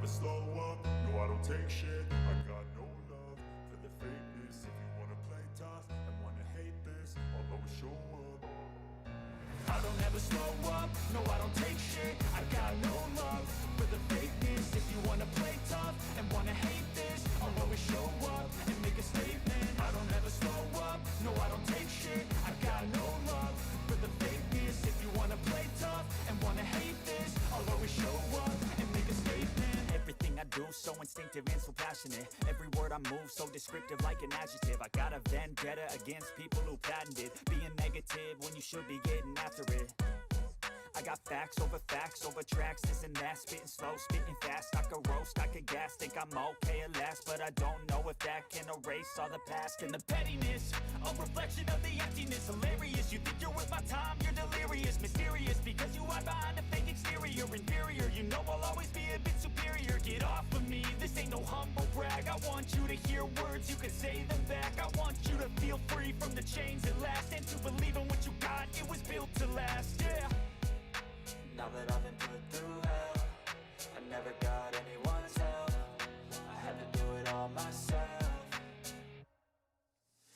never slow up, no I don't take shit. I got no love for the fakeness. If you wanna play tough and wanna hate this, I'll always show up. I don't ever slow up, no I don't take shit. I got no love for the fakeness. If you wanna play tough and wanna hate this, I'll always show up and make a statement. I don't ever slow up, no I don't take shit. I got no love for the fakeness. If you wanna play tough and wanna hate this, I'll always show up and make a statement. Everything I do so instinctive and so passionate. Every word I move so descriptive like an adjective. I got a vendetta against people who patented being negative when you should be getting after it. I got facts over tracks, this and that. Spitting slow, spitting fast. I could roast, I could gas. Think I'm okay at last, but I don't know if that can erase all the past. And the pettiness, a reflection of the emptiness. Hilarious, you think you're worth my time, you're delirious. Mysterious, because you hide behind a fake exterior. Inferior, you know I'll always be a bit superior. Get off of me, this ain't no humble brag. I want you to hear words, you can say them back. I want you to feel free from the chains at last, and to believe in what you got, it was built to last, yeah. Now that I've been put through hell, I never got anyone's help. I had to do it all myself.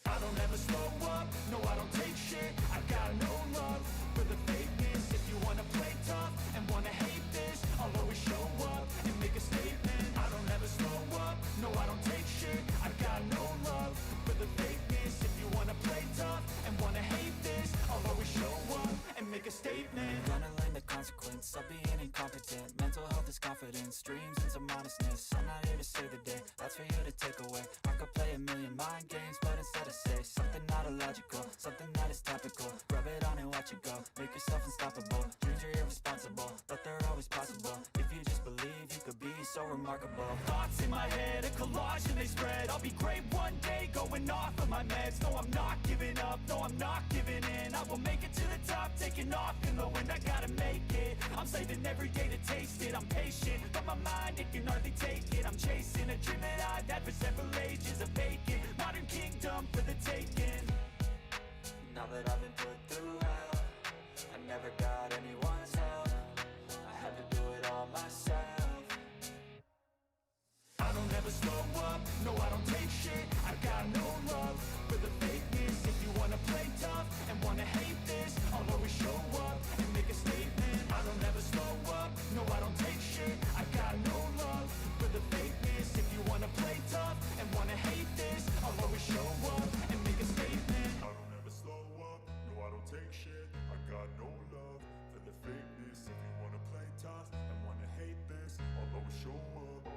I don't ever slow up, no I don't take shit. I got no love for the fakeness. If you wanna play tough and wanna hate this, I'll always show up and make a statement. I don't ever slow up, no I don't take shit. I got no love for the fakeness. If you wanna play tough and wanna hate this, I'll always show up and make a statement. Gonna learn the consequence of being incompetent. Mental health is confidence, dreams and some honestness. I'm not here to save the day, that's for you to take away. I could play a million mind games, but instead I say something not illogical, something that is topical. Rub it on and watch it go, make yourself unstoppable. Dreams are irresponsible, but they're always possible. If you just believe, you could be so remarkable. Thoughts in my head, a collage and they spread. I'll be great one day, going off of my meds. No, I'm not giving up, no, I'm not giving in. I will make it to the top, taking off in the wind. I gotta make it, I'm saving every day to taste it. I'm patient, but my mind, it can hardly take it. I'm chasing a dream that I've had for several ages. A vacant, modern kingdom for the taking. Now that I've been put through hell, I never got anyone's help. I had to do it all myself. I don't ever slow up, no I don't take shit. I got no love for the fakeness. If you wanna play tough and wanna hate this, I'll always show up and make a statement. I don't ever slow up, no I don't take shit. I got no love for the fakeness. If you wanna play tough and wanna hate this, I'll always show up and make a statement. I don't ever slow up, no I don't take shit. I got no love for the fakeness. If you wanna play tough and wanna hate this, I'll always show up.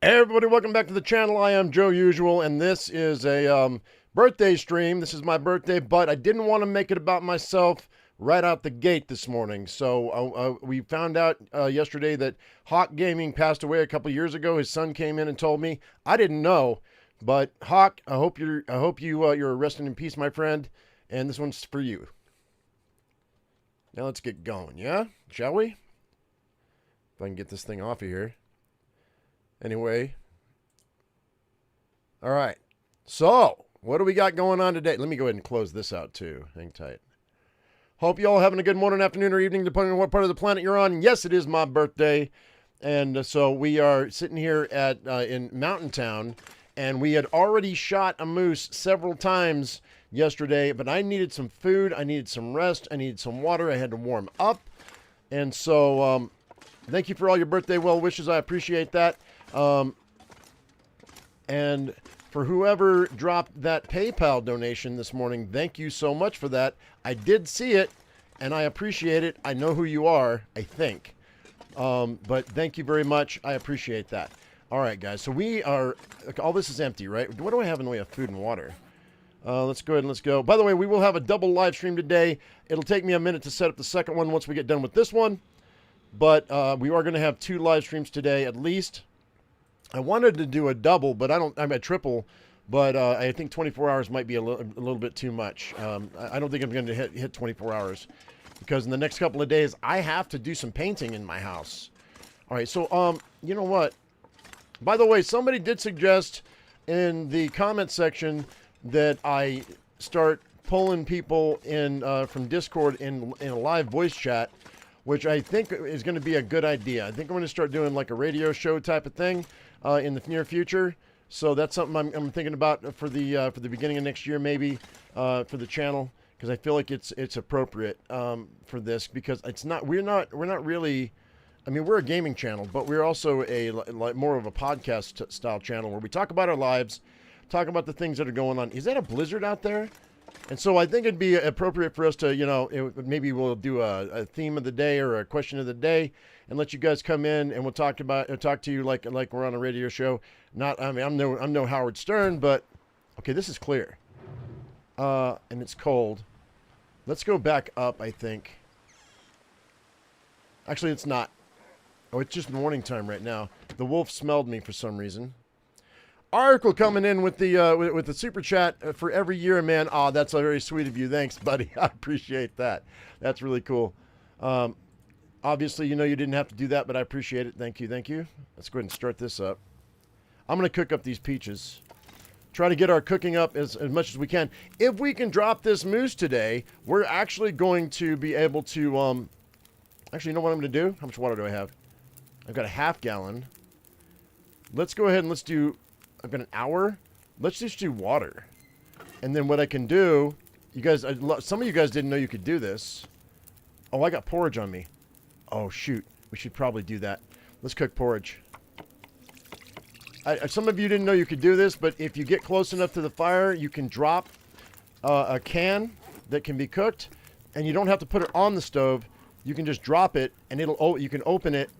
Hey everybody, welcome back to the channel. I am Joe Usual, and this is a birthday stream. This is my birthday, but I didn't want to make it about myself right out the gate this morning. So we found out yesterday that Hawk Gaming passed away a couple years ago. His son came in and told me. I didn't know, but Hawk, I hope you're resting in peace, my friend. And this one's for you. Now let's get going, yeah? Shall we? If I can get this thing off of here. Anyway. All right. So, what do we got going on today? Let me go ahead and close this out too. Hang tight. Hope you all having a good morning, afternoon, or evening, depending on what part of the planet you're on. Yes, it is my birthday. And so we are sitting here at in Mountain Town, and we had already shot a moose several times yesterday, but I needed some food, I needed some rest, I needed some water, I had to warm up. And so thank you for all your birthday well wishes. I appreciate that. And for whoever dropped that PayPal donation this morning, thank you so much for that. I did see it, and I appreciate it. I know who you are, I think. But thank you very much. I appreciate that. All right, guys. So we are... all this is empty, right? What do I have in the way of food and water? Let's go ahead and let's go. By the way, we will have a double live stream today. It'll take me a minute to set up the second one once we get done with this one. But we are going to have 2 live streams today at least. I wanted to do a double, but I'm a triple, but I think 24 hours might be a little bit too much. I don't think I'm going to hit 24 hours because in the next couple of days, I have to do some painting in my house. All right, so you know what? By the way, somebody did suggest in the comment section that I start pulling people in from Discord in a live voice chat, which I think is going to be a good idea. I think I'm going to start doing like a radio show type of thing in the near future. So that's something I'm thinking about for the beginning of next year, maybe for the channel, because I feel like it's appropriate for this, because we're not really. I mean, we're a gaming channel, but we're also more of a podcast style channel where we talk about our lives, talk about the things that are going on. Is that a blizzard out there? And so I think it'd be appropriate for us to, maybe we'll do a theme of the day or a question of the day and let you guys come in and we'll talk to you like we're on a radio show. I'm no Howard Stern, but okay, this is clear. And it's cold. Let's go back up, I think. Actually, it's not. Oh, it's just morning time right now. The wolf smelled me for some reason. Article coming in with the super chat for every year, man. Oh, that's very sweet of you. Thanks, buddy. I appreciate that. That's really cool. Obviously, you didn't have to do that, but I appreciate it. Thank you. Thank you. Let's go ahead and start this up. I'm going to cook up these peaches. Try to get our cooking up as much as we can. If we can drop this moose today, we're actually going to be able to... actually, you know what I'm going to do? How much water do I have? I've got a ½ gallon. Let's go ahead and let's do... I've got an hour. Let's just do water. And then what I can do, you guys, some of you guys didn't know you could do this. Oh, I got porridge on me. Oh, shoot. We should probably do that. Let's cook porridge. Some of you didn't know you could do this, but if you get close enough to the fire, you can drop a can that can be cooked, and you don't have to put it on the stove. You can just drop it, and you can open it,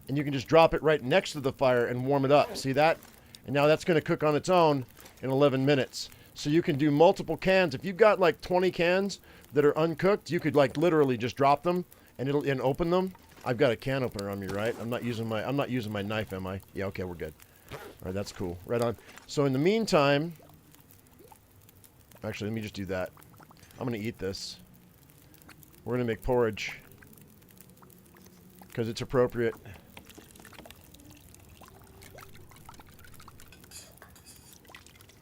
and you can just drop it right next to the fire and warm it up. See that? And now that's going to cook on its own in 11 minutes. So you can do multiple cans. If you've got like 20 cans that are uncooked, you could like literally just drop them and open them. I've got a can opener on me, right? I'm not using my knife, am I? Yeah, okay, we're good. All right, that's cool. Right on. So in the meantime, actually, let me just do that. I'm going to eat this. We're going to make porridge because it's appropriate.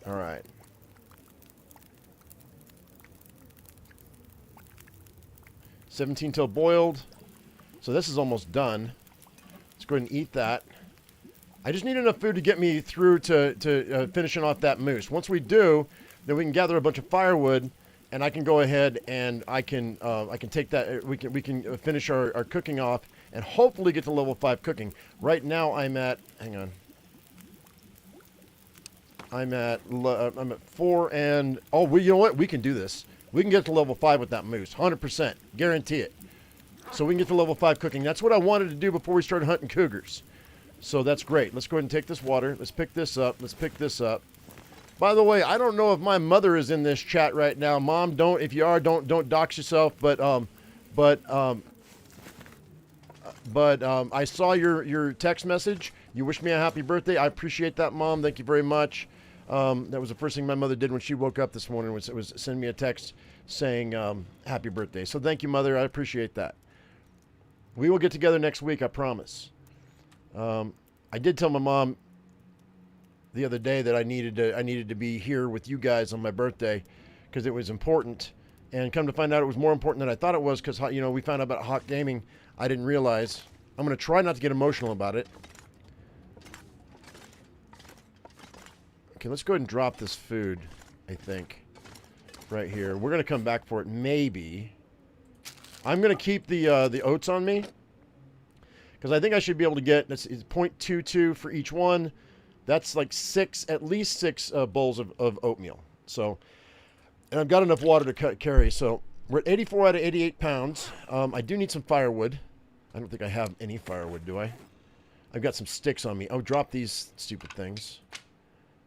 All right. $17 till boiled. So this is almost done. Let's go ahead and eat that. I just need enough food to get me through to finishing off that moose. Once we do, then we can gather a bunch of firewood, and I can go ahead and I can take that. We can finish our cooking off and hopefully get to level 5 cooking. Right now I'm at. Hang on. I'm at 4 and... Oh, you know what? We can do this. We can get to level 5 with that moose. 100%. Guarantee it. So we can get to level 5 cooking. That's what I wanted to do before we started hunting cougars. So that's great. Let's go ahead and take this water. Let's pick this up. Let's pick this up. By the way, I don't know if my mother is in this chat right now. Mom, don't. If you are, don't dox yourself. But I saw your text message. You wished me a happy birthday. I appreciate that, Mom. Thank you very much. That was the first thing my mother did when she woke up this morning was send me a text saying happy birthday. So thank you, Mother. I appreciate that. We will get together next week, I promise. I did tell my mom the other day that I needed to be here with you guys on my birthday because it was important. And come to find out, it was more important than I thought it was because, you know, we found out about Hawk Gaming. I didn't realize. I'm going to try not to get emotional about it. Okay, let's go ahead and drop this food, I think, right here. We're going to come back for it, maybe. I'm going to keep the oats on me because I think I should be able to get, it's 0.22 for each one. That's like at least six bowls of oatmeal. So, and I've got enough water to carry. So we're at 84 out of 88 pounds. I do need some firewood. I don't think I have any firewood, do I? I've got some sticks on me. Oh, drop these stupid things.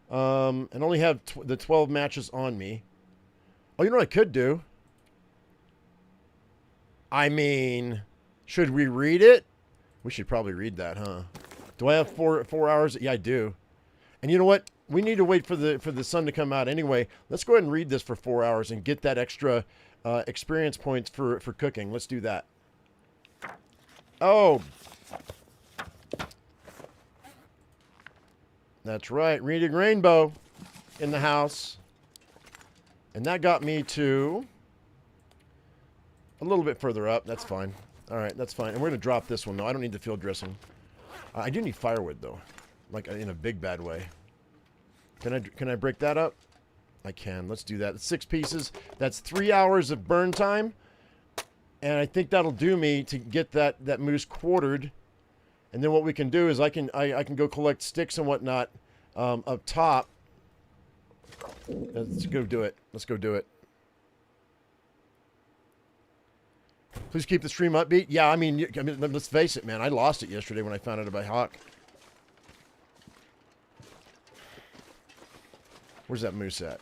And only have the 12 matches on me. Oh, you know what I could do? I mean, should we read it? We should probably read that, huh? Do I have four hours? Yeah, I do. And you know what? We need to wait for the sun to come out anyway. Let's go ahead and read this for 4 hours and get that extra experience points for cooking. Let's do that. Oh. That's right. Reading Rainbow in the house. And that got me to a little bit further up. That's fine. All right, that's fine. And we're going to drop this one, though. I don't need the field dressing. I do need firewood, though. Like, in a big, bad way. Can I break that up? I can. Let's do that. It's 6 pieces. That's 3 hours of burn time. And I think that'll do me to get that moose quartered. And then what we can do is I can go collect sticks and whatnot up top. Let's go do it. Let's go do it. Please keep the stream upbeat. Yeah, I mean, let's face it, man. I lost it yesterday when I found out about Hawk. Where's that moose at?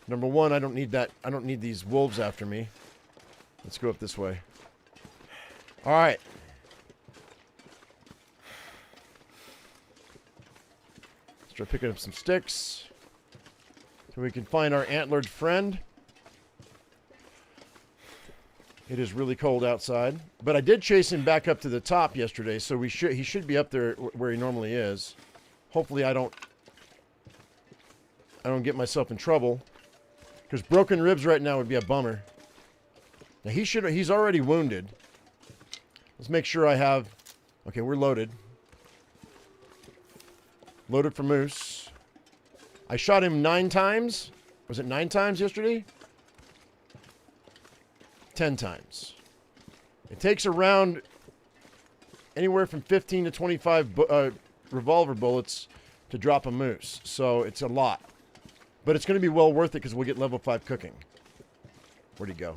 Number one, I don't need that. I don't need these wolves after me. Let's go up this way. All right. Start picking up some sticks so we can find our antlered friend. It is really cold outside, but I did chase him back up to the top yesterday, so he should be up there where he normally is. Hopefully, I don't get myself in trouble, because broken ribs right now would be a bummer. Now he's already wounded. Let's make sure I have. Okay, we're loaded. Loaded for moose. I shot him 9 times. Was it 9 times yesterday? 10 times. It takes around anywhere from 15 to 25 revolver bullets to drop a moose. So it's a lot. But it's going to be well worth it because we'll get level 5 cooking. Where'd he go?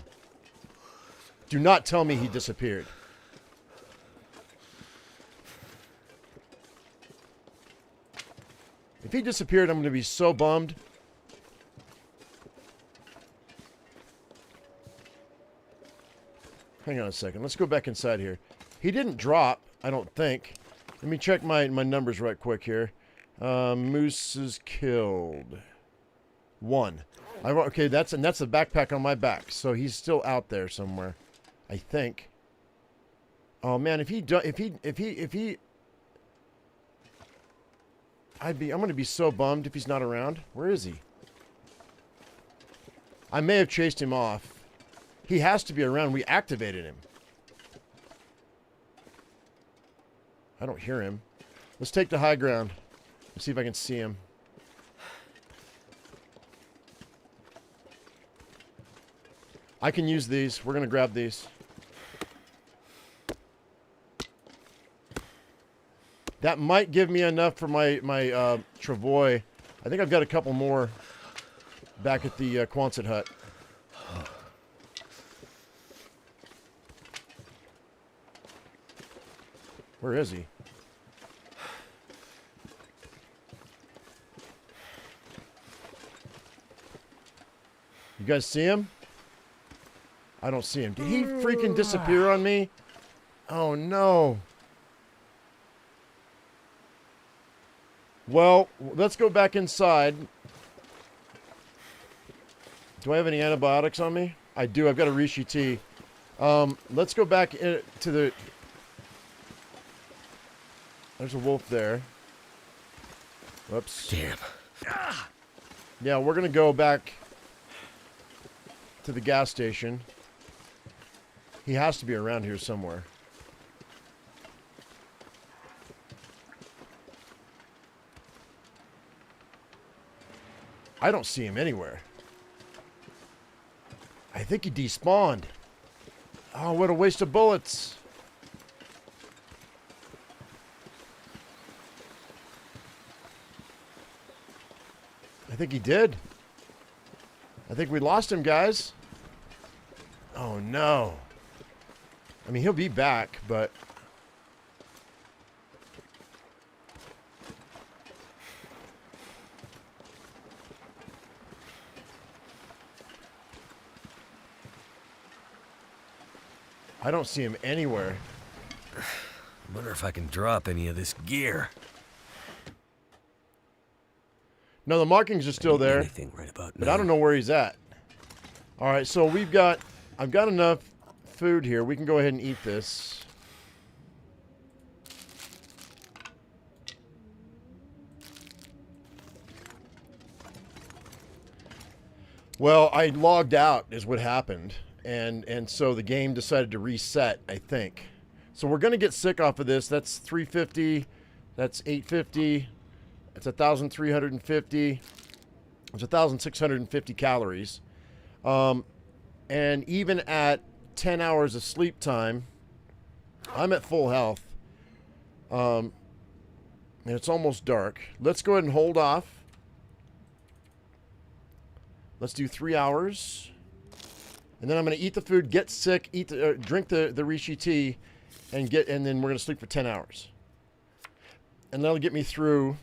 Do not tell me he disappeared. If he disappeared, I'm going to be so bummed. Hang on a second. Let's go back inside here. He didn't drop, I don't think. Let me check my numbers right quick here. Mooses killed. 1. Okay, that's the backpack on my back. So he's still out there somewhere, I think. Oh man, I'm going to be so bummed if he's not around. Where is he? I may have chased him off. He has to be around. We activated him. I don't hear him. Let's take the high ground. Let's see if I can see him. I can use these. We're going to grab these. That might give me enough for my travois. I think I've got a couple more back at the Quonset hut. Where is he? guys see him? I don't see him. Did he freaking disappear on me? Oh, no. Well, let's go back inside. Do I have any antibiotics on me? I do. I've got a Rishi tea. Let's go back to the... There's a wolf there. Whoops. Damn. Yeah, we're going to go back to the gas station. He has to be around here somewhere. I don't see him anywhere. I think he despawned. Oh, what a waste of bullets. I think he did. I think we lost him, guys. Oh, no. I mean, he'll be back, but... I don't see him anywhere. Wonder if I can drop any of this gear. No, the markings are still there. Anything right about now. But I don't know where he's at. All right, so I've got enough food here. We can go ahead and eat this. Well, I logged out is what happened. And so the game decided to reset, I think. So we're going to get sick off of this. That's 350. That's 850. It's 1,350. It's 1,650 calories. And even at 10 hours of sleep time, I'm at full health. And it's almost dark. Let's go ahead and hold off. Let's do 3 hours. And then I'm going to eat the food, get sick, drink the Rishi tea, and then we're going to sleep for 10 hours. And that'll get me through.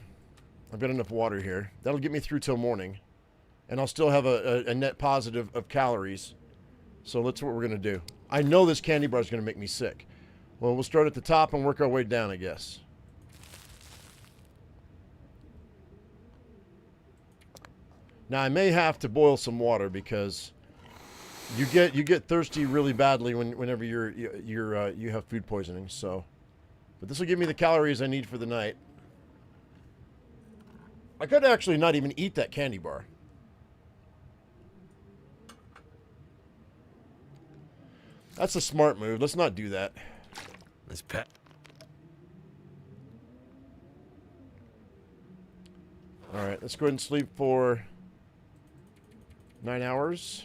I've got enough water here. That'll get me through till morning. And I'll still have a net positive of calories. So that's what we're going to do. I know this candy bar is going to make me sick. Well, we'll start at the top and work our way down, I guess. Now, I may have to boil some water because you get thirsty really badly whenever you have food poisoning. So, but this will give me the calories I need for the night. I could actually not even eat that candy bar. That's a smart move. Let's not do that. This pet. All right, let's go ahead and sleep for 9 hours.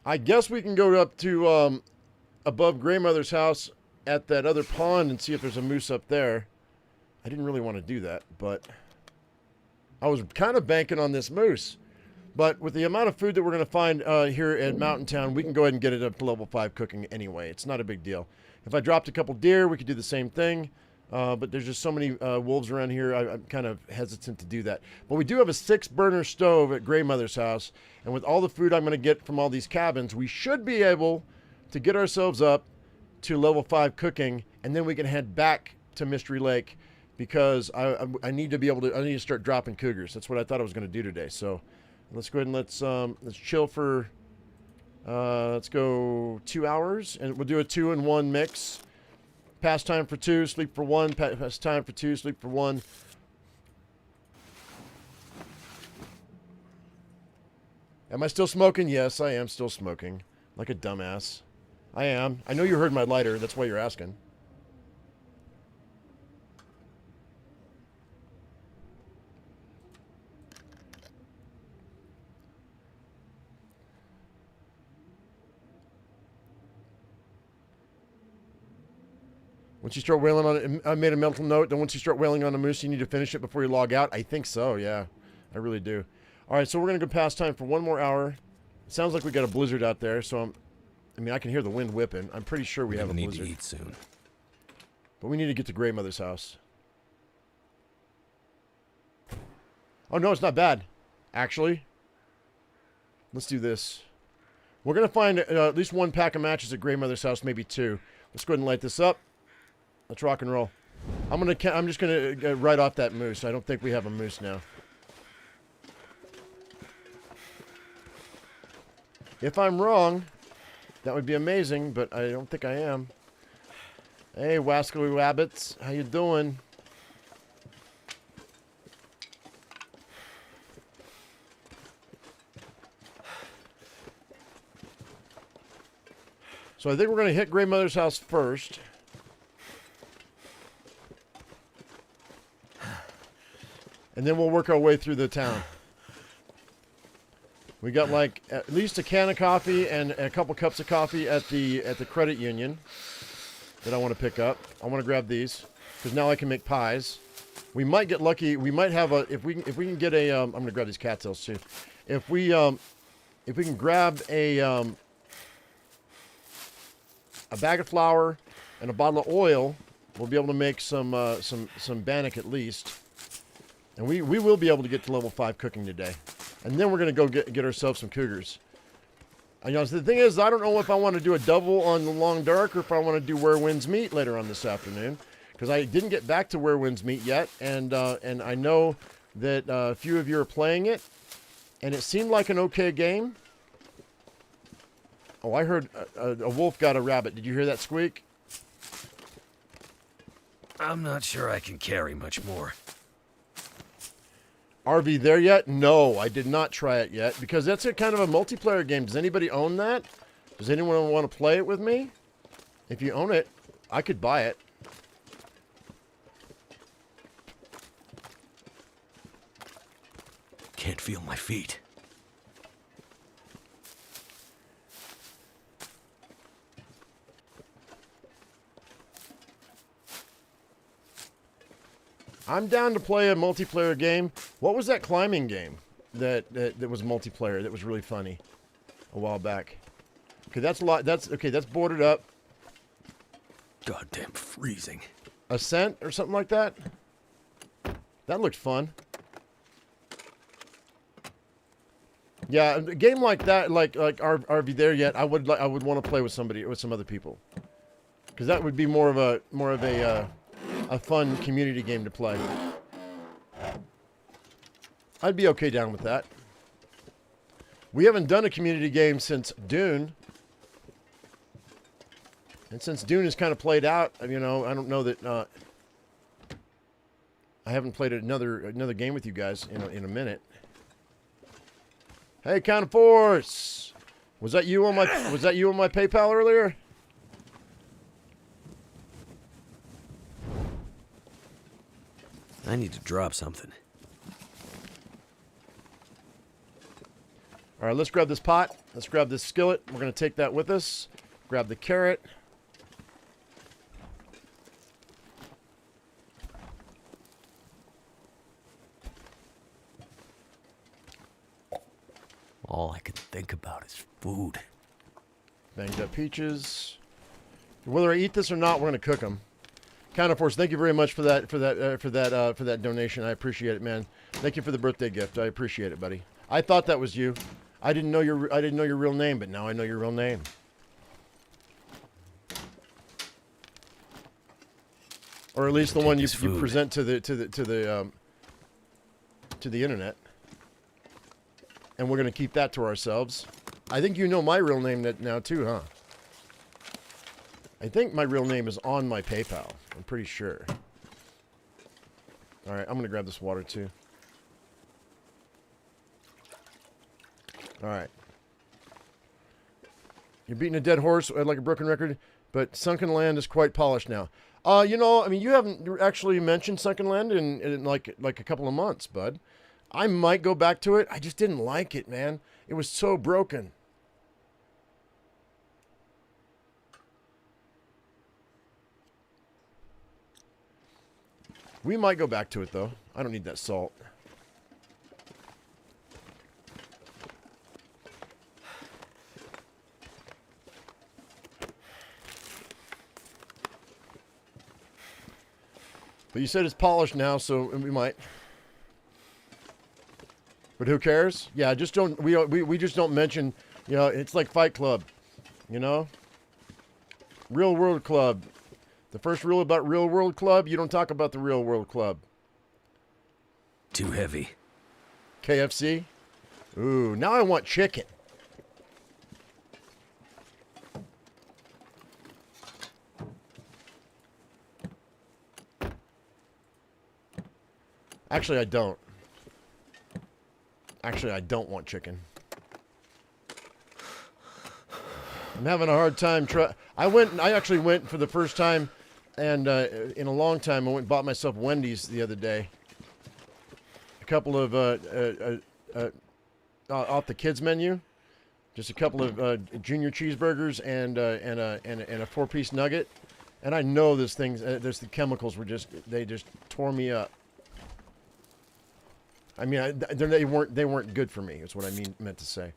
I guess we can go up to above Grandmother's house at that other pond and see if there's a moose up there. I didn't really want to do that, but I was kind of banking on this moose. But with the amount of food that we're going to find here at Mountain Town, we can go ahead and get it up to level 5 cooking anyway. It's not a big deal. If I dropped a couple deer, we could do the same thing. But there's just so many wolves around here, I'm kind of hesitant to do that. But we do have a 6-burner stove at Grandmother's house. And with all the food I'm going to get from all these cabins, we should be able to get ourselves up to level 5 cooking. And then we can head back to Mystery Lake because I need to be able to, I need to start dropping cougars. That's what I thought I was going to do today. So let's go ahead and let's chill for, let's go 2 hours. And we'll do a 2-in-1 mix. Pastime for 2, sleep for 1. Pastime for 2, sleep for 1. Am I still smoking? Yes, I am still smoking. Like a dumbass. I am. I know you heard my lighter. That's why you're asking. Once you start wailing on it, I made a mental note that once you start wailing on a moose, you need to finish it before you log out. I think so, yeah. I really do. All right, so we're going to go past time for 1 more hour. It sounds like we got a blizzard out there, so I mean, I can hear the wind whipping. I'm pretty sure we have a blizzard. Need to eat soon. But we need to get to Grandmother's house. Oh, no, it's not bad, actually. Let's do this. We're going to find at least one pack of matches at Grey Mother's house, maybe two. Let's go ahead and light this up. Let's rock and roll. I'm just going to write off that moose. I don't think we have a moose now. If I'm wrong, that would be amazing, but I don't think I am. Hey, Wascally Wabbits, how you doing? So I think we're going to hit Grey Mother's house first. And then we'll work our way through the town. We got like at least a can of coffee and a couple cups of coffee at the credit union that I want to pick up. I want to grab these because now I can make pies. We might get lucky. We might have a if we can get a I'm going to grab these cattails too. If we can grab a bag of flour and a bottle of oil, we'll be able to make some bannock at least. And we will be able to get to level 5 cooking today. And then we're going to go get ourselves some cougars. And, the thing is, I don't know if I want to do a double on the Long Dark or if I want to do Where Winds Meet later on this afternoon. Because I didn't get back to Where Winds Meet yet. And I know that a few of you are playing it. And it seemed like an okay game. Oh, I heard a wolf got a rabbit. Did you hear that squeak? I'm not sure I can carry much more. RV there yet? No, I did not try it yet because that's a kind of a multiplayer game. Does anybody own that? Does anyone want to play it with me? If you own it, I could buy it. Can't feel my feet. I'm down to play a multiplayer game. What was that climbing game that was multiplayer that was really funny a while back? Okay, that's a lot. That's boarded up. Goddamn freezing. Ascent or something like that. That looked fun. Yeah, a game like that, like RV there yet, I would want to play with somebody, with some other people, because that would be more of a fun community game to play. I'd be okay down with that. We haven't done a community game since Dune. And since Dune is kind of played out, I don't know that I haven't played another game with you guys in a minute. Hey, Count of Force! Was that you on my PayPal earlier? I need to drop something. All right, let's grab this pot. Let's grab this skillet. We're going to take that with us. Grab the carrot. All I can think about is food. Banged up peaches. Whether I eat this or not, we're going to cook them. Counterforce, thank you very much for that donation. I appreciate it, man. Thank you for the birthday gift. I appreciate it, buddy. I thought that was you. I didn't know your real name, but now I know your real name. Or at least the one you present to the internet. And we're going to keep that to ourselves. I think you know my real name now too, huh? I think my real name is on my PayPal. I'm pretty sure. All right, I'm going to grab this water too. All right. You're beating a dead horse like a broken record, but Sunken Land is quite polished now. You haven't actually mentioned Sunken Land in like a couple of months, bud. I might go back to it. I just didn't like it, man. It was so broken. We might go back to it, though. I don't need that salt. But you said it's polished now, so we might. But who cares? Yeah, just don't. We just don't mention. You know, it's like Fight Club. You know, Real World Club. The first rule about Real World Club: you don't talk about the Real World Club. Too heavy. KFC. Ooh, now I want chicken. Actually, I don't. Actually, I don't want chicken. I'm having a hard time. I actually went for the first time, and in a long time, I went and bought myself Wendy's the other day. A couple of off the kids menu, just a couple of junior cheeseburgers and a 4-piece nugget. And I know this thing. There's the chemicals were they just tore me up. I mean, they weren't good for me. Is what I meant to say.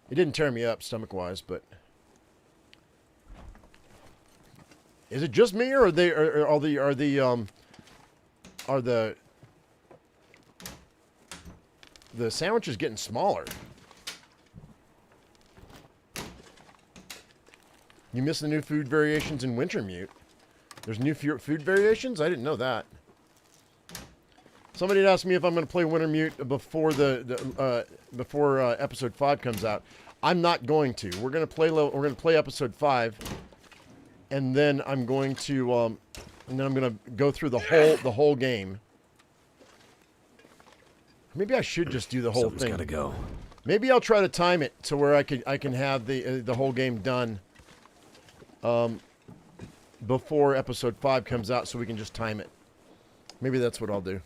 It didn't tear me up stomach-wise, but is it just me, or are the sandwiches getting smaller? You miss the new food variations in Wintermute. There's new food variations? I didn't know that. Somebody had asked me if I'm going to play Wintermute before before episode 5 comes out. I'm not going to. We're going to play episode 5, and then I'm going to go through the whole game. Maybe I should just do the whole Something's thing. Gotta go. Maybe I'll try to time it to where I can have the whole game done before episode 5 comes out, so we can just time it. Maybe that's what I'll do.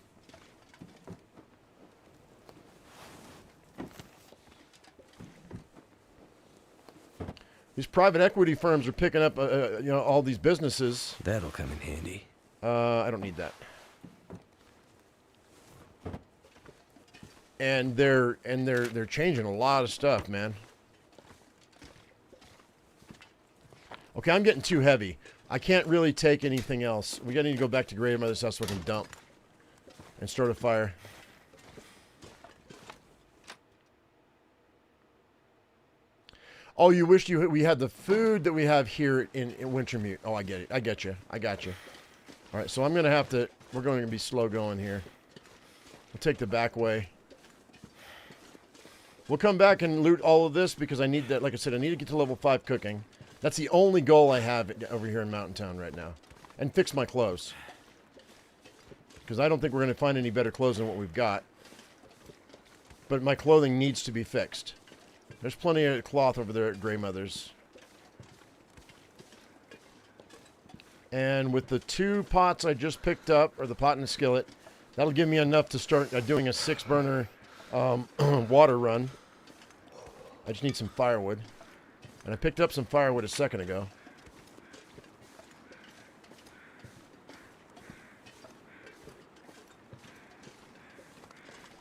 These private equity firms are picking up, all these businesses. That'll come in handy. I don't need that. And they're changing a lot of stuff, man. Okay, I'm getting too heavy. I can't really take anything else. We gotta need to go back to grandmother's house so I can dump and start a fire. Oh, you wished we had the food that we have here in Wintermute. Oh, I get it. I get you. I got you. All right, so I'm gonna have to. We're going to be slow going here. We'll take the back way. We'll come back and loot all of this because I need that. Like I said, I need to get to level 5 cooking. That's the only goal I have over here in Mountain Town right now. And fix my clothes. Because I don't think we're going to find any better clothes than what we've got. But my clothing needs to be fixed. There's plenty of cloth over there at Grandmother's. And with the 2 pots I just picked up, or the pot and the skillet, that'll give me enough to start doing a 6-burner water run. I just need some firewood. And I picked up some firewood a second ago.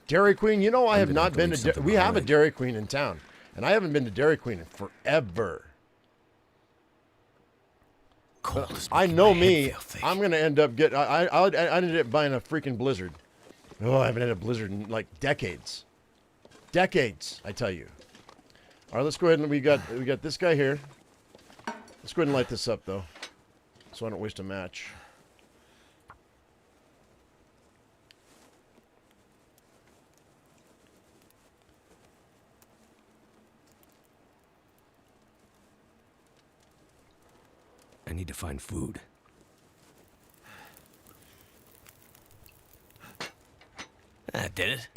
Dairy Queen, you know I have not been to... We have a Dairy Queen in town. And I haven't been to Dairy Queen in forever. I know me. I'm going to end up getting... I ended up buying a freaking Blizzard. Oh, I haven't had a Blizzard in like decades. Decades, I tell you. All right, let's go ahead and we got this guy here. Let's go ahead and light this up, though, so I don't waste a match. I need to find food. That did it.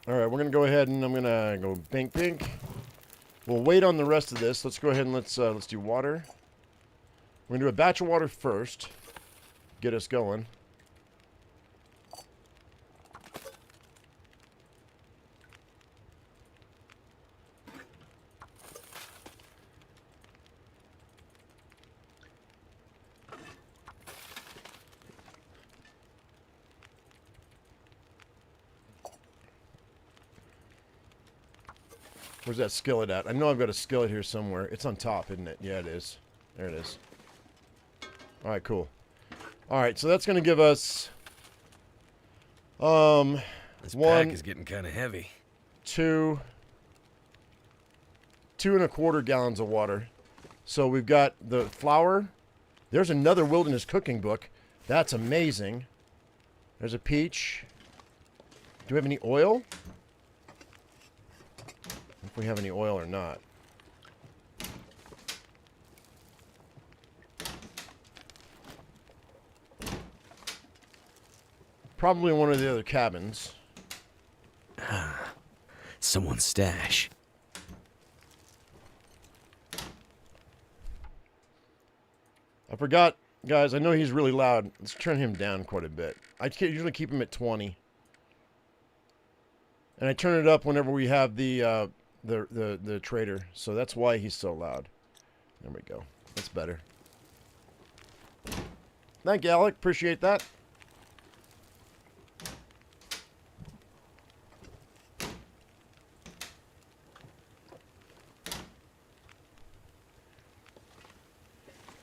All right, we're going to go ahead and I'm going to go pink. We'll wait on the rest of this. Let's go ahead and let's do water. We're going to do a batch of water first. Get us going. Where's that skillet at? I know I've got a skillet here somewhere. It's on top, isn't it? Yeah, it is. There it is. All right, cool. All right, so that's going to give us This One, pack is getting kind of heavy. 2 2.25 gallons of water. So we've got the flour. There's another wilderness cooking book. That's amazing. There's a peach. Do we have any oil? If we have any oil or not. Probably in one of the other cabins. Someone's stash. I forgot, guys, I know he's really loud. Let's turn him down quite a bit. I usually keep him at 20. And I turn it up whenever we have the trader. So that's why he's so loud. There we go. That's better. Thank you, Alec. Appreciate that.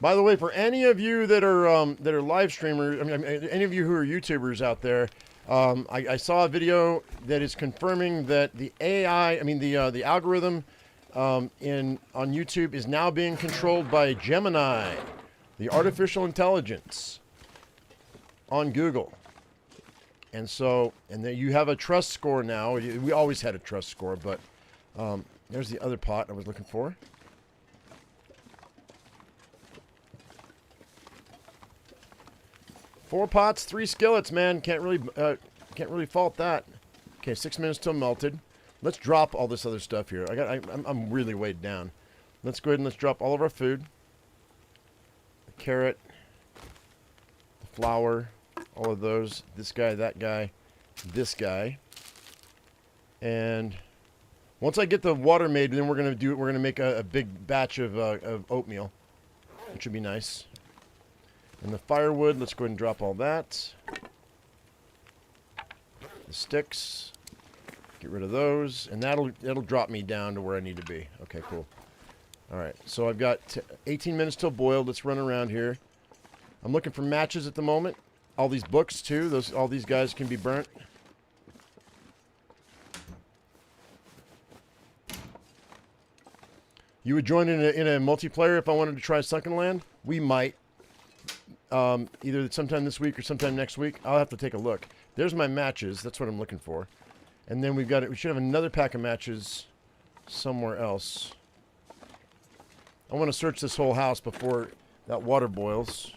By the way, for any of you that are live streamers, I mean, any of you who are YouTubers out there, I saw a video that is confirming that the AI, I mean the algorithm on YouTube is now being controlled by Gemini, the artificial intelligence on Google. And so, and then you have a trust score now. We always had a trust score, but there's the other pot I was looking for. Four pots, 3 skillets, man. Can't really fault that. Okay, 6 minutes till melted. Let's drop all this other stuff here. I'm really weighed down. Let's go ahead and let's drop all of our food. The carrot, the flour, all of those. This guy, that guy, this guy. And once I get the water made, then we're gonna make a big batch of oatmeal, which would be nice. And the firewood, let's go ahead and drop all that. The sticks, get rid of those, and that'll drop me down to where I need to be. Okay, cool. All right, so I've got 18 minutes till boiled. Let's run around here. I'm looking for matches at the moment. All these books too. All these guys can be burnt. You would join in a multiplayer if I wanted to try Sunken Land? We might. Either sometime this week or sometime next week. I'll have to take a look. There's my matches. That's what I'm looking for. And then we should have another pack of matches somewhere else. I want to search this whole house before that water boils.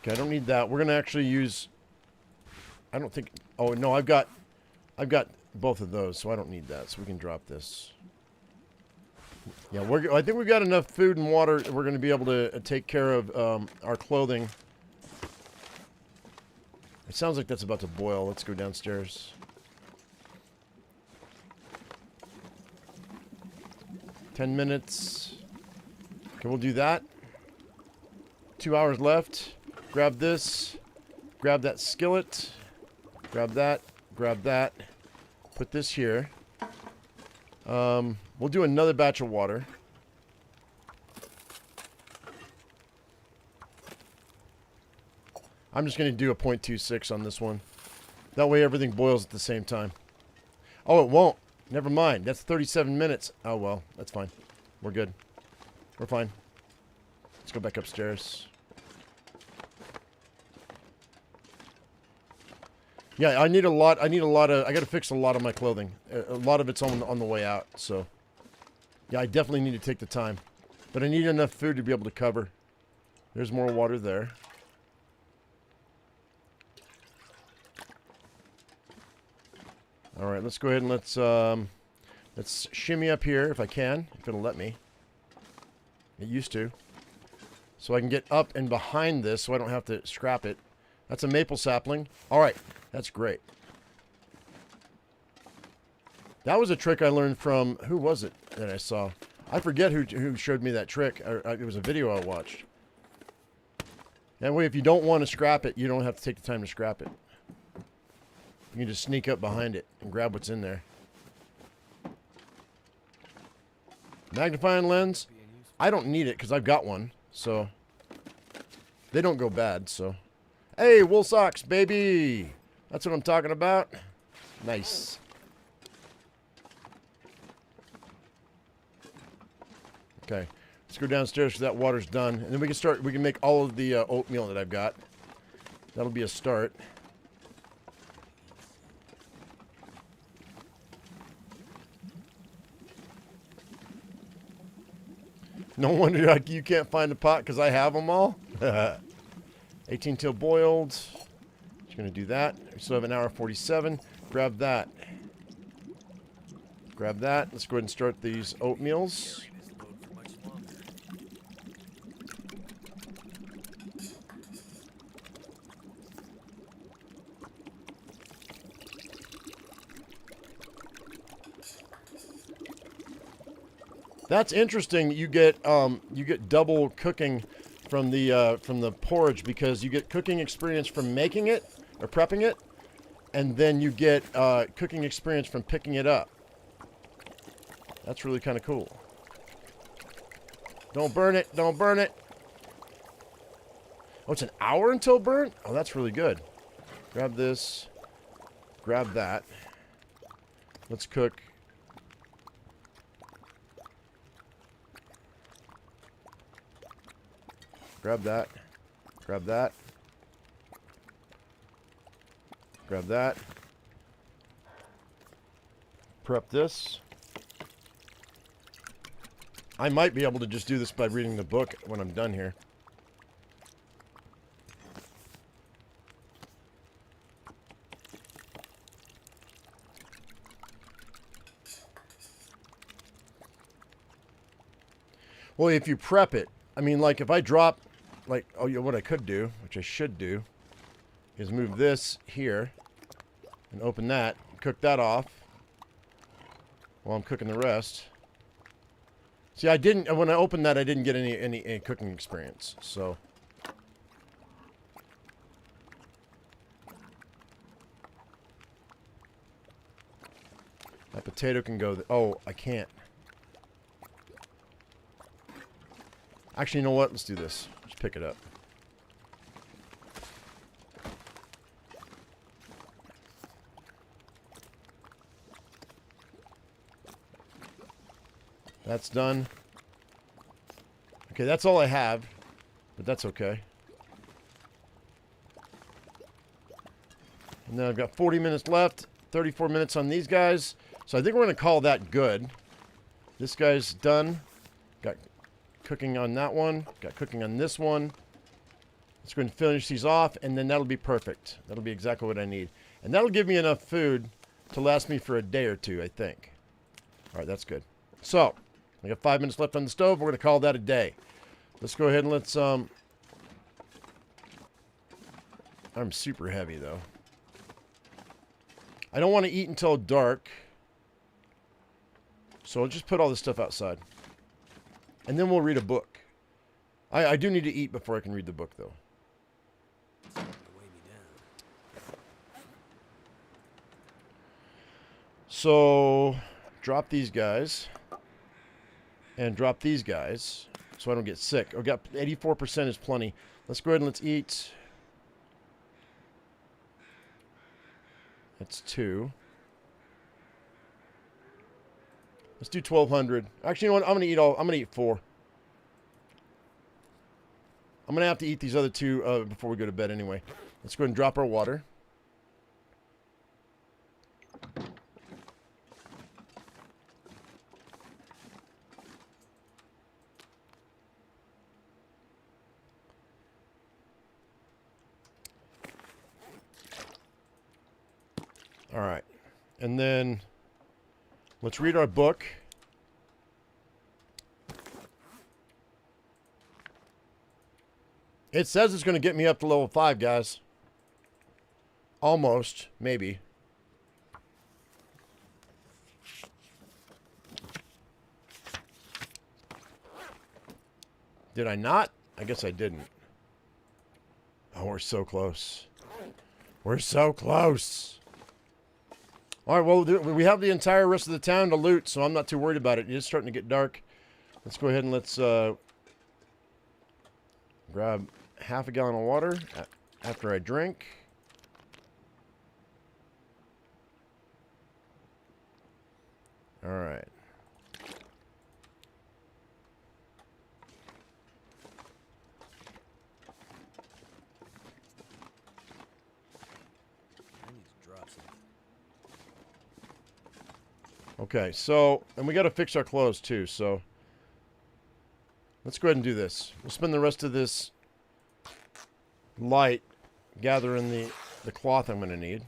Okay, I don't need that. We're going to actually use... I don't think... Oh, no, I've got both of those, so I don't need that. So we can drop this. Yeah, I think we've got enough food and water. We're going to be able to take care of our clothing. It sounds like that's about to boil. Let's go downstairs. 10 minutes. Okay, we'll do that. 2 hours left. Grab this. Grab that skillet. Grab that. Grab that. Put this here. We'll do another batch of water. I'm just going to do a 0.26 on this one. That way everything boils at the same time. Oh, it won't. Never mind. That's 37 minutes. Oh, well. That's fine. We're good. We're fine. Let's go back upstairs. Yeah, I need a lot of... I got to fix a lot of my clothing. A lot of it's on the way out, so... Yeah, I definitely need to take the time. But I need enough food to be able to cover. There's more water there. Alright, let's go ahead and let's shimmy up here if I can. If it'll let me. It used to. So I can get up and behind this so I don't have to scrap it. That's a maple sapling. Alright, that's great. That was a trick I learned from... Who was it that I saw? I forget who showed me that trick. It was a video I watched. That way, if you don't want to scrap it, you don't have to take the time to scrap it. You can just sneak up behind it and grab what's in there. Magnifying lens. I don't need it because I've got one. So They don't go bad, so. Hey, wool socks, baby! That's what I'm talking about. Nice. Okay. Let's go downstairs so that water's done. And then we can make all of the oatmeal that I've got. That'll be a start. No wonder you can't find the pot because I have them all. 18 till boiled. Just going to do that. We still have an hour 47. Grab that. Grab that. Let's go ahead and start these oatmeals. That's interesting. You get double cooking from the porridge because you get cooking experience from making it or prepping it, and then you get cooking experience from picking it up. That's really kind of cool. Don't burn it. Don't burn it. Oh, it's an hour until burnt? Oh, that's really good. Grab this. Grab that. Let's cook. Grab that. Grab that. Grab that. Prep this. I might be able to just do this by reading the book when I'm done here. Well, if you prep it, I mean, like if I drop, like, oh yeah, what I could do, which I should do, is move this here and open that, cook that off while I'm cooking the rest. See, I didn't, when I opened that, I didn't get any cooking experience, so. That potato can go, oh, I can't. Actually, you know what? Let's do this. Just pick it up. That's done. Okay, that's all I have, but that's okay. And then I've got 40 minutes left, 34 minutes on these guys. So I think we're going to call that good. This guy's done. Got cooking on that one. Got cooking on this one. Let's go and finish these off, and then that'll be perfect. That'll be exactly what I need. And that'll give me enough food to last me for a day or two, I think. All right, that's good. So, we got 5 minutes left on the stove. We're going to call that a day. Let's go ahead and let's, I'm super heavy, though. I don't want to eat until dark. So I'll just put all this stuff outside. And then we'll read a book. I do need to eat before I can read the book, though. So, drop these guys. And drop these guys. So I don't get sick. Oh, got 84% is plenty. Let's go ahead and let's eat. That's 2. Let's do 1,200. Actually, you know what? I'm gonna eat 4. I'm gonna have to eat these other 2 before we go to bed anyway. Let's go ahead and drop our water. All right, and then let's read our book. It says it's going to get me up to level 5, guys. Almost, maybe. Did I not? I guess I didn't. Oh, we're so close. We're so close. All right, well, we have the entire rest of the town to loot, so I'm not too worried about it. It is starting to get dark. Let's go ahead and let's grab half a gallon of water after I drink. All right. Okay, so, and we got to fix our clothes too, so let's go ahead and do this. We'll spend the rest of this light gathering the cloth I'm going to need.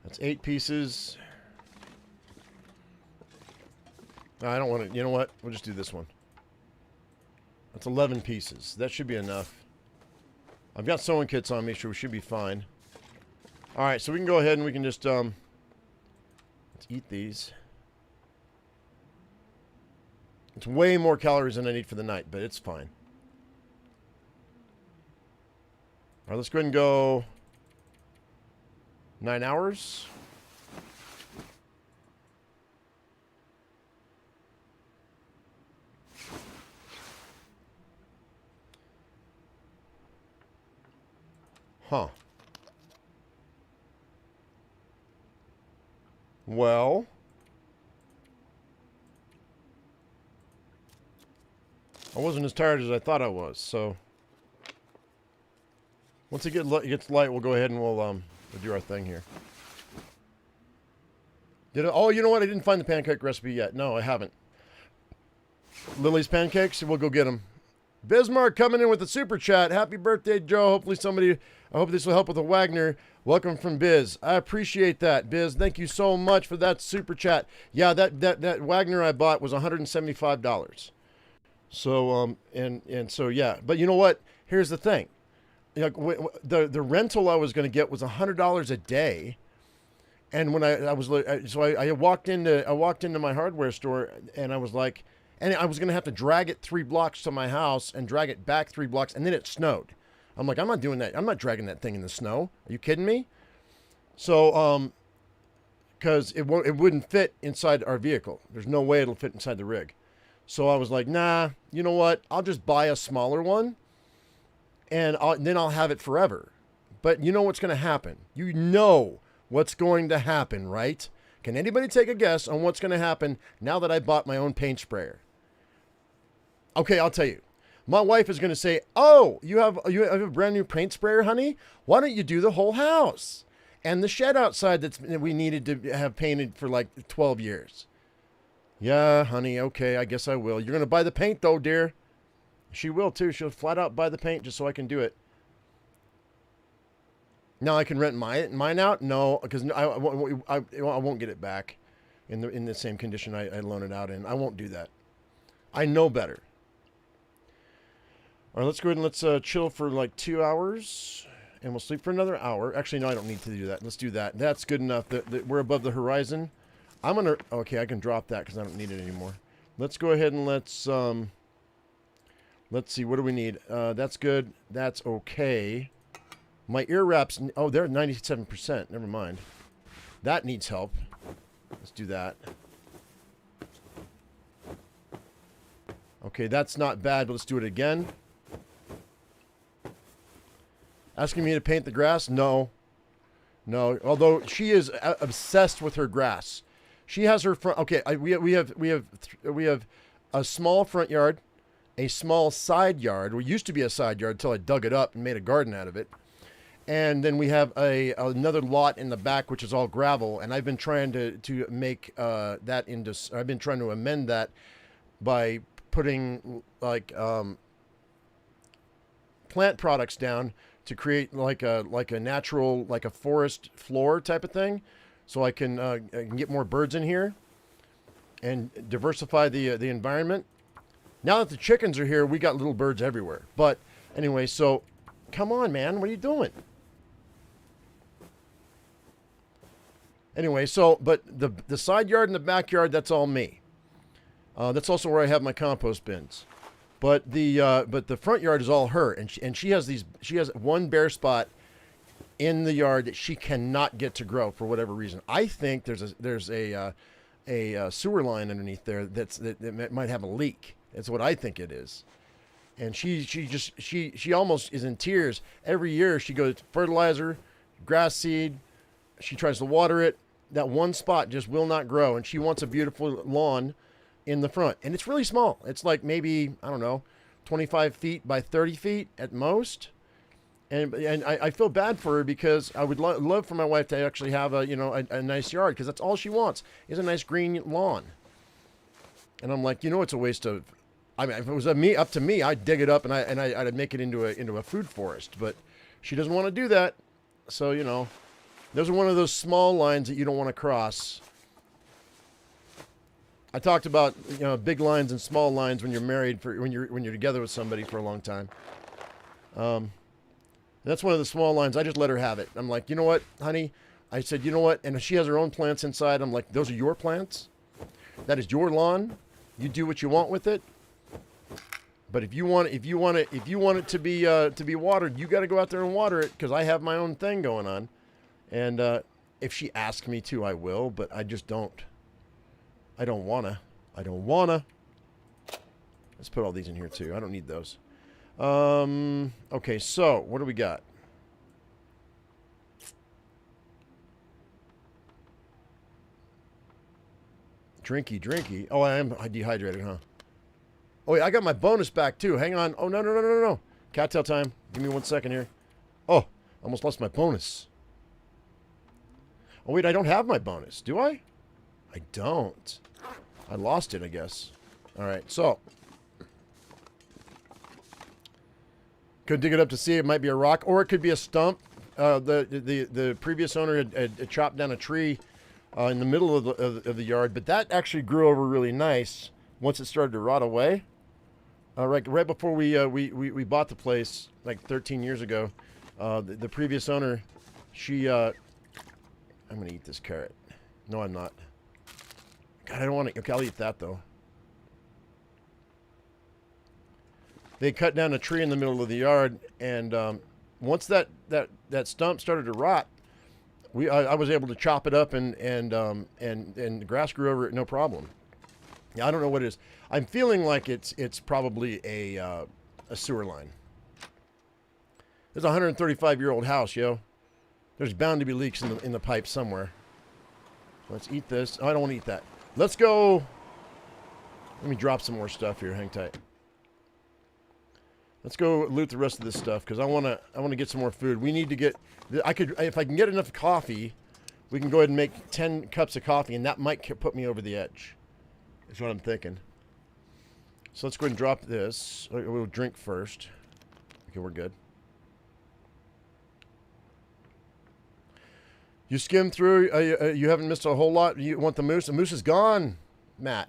That's 8 pieces. No, I don't want to. You know what? We'll just do this one. That's 11 pieces. That should be enough. I've got sewing kits on me, so we should be fine. All right, so we can go ahead and we can just let's eat these. It's way more calories than I need for the night, but it's fine. All right, let's go ahead and go 9 hours. Huh. Well. I wasn't as tired as I thought I was, so. Once it gets light, we'll go ahead and we'll do our thing here. Oh, you know what? I didn't find the pancake recipe yet. No, I haven't. Lily's pancakes, we'll go get them. Bismarck coming in with a super chat. Happy birthday, Joe. Hopefully somebody, I hope this will help with the Wagner. Welcome from Biz. I appreciate that, Biz. Thank you so much for that super chat. Yeah, that Wagner I bought was $175. So, and so, yeah. But you know what? Here's the thing. Like, the rental I was going to get was $100 a day. And when I walked into my hardware store and I was like, and I was going to have to drag it 3 blocks to my house and drag it back 3 blocks. And then it snowed. I'm like, I'm not doing that. I'm not dragging that thing in the snow. Are you kidding me? So, because it wouldn't fit inside our vehicle. There's no way it'll fit inside the rig. So I was like, nah, you know what? I'll just buy a smaller one and then I'll have it forever. But you know what's going to happen? You know what's going to happen, right? Can anybody take a guess on what's going to happen now that I bought my own paint sprayer? Okay, I'll tell you. My wife is going to say, oh, you have a brand new paint sprayer, honey? Why don't you do the whole house? And the shed outside that we needed to have painted for like 12 years. Yeah, honey, okay, I guess I will. You're going to buy the paint though, dear. She will too. She'll flat out buy the paint just so I can do it. Now I can rent mine out? No, because I won't get it back in the same condition I loan it out in. I won't do that. I know better. All right, let's go ahead and let's chill for like 2 hours, and we'll sleep for another hour. Actually, no, I don't need to do that. Let's do that. That's good enough. We're above the horizon. Okay, I can drop that because I don't need it anymore. Let's go ahead and let's see. What do we need? That's good. That's okay. My ear wraps. Oh, they're at 97%. Never mind. That needs help. Let's do that. Okay, that's not bad, but let's do it again. Asking me to paint the grass? No. No. Although she is obsessed with her grass. She has her front. Okay, we have a small front yard, a small side yard. It used to be a side yard until I dug it up and made a garden out of it. And then we have another lot in the back, which is all gravel. And I've been trying to make that into. I've been trying to amend that by putting like plant products down to create like a natural, like a forest floor type of thing, so I can get more birds in here and diversify the environment. Now that the chickens are here, we got little birds everywhere. But anyway, so come on, man, what are you doing? Anyway, so but the side yard and the backyard, that's all me. That's also where I have my compost bins. But the front yard is all her, and she has one bare spot in the yard that she cannot get to grow for whatever reason. I think there's a sewer line underneath there that might have a leak. That's what I think it is. And she almost is in tears. Every year she goes fertilizer, grass seed. She tries to water it. That one spot just will not grow, and she wants a beautiful lawn in the front. And it's really small. It's like maybe, I don't know, 25 feet by 30 feet at most. And I feel bad for her because I would love for my wife to actually have a nice yard, because that's all she wants is a nice green lawn. And I'm like, it's a waste of. I mean, if it was up to me, I'd dig it up and I'd make it into a food forest. But she doesn't want to do that. So those are one of those small lines that you don't want to cross. I talked about big lines and small lines when you're married, when you're together with somebody for a long time. That's one of the small lines. I just let her have it. I'm like, you know what, honey? I said, you know what? And she has her own plants inside. I'm like, those are your plants. That is your lawn. You do what you want with it. But if you want it to be watered, you got to go out there and water it, because I have my own thing going on. And if she asks me to, I will. But I just don't. I don't wanna. Let's put all these in here too. I don't need those. Okay, so what do we got? Drinky. Oh, I am dehydrated, huh? Oh, yeah, I got my bonus back too. Hang on. Oh, no. Cattail time. Give me 1 second here. Oh, almost lost my bonus. Oh, wait, I don't have my bonus. Do I? I don't. I lost it, I guess. All right, so. Could dig it up to see. It might be a rock, or it could be a stump. The previous owner had chopped down a tree in the middle of the yard, but that actually grew over really nice once it started to rot away. Right before we bought the place like 13 years ago, the previous owner, she I'm gonna eat this carrot. No, I'm not. God, I don't want to. Okay, I'll eat that though. They cut down a tree in the middle of the yard, and once that stump started to rot, I was able to chop it up, and the grass grew over it, no problem. Yeah, I don't know what it is. I'm feeling like it's probably a sewer line. There's a 135-year-old house, yo. There's bound to be leaks in the pipe somewhere. Let's eat this. Oh, I don't want to eat that. Let's go. Let me drop some more stuff here. Hang tight. Let's go loot the rest of this stuff, because I want to get some more food. We need to get. If I can get enough coffee, we can go ahead and make 10 cups of coffee, and that might put me over the edge. That's what I'm thinking. So let's go ahead and drop this. We'll drink first. Okay, we're good. You skim through. You haven't missed a whole lot. You want the moose? The moose is gone, Matt.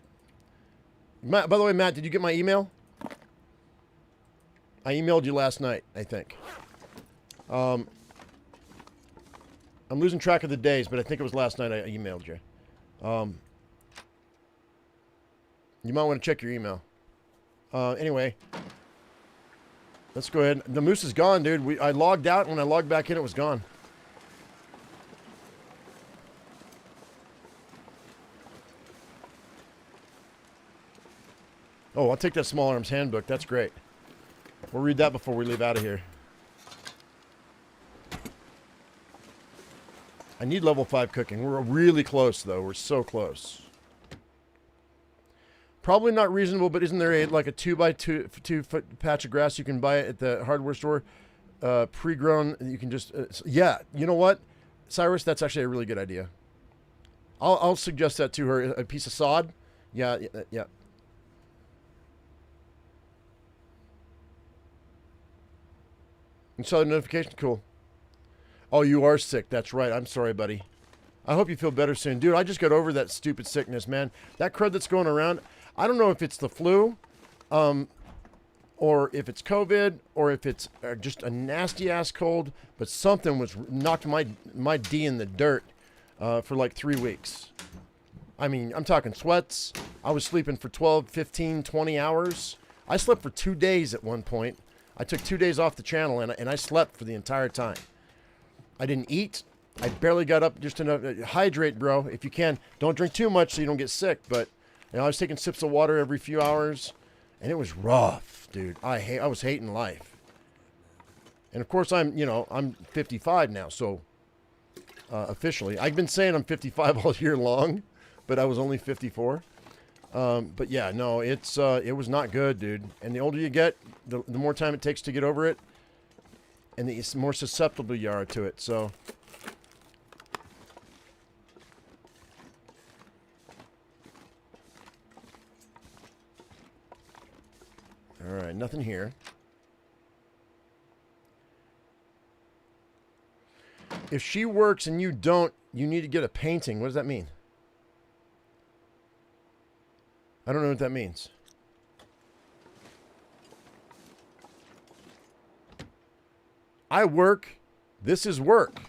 By the way, Matt, did you get my email? I emailed you last night, I think. I'm losing track of the days, but I think it was last night I emailed you. You might want to check your email. Anyway, let's go ahead. The moose is gone, dude. I logged out, and when I logged back in, it was gone. Oh, I'll take that Small Arms Handbook. That's great. We'll read that before we leave out of here. I need level 5 cooking. We're really close, though. We're so close. Probably not reasonable, but isn't there like a 2x2 foot patch of grass you can buy at the hardware store? Pre-grown, you can just... yeah, you know what, Cyrus? That's actually a really good idea. I'll suggest that to her. A piece of sod? Yeah. You saw the notification? Cool. Oh, you are sick. That's right. I'm sorry, buddy. I hope you feel better soon. Dude, I just got over that stupid sickness, man. That crud that's going around, I don't know if it's the flu, or if it's COVID, or if it's just a nasty-ass cold, but something was knocked my D in the dirt for like 3 weeks. I mean, I'm talking sweats. I was sleeping for 12, 15, 20 hours. I slept for 2 days at one point. I took 2 days off the channel, and I slept for the entire time. I didn't eat. I barely got up just enough. Hydrate, bro, if you can. Don't drink too much so you don't get sick. But you know, I was taking sips of water every few hours, and it was rough, dude. I was hating life. And of course, I'm 55 now, so officially, I've been saying I'm 55 all year long, but I was only 54. But yeah, no, it was not good, dude. And the older you get, the more time it takes to get over it, and the more susceptible you are to it. So. All right, nothing here. If she works and you don't, you need to get a painting. What does that mean? I don't know what that means. I work. This is work.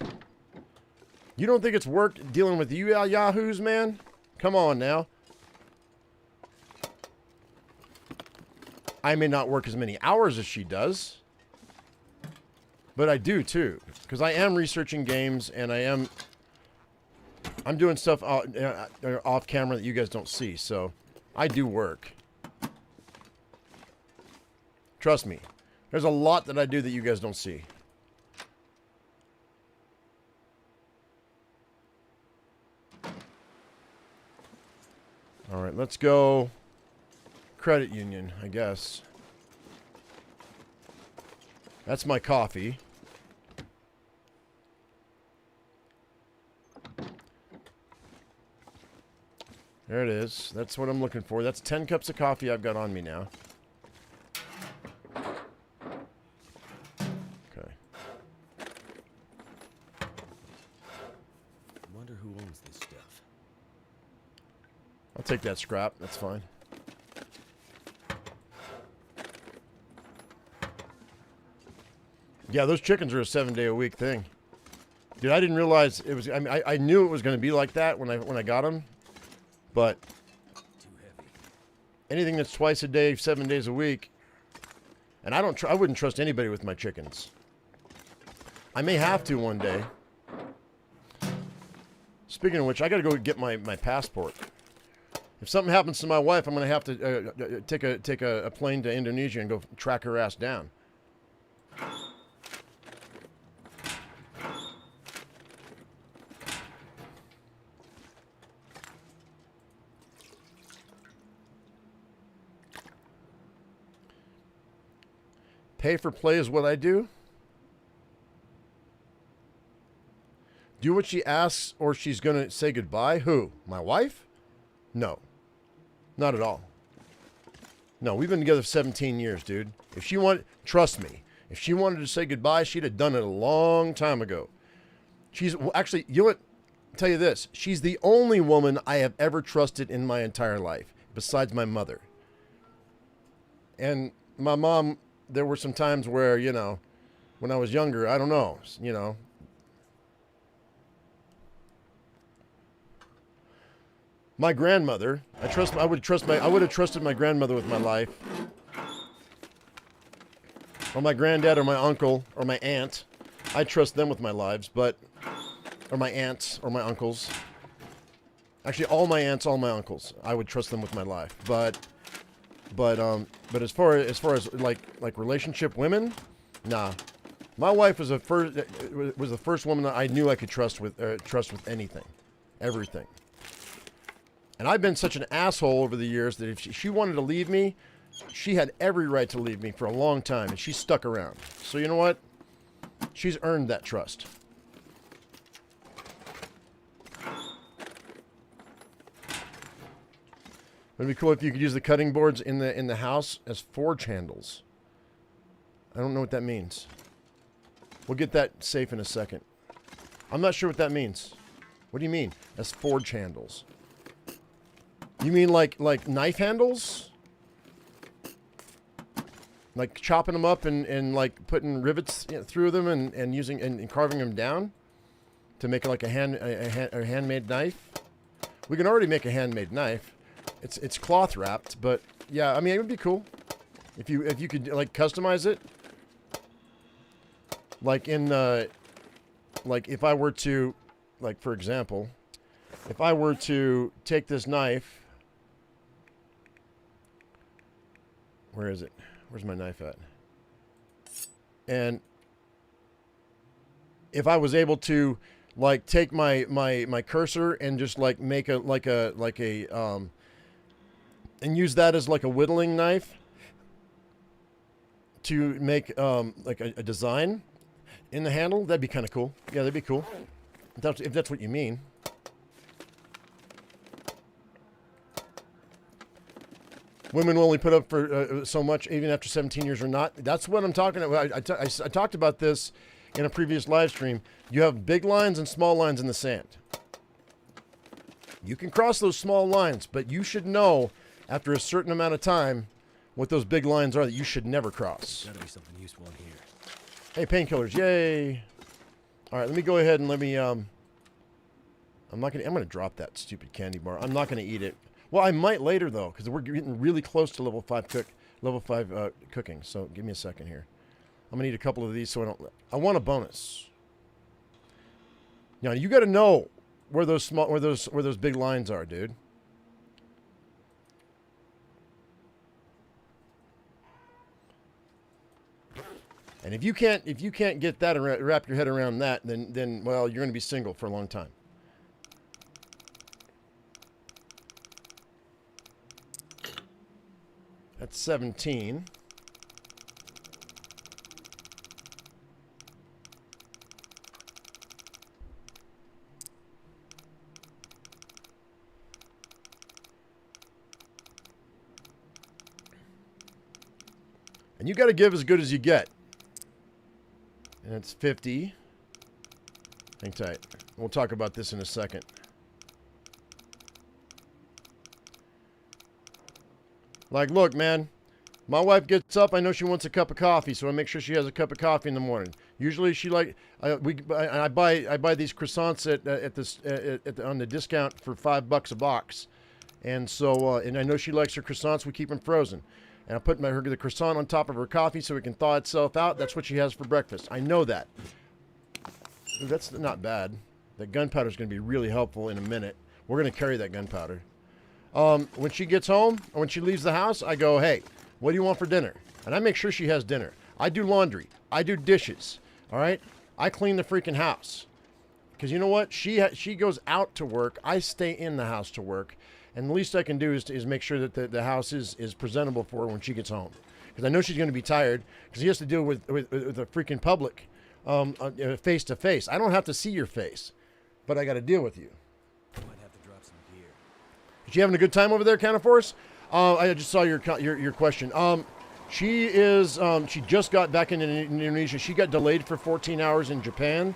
You don't think it's work dealing with you yahoos, man? Come on now. I may not work as many hours as she does, but I do too, because I am researching games and I'm doing stuff off camera that you guys don't see. So I do work. Trust me, there's a lot that I do that you guys don't see. All right, let's go. Credit union, I guess. That's my coffee. There it is. That's what I'm looking for. That's 10 cups of coffee I've got on me now. Okay. I wonder who owns this stuff. I'll take that scrap. That's fine. Yeah, those chickens are a 7-day-a-week thing. Dude, I didn't realize it was. I mean, I knew it was going to be like that when I got them, but Too heavy. anything that's twice a day, 7 days a week, and I wouldn't trust anybody with my chickens. I may have to one day. Speaking of which, I got to go get my passport. If something happens to my wife, I'm going to have to take a plane to Indonesia and go track her ass down. Pay for play is what I do. Do what she asks or she's going to say goodbye. Who? My wife? No. Not at all. No, we've been together for 17 years, dude. If she wanted, trust me, if she wanted to say goodbye, she'd have done it a long time ago. She's, well, actually, you know what? I'll tell you this. She's the only woman I have ever trusted in my entire life, besides my mother. And my mom, there were some times where, you know, when I was younger, I don't know, you know. My grandmother, I would have trusted my grandmother with my life. Or my granddad or my uncle or my aunt. I trust them with my lives, but or my aunts or my uncles. Actually, all my aunts, all my uncles, I would trust them with my life. But as far as like relationship women, nah. My wife was the first woman that I knew I could trust with anything, everything. And I've been such an asshole over the years that if she wanted to leave me, she had every right to leave me for a long time, and she stuck around. So you know what? She's earned that trust. It'd be cool if you could use the cutting boards in the house as forge handles. I don't know what that means. We'll get that safe in a second. I'm not sure what that means. What do you mean? As forge handles? You mean like knife handles? Like chopping them up and like putting rivets through them and using and carving them down to make like a handmade knife? We can already make a handmade knife. It's cloth wrapped, but yeah, I mean, it would be cool. If you could like customize it, like in like if I were to, like for example, if I were to take this knife, where is it? Where's my knife at? And if I was able to like take my cursor and just like make a and use that as like a whittling knife to make like a design in the handle, that'd be kind of cool. Yeah, that'd be cool. If that's what you mean. Women will only put up for so much, even after 17 years or not. That's what I'm talking about. I talked about this in a previous live stream. You have big lines and small lines in the sand. You can cross those small lines, but you should know after a certain amount of time what those big lines are that you should never cross. Gotta be something useful in here. Hey, painkillers, yay! All right, let me go ahead and let me. I'm gonna drop that stupid candy bar. I'm not gonna eat it. Well, I might later though, because we're getting really close to level 5 cooking. So give me a second here. I'm gonna eat a couple of these so I want a bonus. Now you got to know where those big lines are, dude. And if you can't get that and wrap your head around that, then well, you're going to be single for a long time. That's 17. And you got to give as good as you get. And it's 50. Hang tight. We'll talk about this in a second. Like, look, man. My wife gets up. I know she wants a cup of coffee, so I make sure she has a cup of coffee in the morning. Usually, she I buy these croissants on the discount for $5 a box, and so and I know she likes her croissants. We keep them frozen. And I put the croissant on top of her coffee so it can thaw itself out. That's what she has for breakfast. I know that. Ooh, that's not bad. That gunpowder is going to be really helpful in a minute. We're going to carry that gunpowder. When she gets home, or when she leaves the house, I go, hey, what do you want for dinner? And I make sure she has dinner. I do laundry. I do dishes. All right? I clean the freaking house. Because you know what? She goes out to work. I stay in the house to work. And the least I can do is make sure that the house is presentable for her when she gets home. Because I know she's going to be tired. Because he has to deal with the freaking public face to face. I don't have to see your face. But I got to deal with you. Might have to drop some gear. Is she having a good time over there, Counterforce? I just saw your question. She just got back in Indonesia. She got delayed for 14 hours in Japan.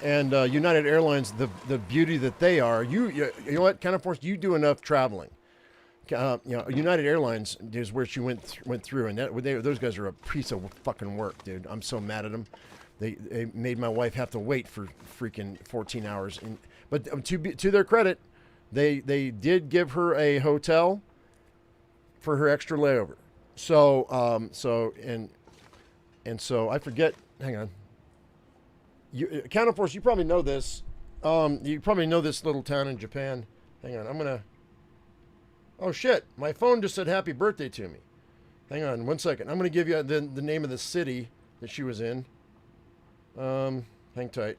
And United Airlines, the beauty that they are, you know what, Counterforce, you do enough traveling. United Airlines is where she went through, and those guys are a piece of fucking work, dude. I'm so mad at them. They made my wife have to wait for freaking 14 hours. But to their credit, they did give her a hotel for her extra layover. So I forget. Hang on. Counterforce, you probably know this. You probably know this little town in Japan. Hang on, oh shit, my phone just said happy birthday to me. Hang on 1 second. I'm gonna give you the name of the city that she was in. Hang tight.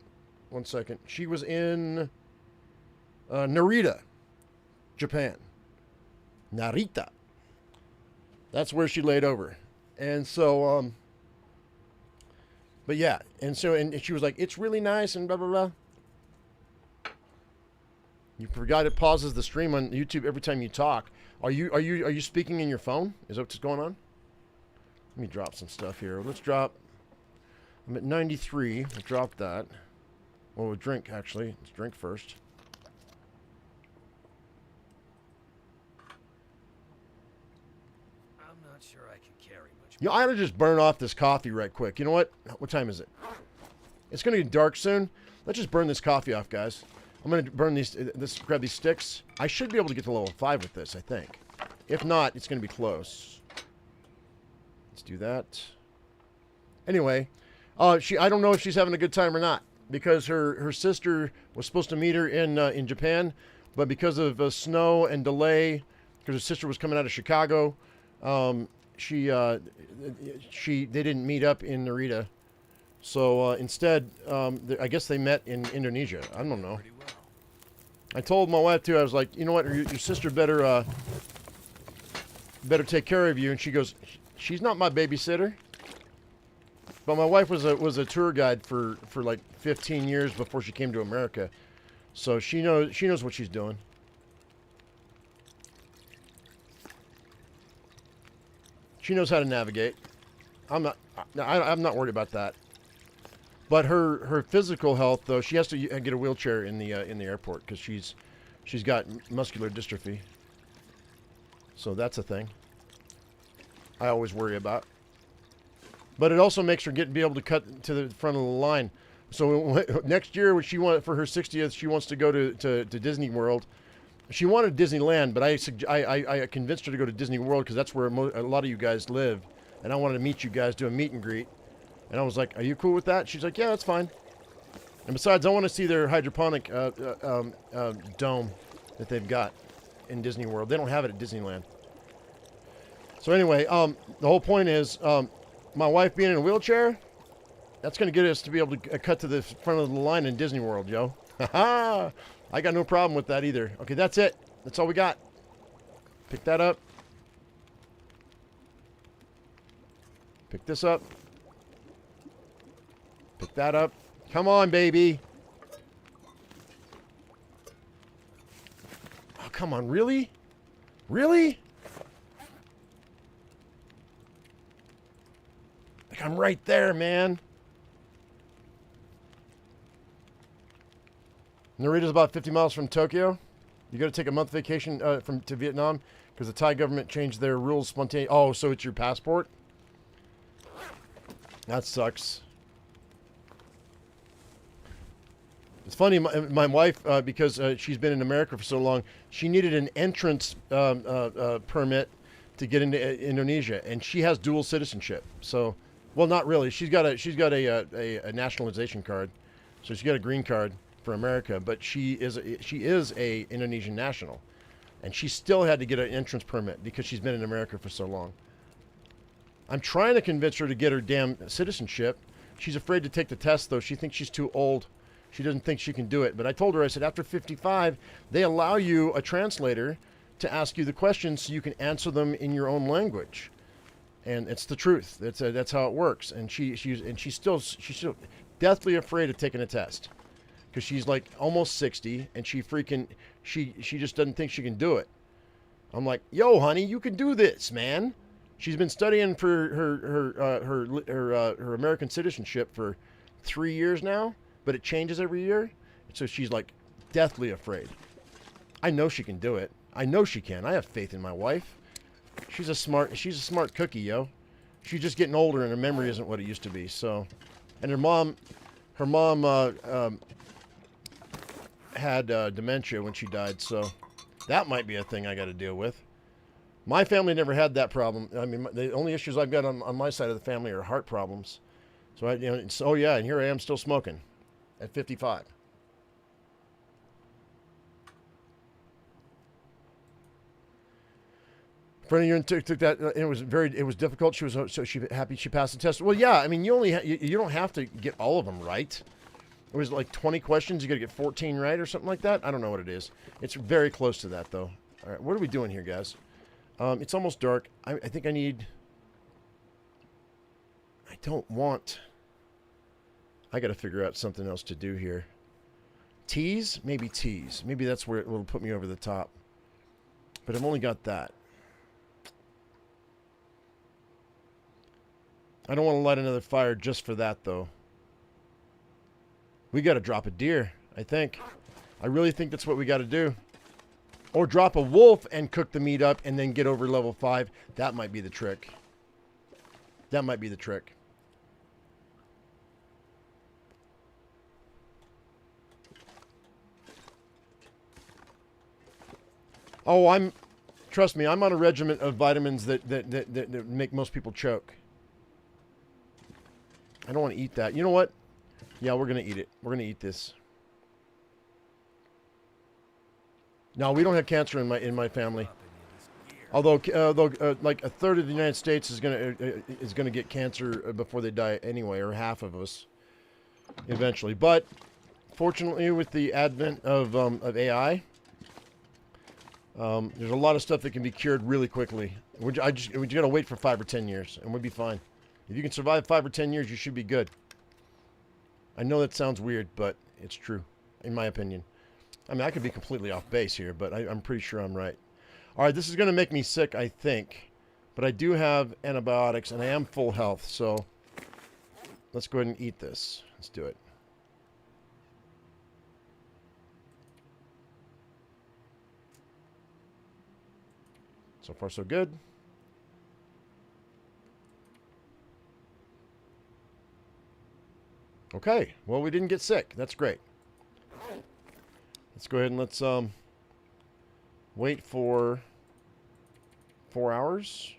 1 second. She was in Narita, Japan. Narita. That's where she laid over. And so, but yeah, and she was like, it's really nice and blah, blah, blah. You forgot it pauses the stream on YouTube every time you talk. Are you speaking in your phone? Is that what's going on? Let me drop some stuff here. Let's drop, I'm at 93. We'll drop that. Well, we'll drink, actually. Let's drink first. I'm not sure I can carry much. You know, I ought to just burn off this coffee right quick. You know what? What time is it? It's going to get dark soon. Let's just burn this coffee off, guys. I'm going to burn these. Let's grab these sticks. I should be able to get to level 5 with this, I think. If not, it's going to be close. Let's do that. Anyway, I don't know if she's having a good time or not, because her sister was supposed to meet her in Japan, but because of snow and delay, because her sister was coming out of Chicago, they didn't meet up in Narita. So instead, I guess they met in Indonesia. I don't know. I told my wife too. I was like, you know what, your sister better take care of you. And she goes, she's not my babysitter. But my wife was a tour guide for like 15 years before she came to America, so she knows what she's doing. She knows how to navigate. I'm not worried about that. But her physical health, though, she has to get a wheelchair in the airport because she's got muscular dystrophy. So that's a thing I always worry about. But it also makes her be able to cut to the front of the line. So next year, when for her 60th, she wants to go to Disney World. She wanted Disneyland, but I convinced her to go to Disney World because that's where a lot of you guys live, and I wanted to meet you guys, do a meet and greet. And I was like, "Are you cool with that?" She's like, "Yeah, that's fine." And besides, I want to see their hydroponic dome that they've got in Disney World. They don't have it at Disneyland. So anyway, the whole point is, my wife being in a wheelchair, that's going to get us to be able to cut to the front of the line in Disney World, yo. Ha-ha! I got no problem with that either. Okay, that's it. That's all we got. Pick that up. Pick this up. Pick that up. Come on, baby. Oh, come on. Really? Really? Like, I'm right there, man. Narita's about 50 miles from Tokyo. You got to take a month vacation to Vietnam because the Thai government changed their rules spontaneously. Oh, so it's your passport? That sucks. It's funny, my wife, because she's been in America for so long, she needed an entrance permit to get into Indonesia, and she has dual citizenship. So, well, not really. She's got a nationalization card, so she's got a green card for America, but she is a Indonesian national, and she still had to get an entrance permit because she's been in America for so long. I'm trying to convince her to get her damn citizenship. She's afraid to take the test, though. She thinks she's too old. She doesn't think she can do it. But I told her, I said, after 55, they allow you a translator to ask you the questions so you can answer them in your own language. And it's the truth. That's how it works. And she's still deathly afraid of taking a test because she's like almost 60, and she just doesn't think she can do it. I'm like, yo, honey, you can do this, man. She's been studying for her American citizenship for 3 years now, but it changes every year. So she's like deathly afraid. I know she can do it. I know she can. I have faith in my wife. She's a smart cookie, yo. She's just getting older, and her memory isn't what it used to be. So, and her mom had dementia when she died. So that might be a thing I got to deal with. My family never had that problem. I mean, the only issues I've got on my side of the family are heart problems. So oh yeah, and here I am still smoking at 55. Friend of yours took that, and it was difficult. She was happy she passed the test. Well, yeah, I mean, you don't have to get all of them right. It was like 20 questions. You got to get 14 right or something like that. I don't know what it is. It's very close to that though. All right, what are we doing here, guys? It's almost dark. I think I got to figure out something else to do here. Tease? Maybe tease. Maybe that's where it will put me over the top. But I've only got that. I don't want to light another fire just for that, though. We got to drop a deer, I think. I really think that's what we got to do. Or drop a wolf and cook the meat up and then get over level 5. That might be the trick. That might be the trick. Oh, trust me, I'm on a regimen of vitamins that make most people choke. I don't want to eat that. You know what? Yeah, we're going to eat it. We're going to eat this. No, we don't have cancer in my family. Although like a third of the United States is gonna get cancer before they die anyway, or half of us eventually. But fortunately, with the advent of AI, there's a lot of stuff that can be cured really quickly. We just gotta wait for 5 or 10 years, and we'll be fine. If you can survive 5 or 10 years, you should be good. I know that sounds weird, but it's true, in my opinion. I mean, I could be completely off base here, but I'm pretty sure I'm right. All right, this is going to make me sick, I think. But I do have antibiotics, and I am full health, so let's go ahead and eat this. Let's do it. So far, so good. Okay, well, we didn't get sick. That's great. Let's go ahead and let's wait for 4 hours.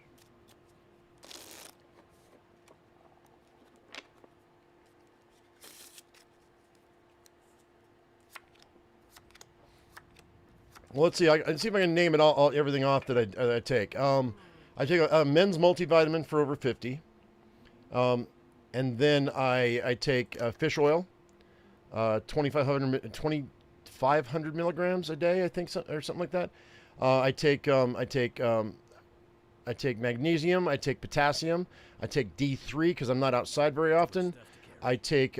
Well, let's see. Let's see if I can name it everything off that I take. I take a men's multivitamin for over 50. And then I take fish oil, 2,500 milligrams a day, I think, or something like that. I take magnesium. I take potassium. I take D3 because I'm not outside very often. I take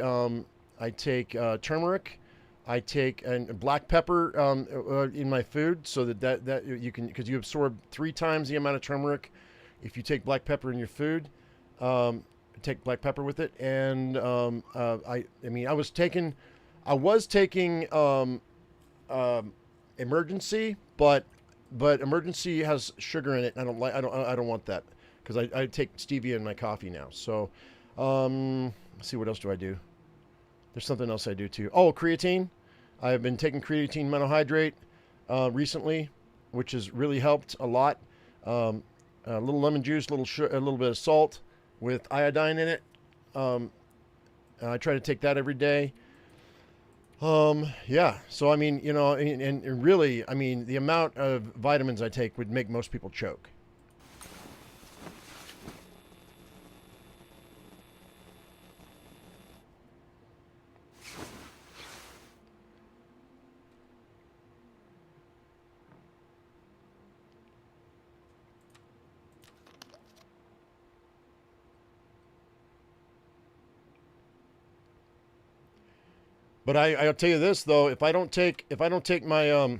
turmeric. I take black pepper in my food so that you can, because you absorb 3 times the amount of turmeric if you take black pepper in your food. Take black pepper with it, and I mean I was taking emergency, but emergency has sugar in it. And I don't want that because I take stevia in my coffee now. So let's see, what else do I do? There's something else I do too. Oh, creatine. I've been taking creatine monohydrate recently, which has really helped a lot. A little lemon juice, a little bit of salt with iodine in it. I try to take that every day. Yeah. So I mean, you know, and really, I mean, the amount of vitamins I take would make most people choke. But I'll tell you this though, if I don't take my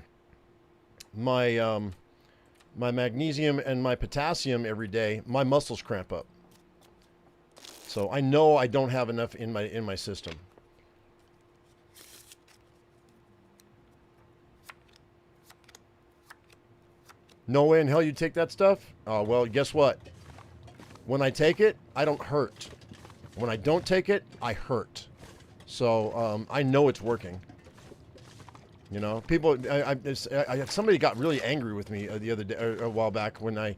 my magnesium and my potassium every day, my muscles cramp up. So I know I don't have enough in my system. No way in hell you take that stuff? Oh, well, guess what? When I take it, I don't hurt. When I don't take it, I hurt. So I know it's working. You know, people. Somebody got really angry with me the other day, a while back, when I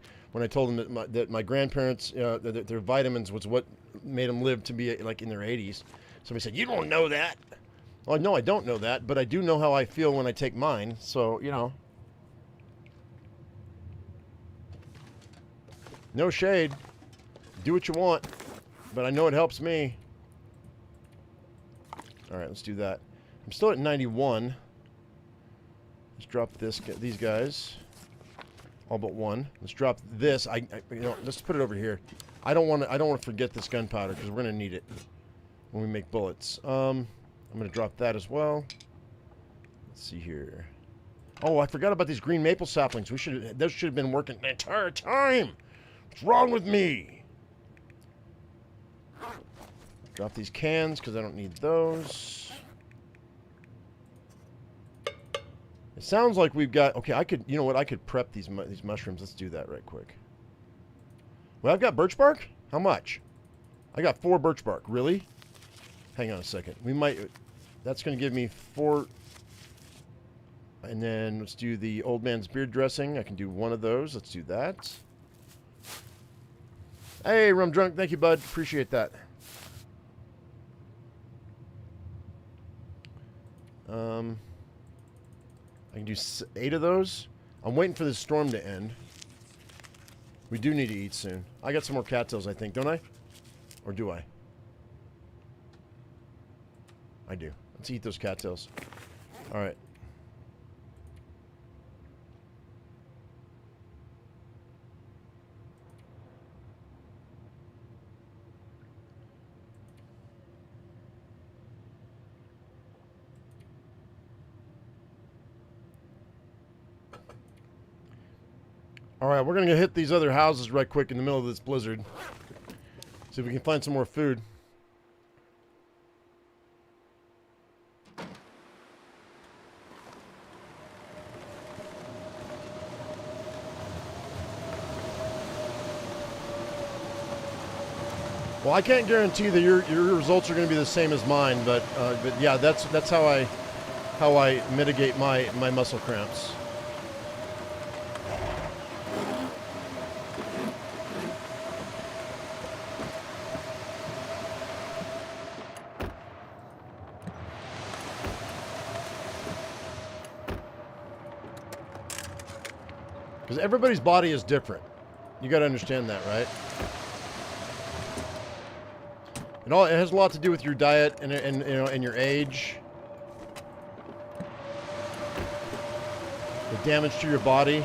told them that my grandparents, that their vitamins was what made them live to be like in their 80s. Somebody said, "You don't know that." Well, no, I don't know that, but I do know how I feel when I take mine. So you know, no shade. Do what you want, but I know it helps me. All right, let's do that. I'm still at 91. Let's drop these guys. All but one. Let's drop this. You know, let's put it over here. I don't want to forget this gunpowder because we're gonna need it when we make bullets. I'm gonna drop that as well. Let's see here. Oh, I forgot about these green maple saplings. Those should have been working the entire time. What's wrong with me? Drop these cans because I don't need those. It sounds like we've got... Okay, you know what? I could prep these mushrooms. Let's do that right quick. Well, I've got birch bark? How much? I got 4 birch bark. Really? Hang on a second. We might... That's going to give me 4... And then let's do the old man's beard dressing. I can do 1 of those. Let's do that. Hey, Rum Drunk. Thank you, bud. Appreciate that. I can do 8 of those. I'm waiting for this storm to end. We do need to eat soon. I got some more cattails, I think, don't I? Or do I? I do. Let's eat those cattails. Alright. Alright, we're going to hit these other houses right quick in the middle of this blizzard. See if we can find some more food. Well, I can't guarantee that your results are going to be the same as mine, but yeah, that's how I mitigate my muscle cramps. Because everybody's body is different. You got to understand that, right? It has a lot to do with your diet and you know, and your age. The damage to your body.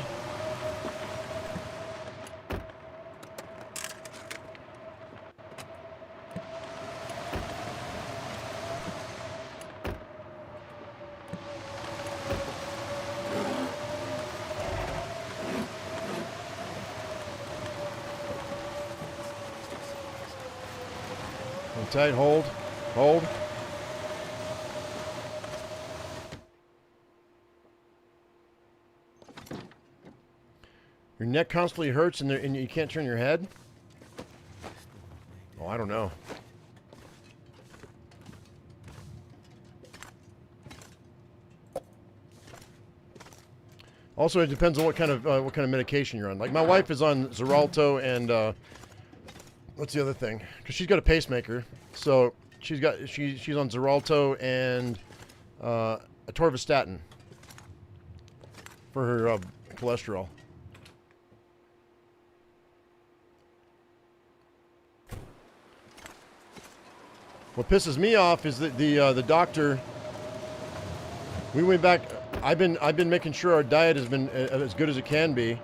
Tight, hold, hold. Your neck constantly hurts and you can't turn your head? Oh, I don't know. Also, it depends on what kind of medication you're on. Like my wife is on Xarelto and what's the other thing? Because she's got a pacemaker, so she's on Xarelto and atorvastatin for her cholesterol. What pisses me off is that the doctor. We went back. I've been making sure our diet has been as good as it can be,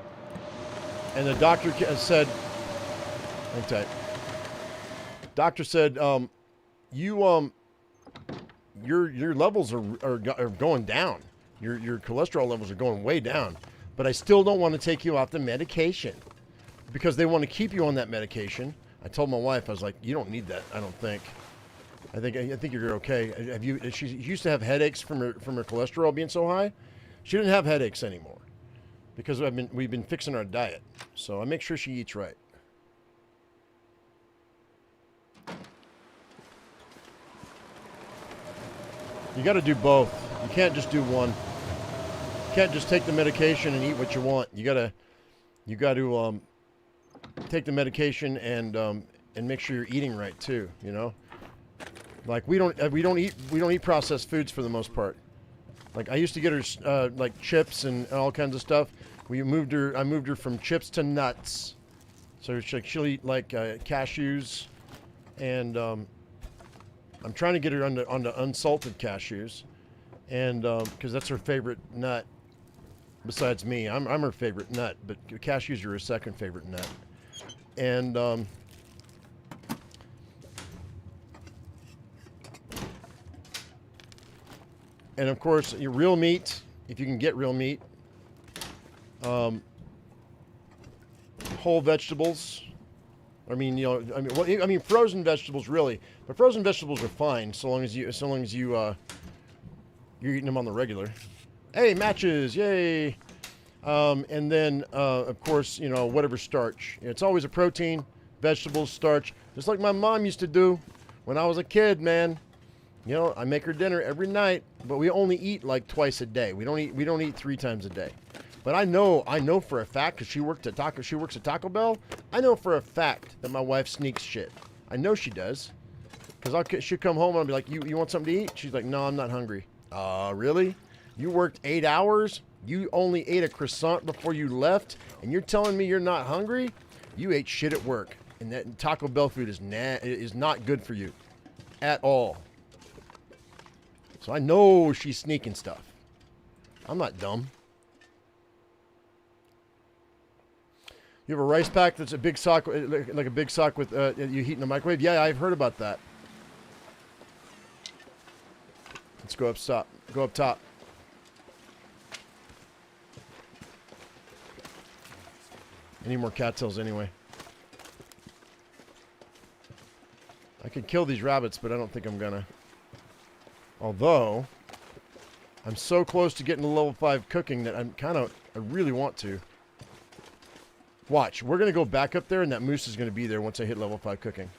and the doctor said, "Hang tight." Doctor said, your levels are going down. Your cholesterol levels are going way down. But I still don't want to take you off the medication because they want to keep you on that medication. I told my wife, I was like, you don't need that. I don't think. I think you're okay. She used to have headaches from her cholesterol being so high. She didn't have headaches anymore because we've been fixing our diet. So I make sure she eats right. You got to do both. You can't just do one. You can't just take the medication and eat what you want. You got to take the medication and make sure you're eating right too. You know, like we don't eat processed foods for the most part. Like I used to get her like chips and all kinds of stuff. I moved her from chips to nuts. So she'll eat like cashews and. I'm trying to get her onto unsalted cashews, and because that's her favorite nut. Besides me, I'm her favorite nut, but cashews are her second favorite nut. And of course, your real meat, if you can get real meat. Whole vegetables. I mean, frozen vegetables really, but frozen vegetables are fine so long as you're eating them on the regular. Hey, matches, yay! And then of course, whatever starch. It's always a protein, vegetables, starch, just like my mom used to do when I was a kid, man. I make her dinner every night, but we only eat like twice a day. We don't eat 3 times a day. But I know for a fact, because she works at Taco Bell, I know for a fact that my wife sneaks shit. I know she does. Because she'll come home and I'll be like, you want something to eat? She's like, no, I'm not hungry. Really? You worked 8 hours? You only ate a croissant before you left? And you're telling me you're not hungry? You ate shit at work. And that Taco Bell food is not good for you. At all. So I know she's sneaking stuff. I'm not dumb. You have a rice pack that's a big sock, like a big sock with you heat in the microwave? Yeah, I've heard about that. Let's go up top. Go up top. I need more cattails anyway. I could kill these rabbits, but I don't think I'm gonna. Although, I'm so close to getting to level 5 cooking that I really want to. Watch, we're gonna go back up there and that moose is gonna be there once I hit level 5 cooking.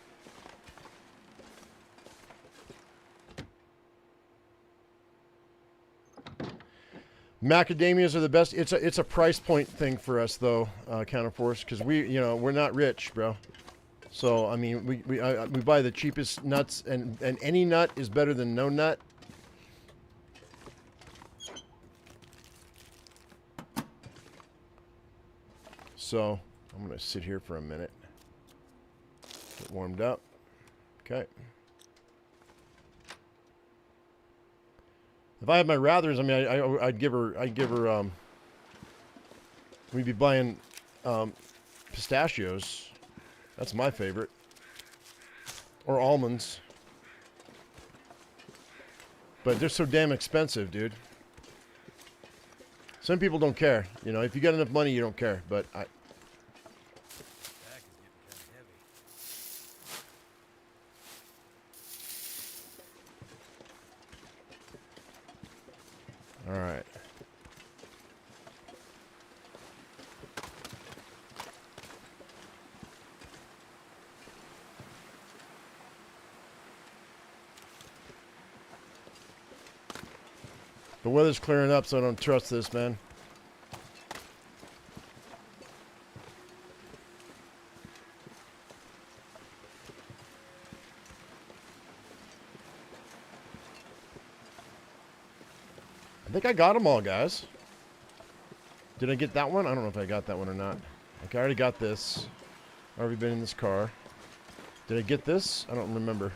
Macadamias are the best. It's a price point thing for us though, Counterforce, because we're not rich, bro. So I mean we buy the cheapest nuts, and any nut is better than no nut. So I'm gonna sit here for a minute, get warmed up. Okay. If I had my rathers, I mean, I'd give her, we'd be buying, pistachios. That's my favorite. Or almonds. But they're so damn expensive, dude. Some people don't care. You know, if you got enough money, you don't care. But I... All right. The weather's clearing up, so I don't trust this, man. I think I got them all, guys. Did I get that one? I don't know if I got that one or not. Okay, I already got this. I've already been in this car. Did I get this? I don't remember.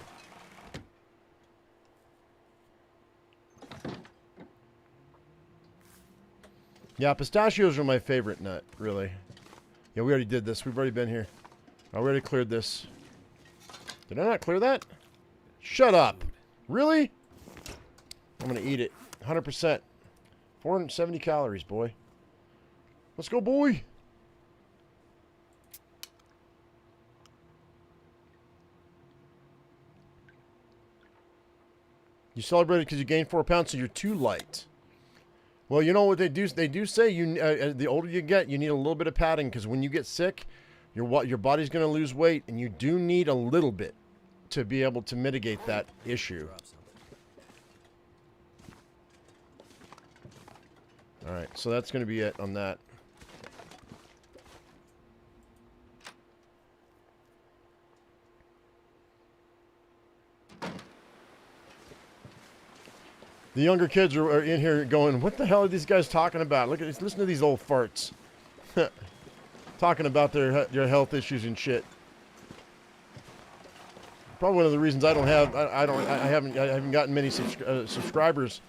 Yeah, pistachios are my favorite nut, really. Yeah, we already did this. We've already been here. I already cleared this. Did I not clear that? Shut up. Really? I'm going to eat it. 100%. 470 calories, boy. Let's go, boy. You celebrated because you gained 4 pounds, so you're too light. Well, you know what they do? They do say the older you get, you need a little bit of padding, because when you get sick, your body's going to lose weight, and you do need a little bit to be able to mitigate that issue. All right, so that's going to be it on that. The younger kids are in here going, what the hell are these guys talking about? Look at this, listen to these old farts. Talking about their health issues and shit. Probably one of the reasons I don't have, I haven't gotten many subscribers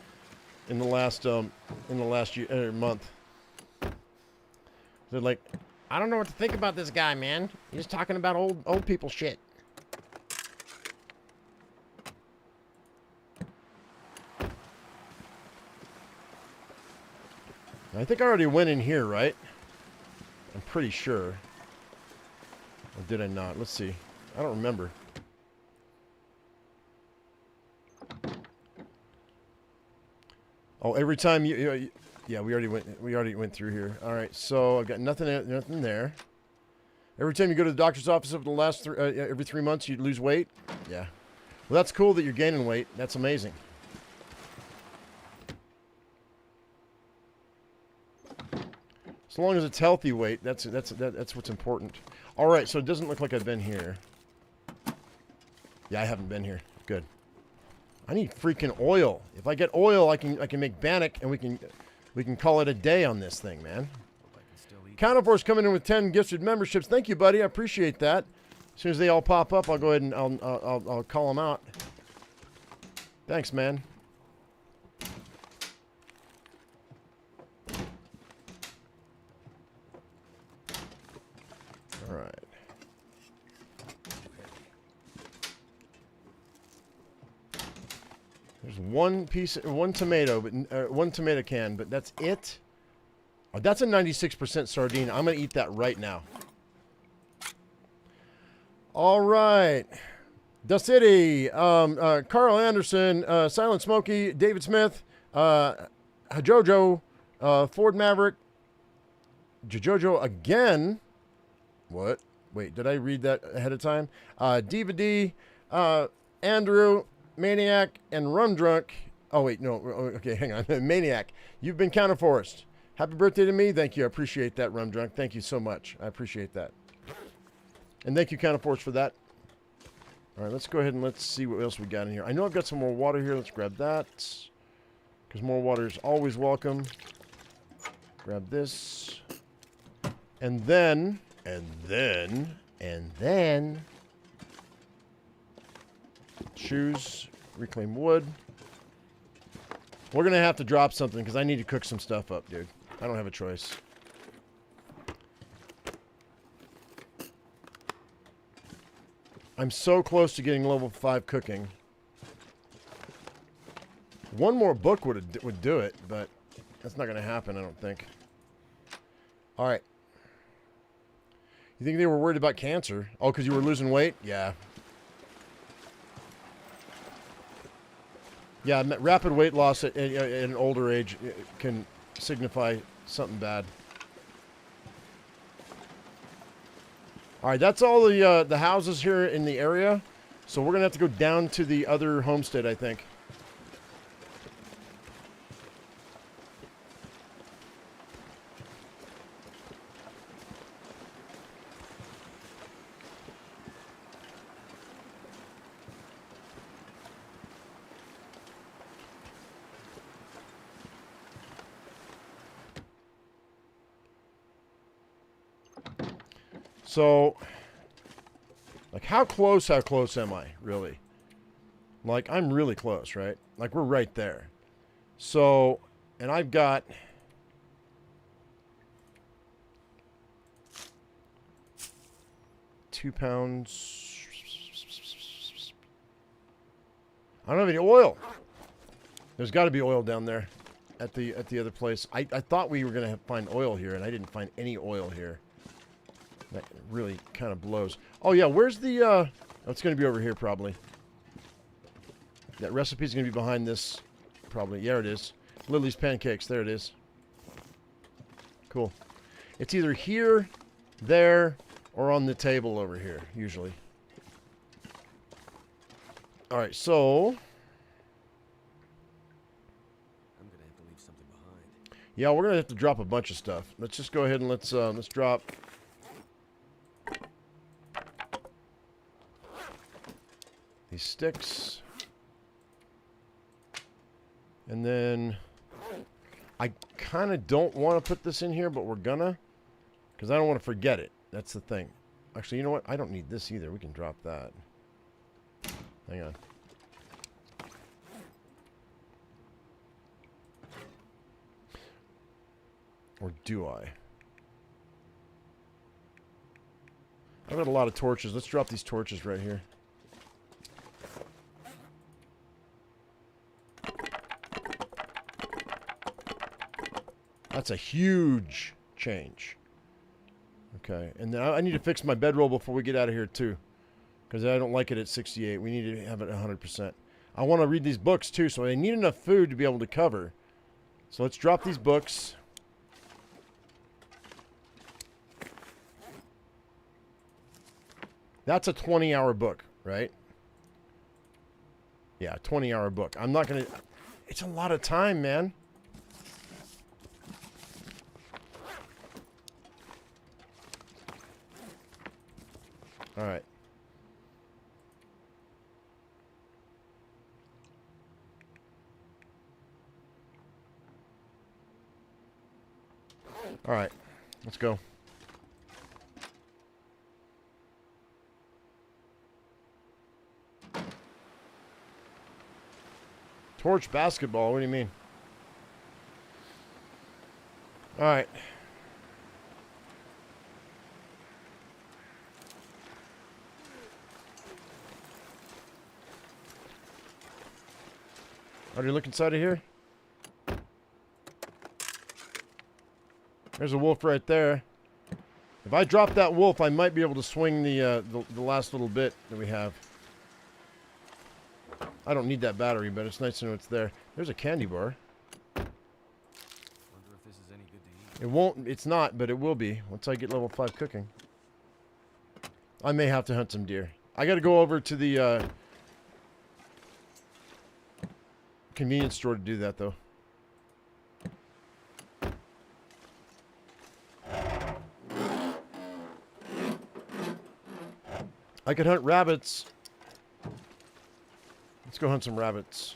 in the last year, month. They're like, I don't know what to think about this guy, man. He's talking about old people shit. I think I already went in here, right? I'm pretty sure. Or did I not? Let's see. I don't remember. Oh, every time you yeah, we already went through here. All right, so I've got nothing there. Every time you go to the doctor's office over the last every 3 months, you lose weight. Yeah. Well, that's cool that you're gaining weight. That's amazing. As long as it's healthy weight, that's what's important. All right, so it doesn't look like I've been here. Yeah, I haven't been here. Good. I need freaking oil. If I get oil, I can make bannock, and we can call it a day on this thing, man. Counterforce coming in with 10 gifted memberships. Thank you, buddy. I appreciate that. As soon as they all pop up, I'll go ahead and I'll call them out. Thanks, man. All right. There's one tomato, but one tomato can, but that's it. Oh, that's a 96% sardine. I'm gonna eat that right now. All right, The City, Carl Anderson, Silent Smokey, David Smith, Hajojo, Ford Maverick, Jojo again. What? Wait, did I read that ahead of time? Diva D, Andrew, Maniac, and Rum Drunk. Oh, wait, no. Okay, hang on. Maniac, you've been counterforced. Happy birthday to me. Thank you. I appreciate that, Rum Drunk. Thank you so much. I appreciate that. And thank you, counterforce, for that. All right, let's go ahead and let's see what else we got in here. I know I've got some more water here. Let's grab that, because more water is always welcome. Grab this. And then... shoes, reclaim wood. We're gonna have to drop something because I need to cook some stuff up, dude. I don't have a choice. I'm so close to getting level 5 cooking. One more book would do it, but that's not gonna happen, I don't think. All right. You think they were worried about cancer? Oh, because you were losing weight? Yeah. Yeah, rapid weight loss at an older age can signify something bad. All right, that's all the houses here in the area. So we're going to have to go down to the other homestead, I think. So, like, how close am I, really? Like, I'm really close, right? Like, we're right there. So, and I've got... £2. I don't have any oil. There's got to be oil down there at the other place. I thought we were going to find oil here, and I didn't find any oil here. That really kind of blows. Oh, yeah, where's the... oh, it's going to be over here, probably. That recipe's going to be behind this, probably. Yeah, it is. Lily's Pancakes. There it is. Cool. It's either here, there, or on the table over here, usually. All right, so... I'm going to have to leave something behind. Yeah, we're going to have to drop a bunch of stuff. Let's just go ahead and let's drop... these sticks. And then I kind of don't want to put this in here, but we're gonna, because I don't want to forget it. That's the thing. Actually, you know what? I don't need this either. We can drop that. Hang on. Or do I? I've got a lot of torches. Let's drop these torches right here. That's a huge change. Okay, and then I need to fix my bedroll before we get out of here too, because I don't like it at 68. We need to have it at 100%. I want to read these books too, so I need enough food to be able to cover. So let's drop these books. That's a 20-hour book, right? Yeah, 20-hour book. I'm not going to... It's a lot of time, man. All right. All right, let's go. Torch basketball, what do you mean? All right. Are you looking inside of here? There's a wolf right there. If I drop that wolf, I might be able to swing the last little bit that we have. I don't need that battery, but it's nice to know it's there. There's a candy bar. Wonder if this is any good to eat. It won't. It's not, but it will be once I get level 5 cooking. I may have to hunt some deer. I got to go over to the convenience store to do that, though. I could hunt rabbits. Let's go hunt some rabbits.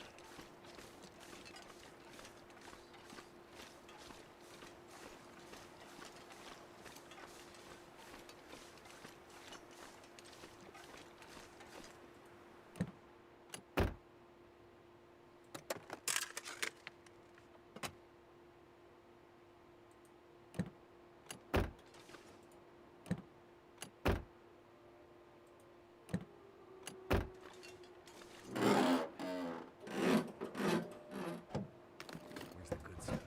Where's the good stuff?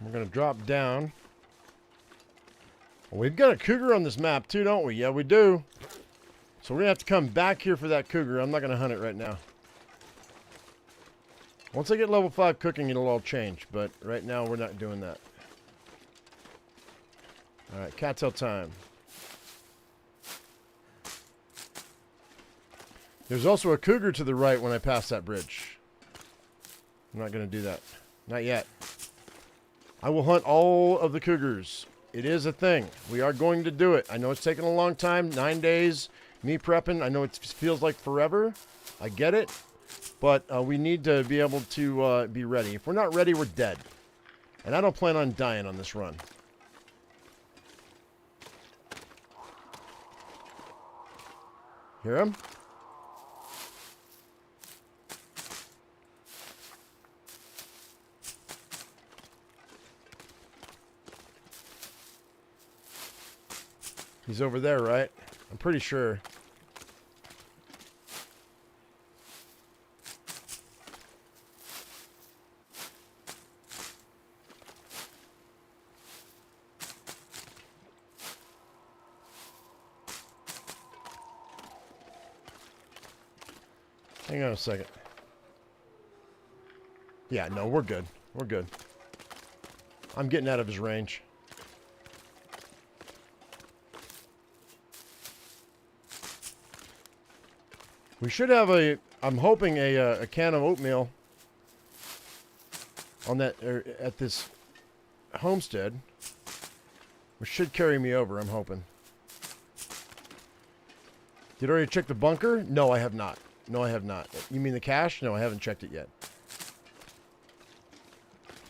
We're going to drop down. Well, we've got a cougar on this map too, don't we? Yeah, we do. So we're going to have to come back here for that cougar. I'm not going to hunt it right now. Once I get level 5 cooking, it'll all change. But right now, we're not doing that. All right, cattail time. There's also a cougar to the right when I pass that bridge. I'm not going to do that. Not yet. I will hunt all of the cougars. It is a thing. We are going to do it. I know it's taken a long time. 9 days. Me prepping. I know it feels like forever. I get it. But we need to be able to be ready. If we're not ready, we're dead. And I don't plan on dying on this run. Hear him? He's over there, right? I'm pretty sure. Hang on a second. Yeah, no, we're good. We're good. I'm getting out of his range. We should have I'm hoping a can of oatmeal on that, at this homestead. Which should carry me over, I'm hoping. Did I already check the bunker? No, I have not. No, I have not. You mean the cache? No, I haven't checked it yet.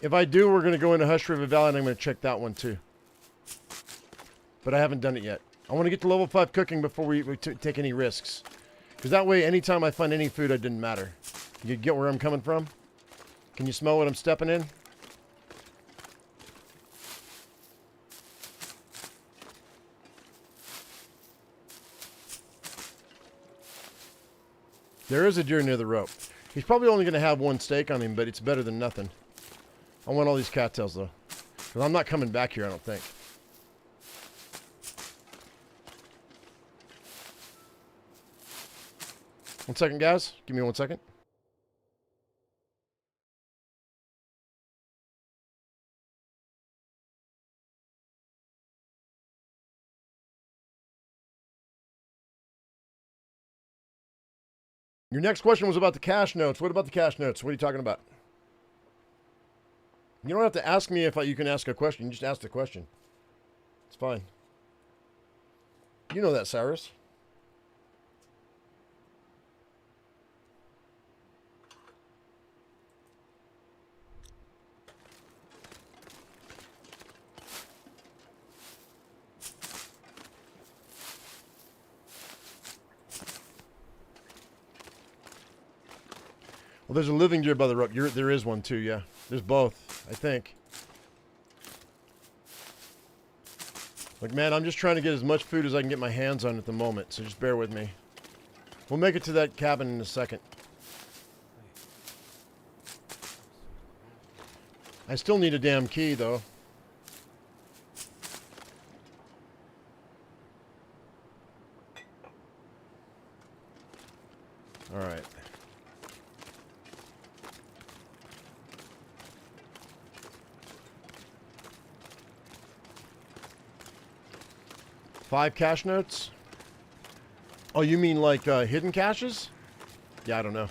If I do, we're going to go into Hush River Valley and I'm going to check that one too. But I haven't done it yet. I want to get to level 5 cooking before we take any risks. Because that way, anytime I find any food, it didn't matter. You get where I'm coming from? Can you smell what I'm stepping in? There is a deer near the rope. He's probably only going to have one steak on him, but it's better than nothing. I want all these cattails, though. Because I'm not coming back here, I don't think. One second, guys. Give me 1 second. Your next question was about the cache notes. What about the cache notes? What are you talking about? You don't have to ask me if you can ask a question. You just ask the question. It's fine. You know that, Cyrus. Well, there's a living deer by the rope. There is one too, yeah. There's both, I think. Like, man, I'm just trying to get as much food as I can get my hands on at the moment, so just bear with me. We'll make it to that cabin in a second. I still need a damn key, though. All right. Five cache notes? Oh, you mean like hidden caches? Yeah, I don't know.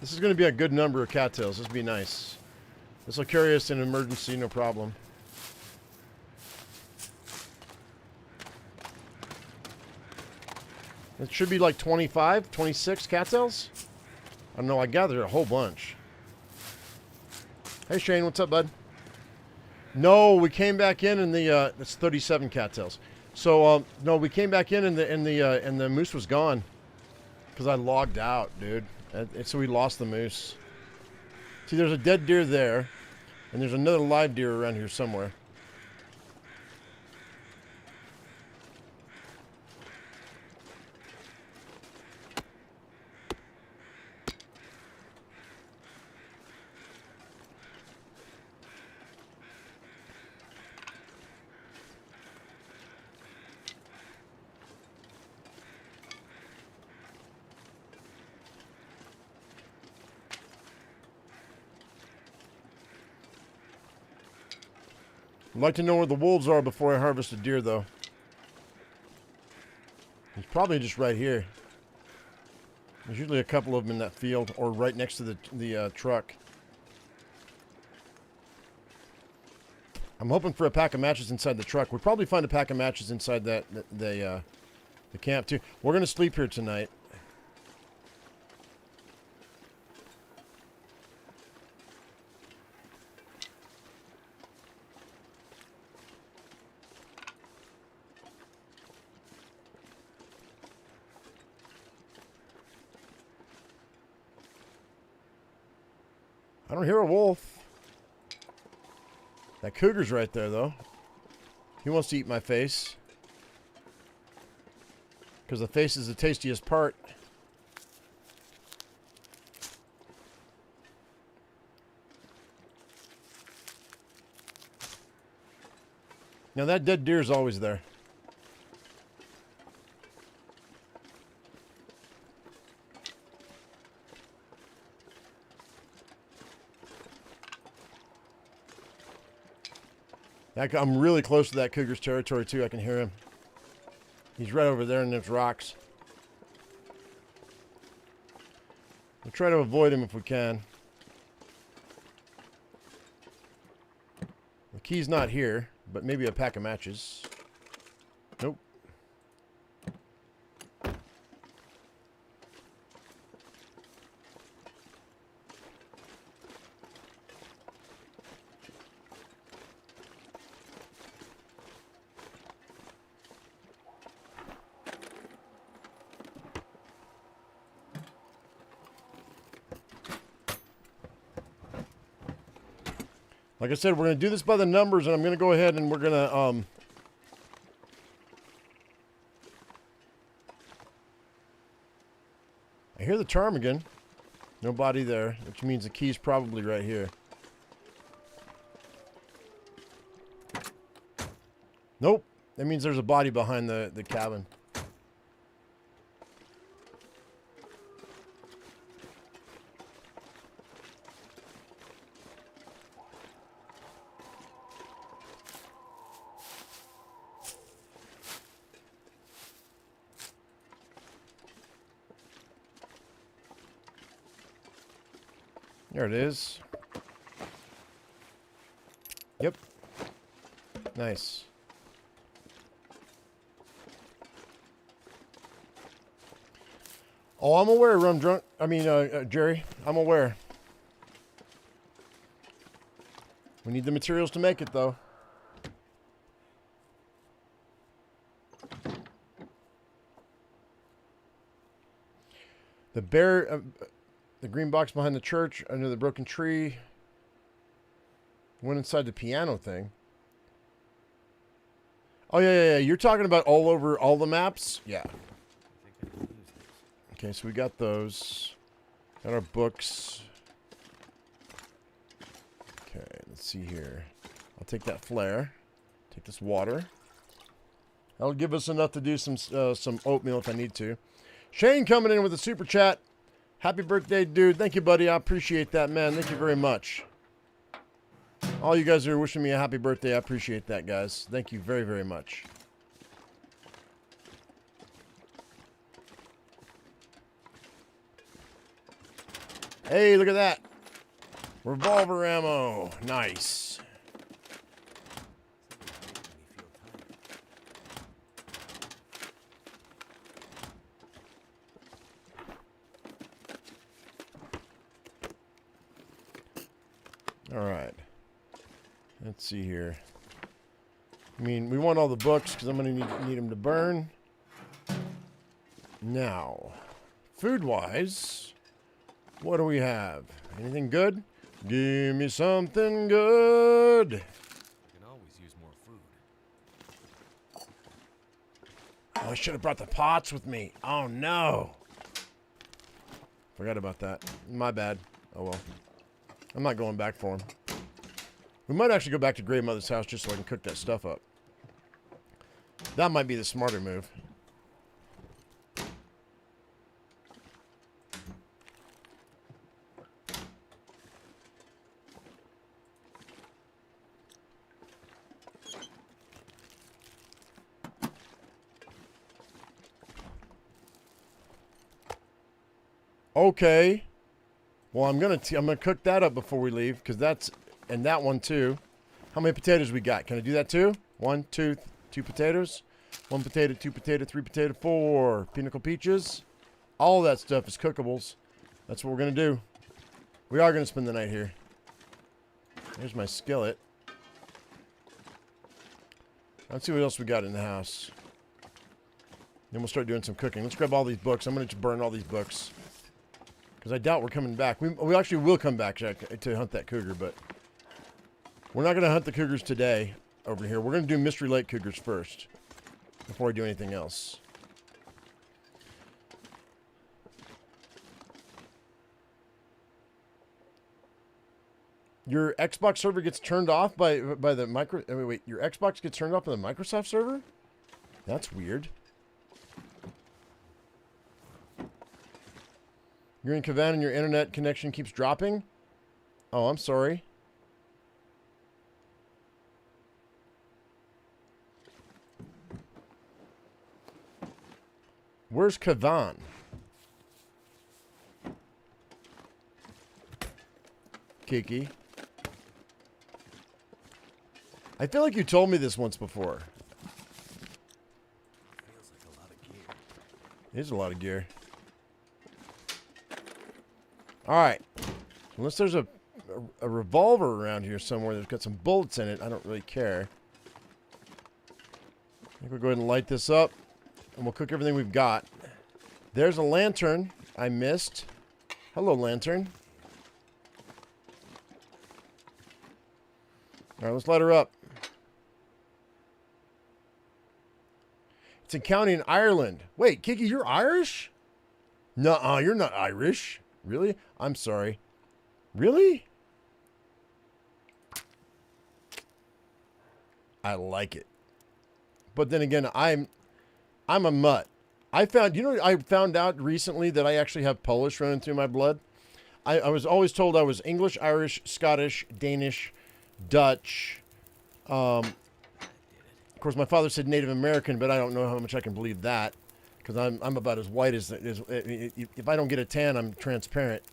This is going to be a good number of cattails. This will be nice. This will carry us in an emergency, no problem. It should be like 25, 26 cattails? I don't know, I gathered a whole bunch. Hey Shane, what's up, bud? No, we came back in the that's 37 cattails. So no, we came back in and the moose was gone because I logged out, dude. And so we lost the moose. See, there's a dead deer there, and there's another live deer around here somewhere. I'd like to know where the wolves are before I harvest a deer, though. He's probably just right here. There's usually a couple of them in that field, or right next to the truck. I'm hoping for a pack of matches inside the truck. We'll probably find a pack of matches inside the camp, too. We're going to sleep here tonight. I don't hear a wolf. That cougar's right there, though. He wants to eat my face. Because the face is the tastiest part. Now that dead deer is always there. I'm really close to that cougar's territory, too. I can hear him. He's right over there in those rocks. We'll try to avoid him if we can. The key's not here, but maybe a pack of matches. Nope. Like I said, we're going to do this by the numbers, and I'm going to go ahead and we're going to, I hear the ptarmigan. No body there, which means the key's probably right here. Nope. That means there's a body behind the cabin. There it is. Yep. Nice. Oh, I'm aware, Rum Drunk. I mean, Jerry. I'm aware. We need the materials to make it, though. The bear, the green box behind the church, under the broken tree. Went inside the piano thing. Oh, yeah. You're talking about all over all the maps? Yeah. Okay, so we got those. Got our books. Okay, let's see here. I'll take that flare. Take this water. That'll give us enough to do some oatmeal if I need to. Shane coming in with a super chat. Happy birthday, dude. Thank you, buddy. I appreciate that, man. Thank you very much. All you guys who are wishing me a happy birthday, I appreciate that, guys. Thank you very, very much. Hey, look at that. Revolver ammo. Nice. All right. Let's see here. I mean, we want all the books because I'm going to need them to burn. Now, food-wise, what do we have? Anything good? Give me something good. I can always use more food. Oh, I should have brought the pots with me. Oh, no. Forgot about that. My bad. Oh, well. I'm not going back for them. We might actually go back to Grandmother's house just so I can cook that stuff up. That might be the smarter move. Okay. Well, I'm gonna cook that up before we leave because that's and that one too. How many potatoes we got? Can I do that too? 1, 2, 2 potatoes. 1 potato, 2 potato, 3 potato, 4 pinnacle peaches. All of that stuff is cookables. That's what we're gonna do. We are gonna spend the night here. There's my skillet. Let's see what else we got in the house. Then we'll start doing some cooking. Let's grab all these books. I'm gonna just burn all these books. Because I doubt we're coming back. We actually will come back to hunt that cougar, but we're not going to hunt the cougars today over here. We're going to do Mystery Lake cougars first before I do anything else. Your Xbox server gets turned off by the micro... Wait, your Xbox gets turned off on the Microsoft server? That's weird. You're in Cavan and your internet connection keeps dropping? Oh, I'm sorry. Where's Cavan? Kiki. I feel like you told me this once before. Feels like a lot of gear. It is a lot of gear. Alright. Unless there's a revolver around here somewhere that's got some bullets in it, I don't really care. I think we'll go ahead and light this up. And we'll cook everything we've got. There's a lantern I missed. Hello, lantern. Alright, let's light her up. It's a county in Ireland. Wait, Kiki, you're Irish? Nuh-uh, you're not Irish. Really? I'm sorry. Really? I like it. But then again, I'm a mutt. I found out recently that I actually have Polish running through my blood. I was always told I was English, Irish, Scottish, Danish, Dutch. Of course, my father said Native American, but I don't know how much I can believe that. Because I'm about as white as if I don't get a tan, I'm transparent.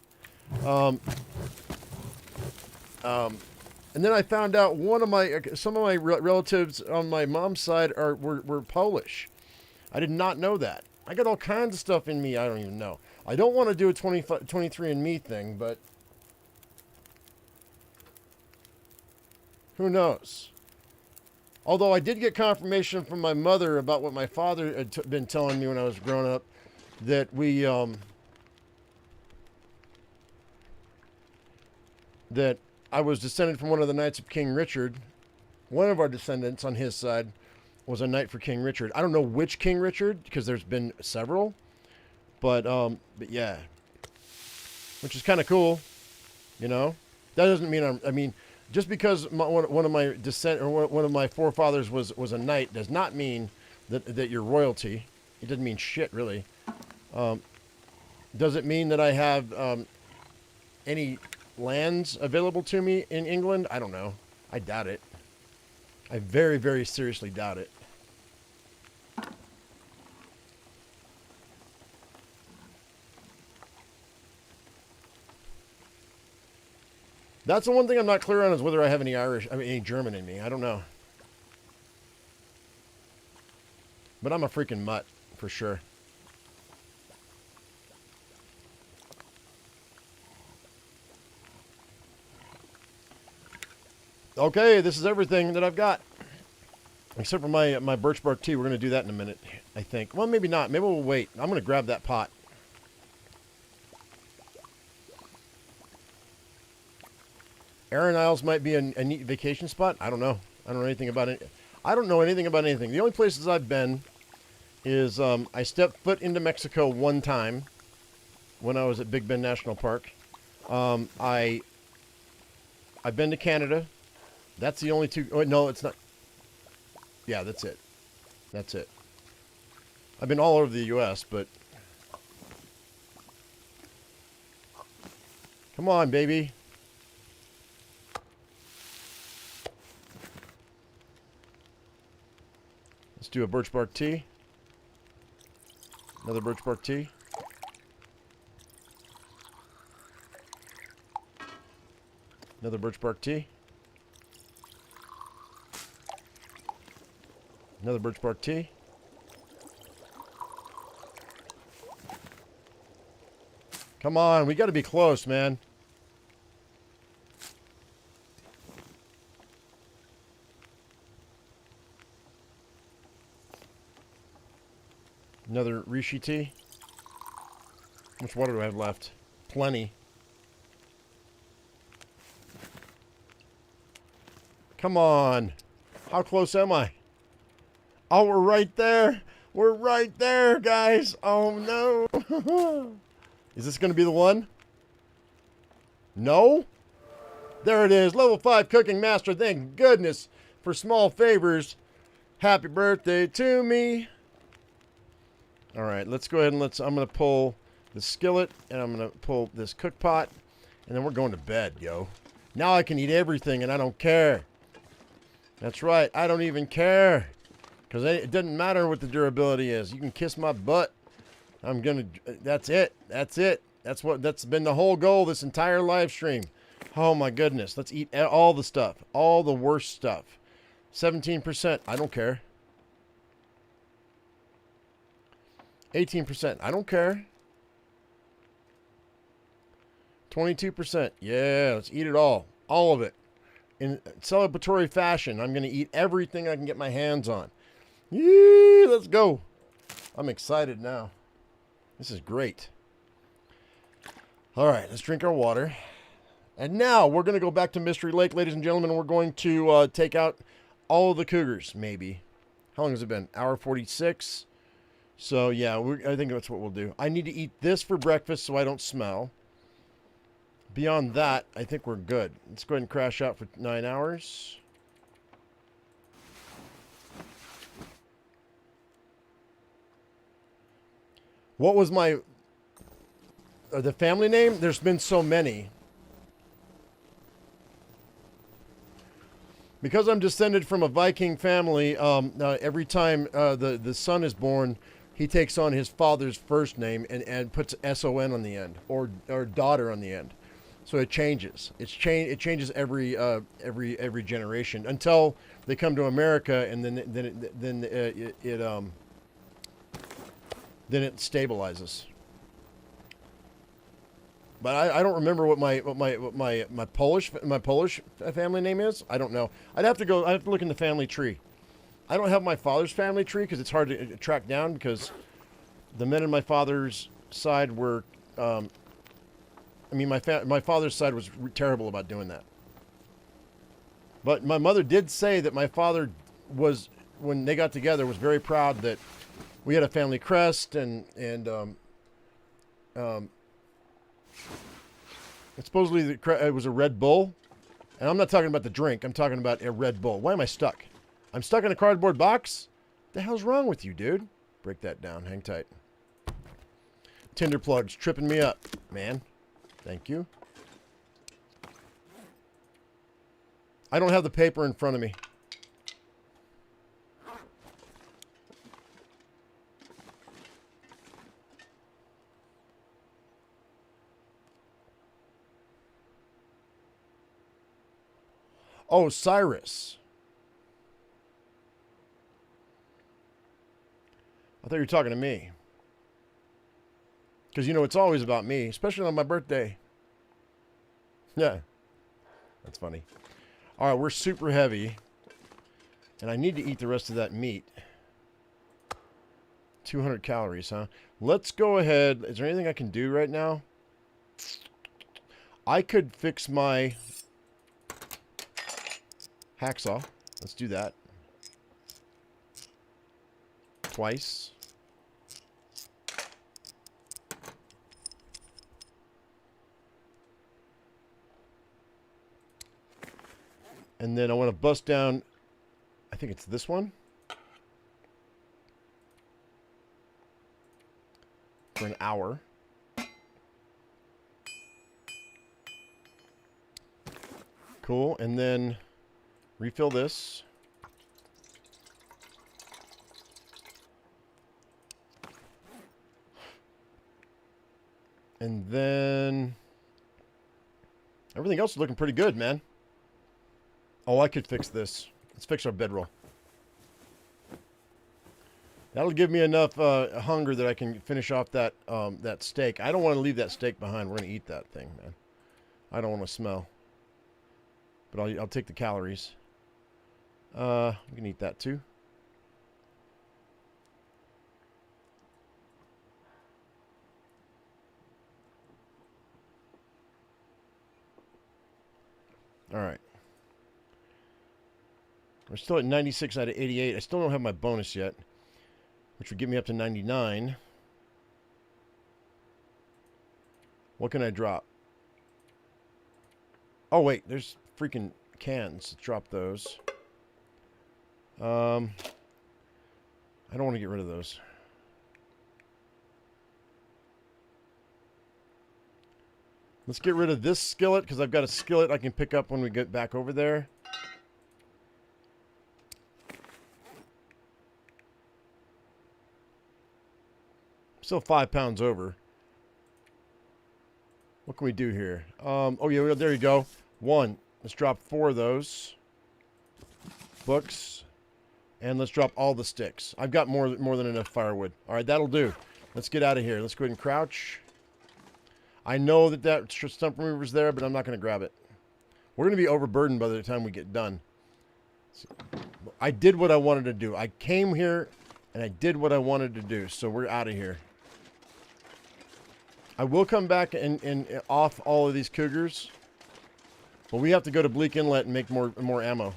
And then I found out some of my relatives on my mom's side were Polish. I did not know that. I got all kinds of stuff in me I don't even know. I don't want to do a 23andMe thing, but who knows? Although I did get confirmation from my mother about what my father had been telling me when I was growing up, that that I was descended from one of the knights of King Richard. One of our descendants on his side was a knight for King Richard. I don't know which King Richard, because there's been several. But yeah. Which is kind of cool, you know? That doesn't mean I mean, just because one of my one of my forefathers was a knight does not mean that you're royalty. It doesn't mean shit, really. Does it mean that I have any lands available to me in England? I don't know. I doubt it. I very, very seriously doubt it. That's the one thing I'm not clear on, is whether I have any German in me. I don't know. But I'm a freaking mutt, for sure. Okay, this is everything that I've got. Except for my birch bark tea. We're going to do that in a minute, I think. Well, maybe not. Maybe we'll wait. I'm going to grab that pot. Aran Isles might be a neat vacation spot. I don't know. I don't know anything about it. I don't know anything about anything. The only places I've been is I stepped foot into Mexico one time when I was at Big Bend National Park. I've been to Canada. That's the only two. Oh, no, it's not. Yeah, that's it. That's it. I've been all over the U.S., but come on, baby. Let's do a birch bark tea. Another birch bark tea. Another birch bark tea. Another birch bark tea. Come on, we got to be close, man. Another reishi tea. How much water do I have left? Plenty. Come on. How close am I? Oh, we're right there. We're right there, guys. Oh, no. Is this going to be the one? No? There it is. Level 5 cooking master. Thank goodness for small favors. Happy birthday to me. All right, let's go ahead and I'm going to pull the skillet, and I'm going to pull this cook pot, and then we're going to bed, yo. Now I can eat everything, and I don't care. That's right. I don't even care. Because it doesn't matter what the durability is. You can kiss my butt. That's it. That's it. That's been the whole goal this entire live stream. Oh my goodness. Let's eat all the stuff. All the worst stuff. 17%. I don't care. 18%. I don't care. 22%. Yeah, let's eat it all. All of it. In celebratory fashion, I'm going to eat everything I can get my hands on. Yee, let's go. I'm excited now. This is great. All right, let's drink our water. And now we're going to go back to Mystery Lake, ladies and gentlemen. We're going to take out all of the cougars, maybe. How long has it been? Hour 46. So, yeah, I think that's what we'll do. I need to eat this for breakfast so I don't smell. Beyond that, I think we're good. Let's go ahead and crash out for 9 hours. What was the family name? There's been so many. Because I'm descended from a Viking family, every time the son is born, he takes on his father's first name and puts S-O-N on the end, or daughter on the end. So it changes. It changes every generation until they come to America, and then it stabilizes. But I don't remember what my Polish family name is. I don't know. I have to look in the family tree. I don't have my father's family tree because it's hard to track down because the men on my father's side were. My father's side was terrible about doing that. But my mother did say that my father was, when they got together, was very proud that we had a family crest and supposedly it was a Red Bull. And I'm not talking about the drink. I'm talking about a Red Bull. Why am I stuck? I'm stuck in a cardboard box? What the hell's wrong with you, dude? Break that down. Hang tight. Tinder plugs tripping me up, man. Thank you. I don't have the paper in front of me. Oh, Cyrus. I thought you were talking to me. Because, it's always about me, especially on my birthday. Yeah. That's funny. All right, we're super heavy. And I need to eat the rest of that meat. 200 calories, huh? Let's go ahead. Is there anything I can do right now? I could fix my hacksaw. Let's do that. Twice. And then I want to bust down, I think it's this one. For an hour. Cool. And then refill this. And then everything else is looking pretty good, man. Oh, I could fix this. Let's fix our bedroll. That'll give me enough hunger that I can finish off that that steak. I don't want to leave that steak behind. We're going to eat that thing, man. I don't want to smell. But I'll take the calories. We can eat that too. All right. We're still at 96 out of 88. I still don't have my bonus yet, which would get me up to 99. What can I drop? Oh, wait. There's freaking cans. Let's drop those. I don't want to get rid of those. Let's get rid of this skillet, because I've got a skillet I can pick up when we get back over there. Still 5 pounds over. What can we do here? Oh, yeah, there you go. One. Let's drop 4 of those. Books. And let's drop all the sticks. I've got more than enough firewood. All right, that'll do. Let's get out of here. Let's go ahead and crouch. I know that stump remover's there, but I'm not going to grab it. We're going to be overburdened by the time we get done. I did what I wanted to do. I came here, and I did what I wanted to do. So we're out of here. I will come back and off all of these Cougars. But we have to go to Bleak Inlet and make more ammo.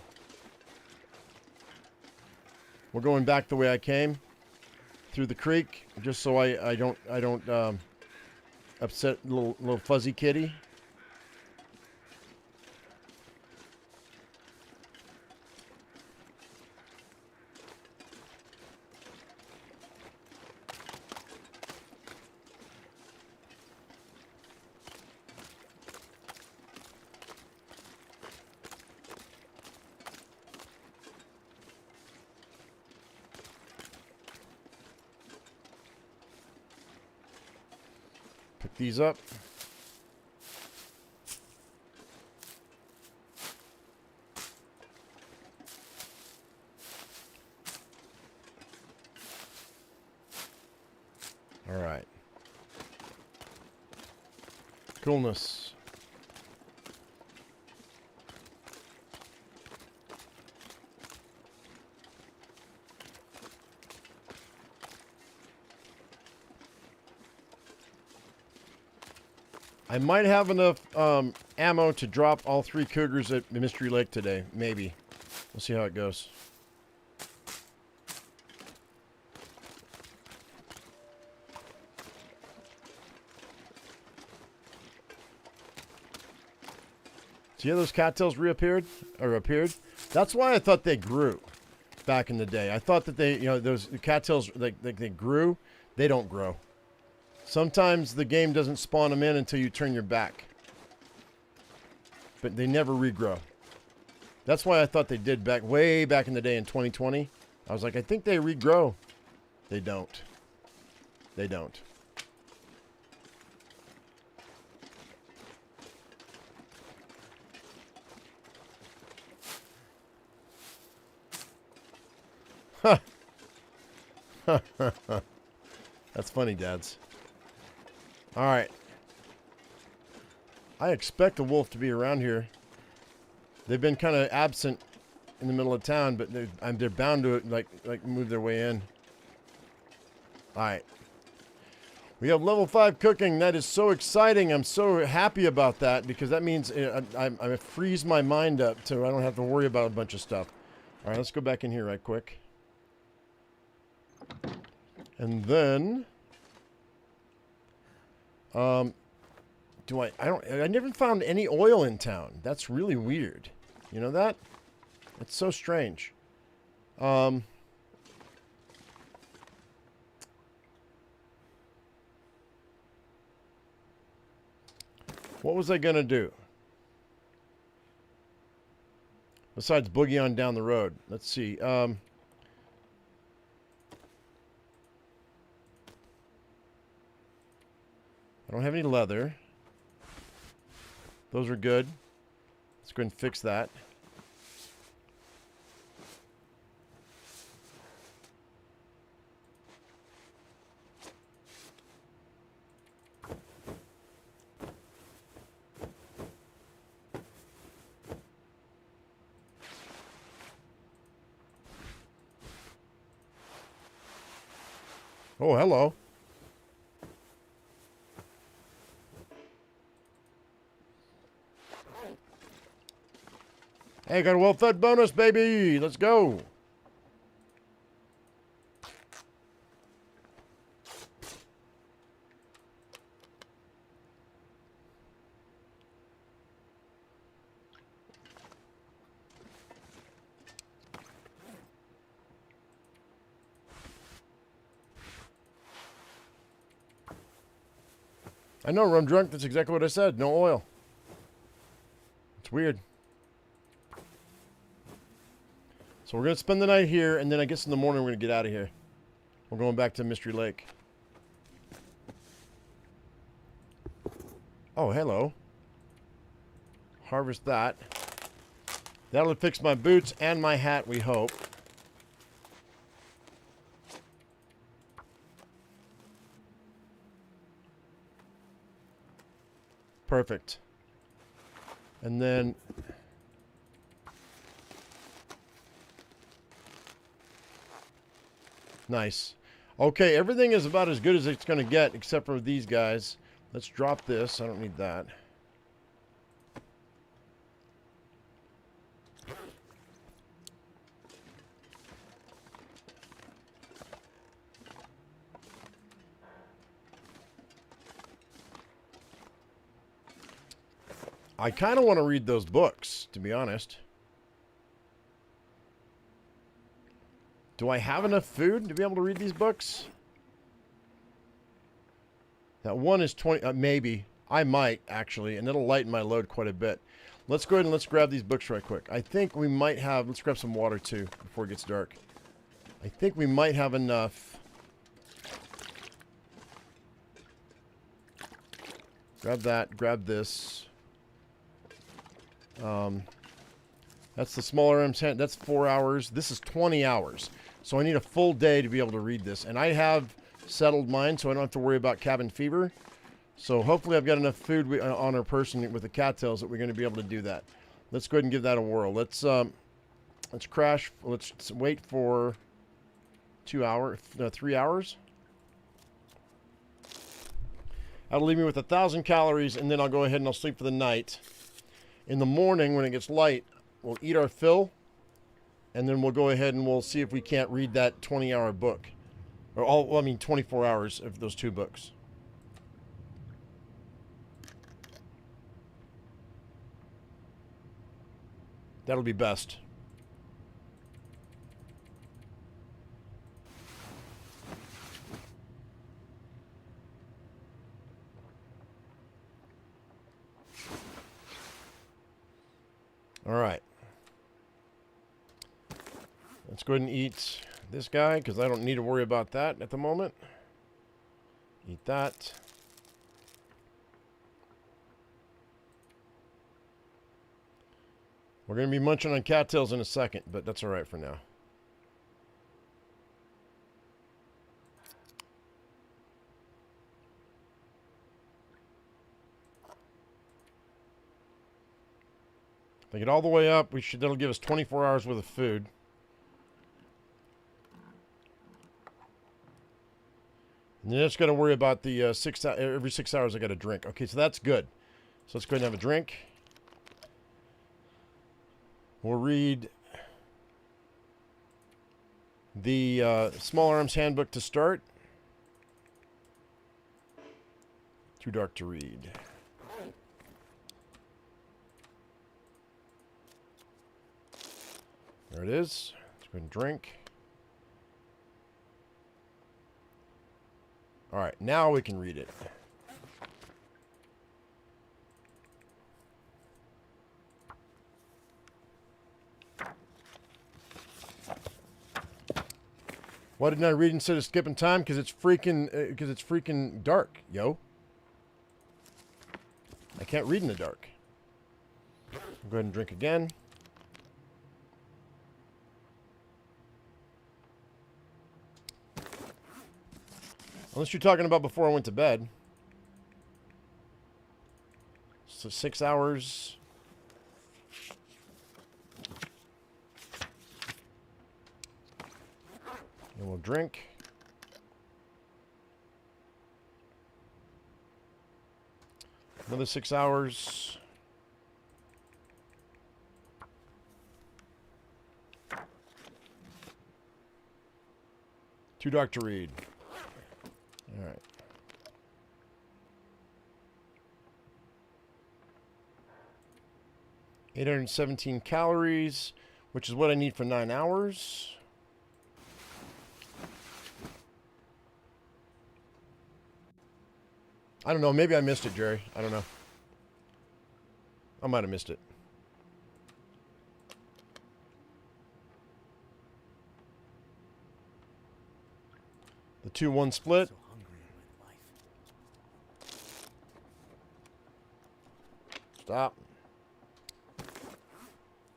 We're going back the way I came. Through the creek. Just so I don't upset little fuzzy kitty. Pick these up. All right. Coolness. I might have enough ammo to drop all 3 Cougars at Mystery Lake today. Maybe. We'll see how it goes. See how those cattails reappeared? Or appeared? That's why I thought they grew back in the day. I thought that they, those cattails, like they grew. They don't grow. Sometimes the game doesn't spawn them in until you turn your back. But they never regrow. That's why I thought they did way back in the day in 2020. I was like, I think they regrow. They don't. They don't. That's funny, Dads. All right. I expect a wolf to be around here. They've been kind of absent in the middle of town, but they're bound to like move their way in. All right. We have level 5 cooking. That is so exciting. I'm so happy about that because that means I freeze my mind up so I don't have to worry about a bunch of stuff. All right, let's go back in here right quick. And then, I never found any oil in town. That's really weird. You know that? It's so strange. What was I gonna do? Besides boogie on down the road. Let's see. I don't have any leather. Those are good. Let's go ahead and fix that. Oh, hello. Hey, got a well-fed bonus, baby. Let's go. I know, rum drunk. That's exactly what I said. No oil. It's weird. So we're going to spend the night here, and then I guess in the morning we're going to get out of here. We're going back to Mystery Lake. Oh, hello. Harvest that. That'll fix my boots and my hat, we hope. Perfect. And then... Nice. Okay, everything is about as good as it's going to get, except for these guys. Let's drop this. I don't need that. I kind of want to read those books, to be honest. Do I have enough food to be able to read these books? That one is 20, maybe. I might, actually, and it'll lighten my load quite a bit. Let's go ahead and let's grab these books right quick. I think we might have, let's grab some water too before it gets dark. I think we might have enough. Grab that, grab this. That's the smaller M10. That's 4 hours. This is 20 hours. So I need a full day to be able to read this. And I have settled mine, so I don't have to worry about cabin fever. So hopefully I've got enough food on our person with the cattails that we're going to be able to do that. Let's go ahead and give that a whirl. Let's crash. Let's wait for 3 hours. That'll leave me with 1,000 calories, and then I'll go ahead and I'll sleep for the night. In the morning, when it gets light, we'll eat our fill, and then we'll go ahead and we'll see if we can't read that 20-hour book. Or 24 hours of those 2 books. That'll be best. All right. Let's go ahead and eat this guy because I don't need to worry about that at the moment. Eat that. We're going to be munching on cattails in a second, but that's all right for now. If I get all the way up, that'll give us 24 hours worth of food. And then I just got to worry about the every 6 hours I got to drink. Okay, so that's good. So let's go ahead and have a drink. We'll read the Small Arms Handbook to start. Too dark to read. There it is. Let's go ahead and drink. All right, now we can read it. Why didn't I read instead of skipping time? Because it's freaking dark, yo. I can't read in the dark. I'll go ahead and drink again. Unless you're talking about before I went to bed. So 6 hours. And we'll drink. Another 6 hours. Too dark to read. All right. $817 calories, which is what I need for 9 hours. I don't know. Maybe I missed it, Jerry. I don't know. I might have missed it. The 2-1 split. Stop.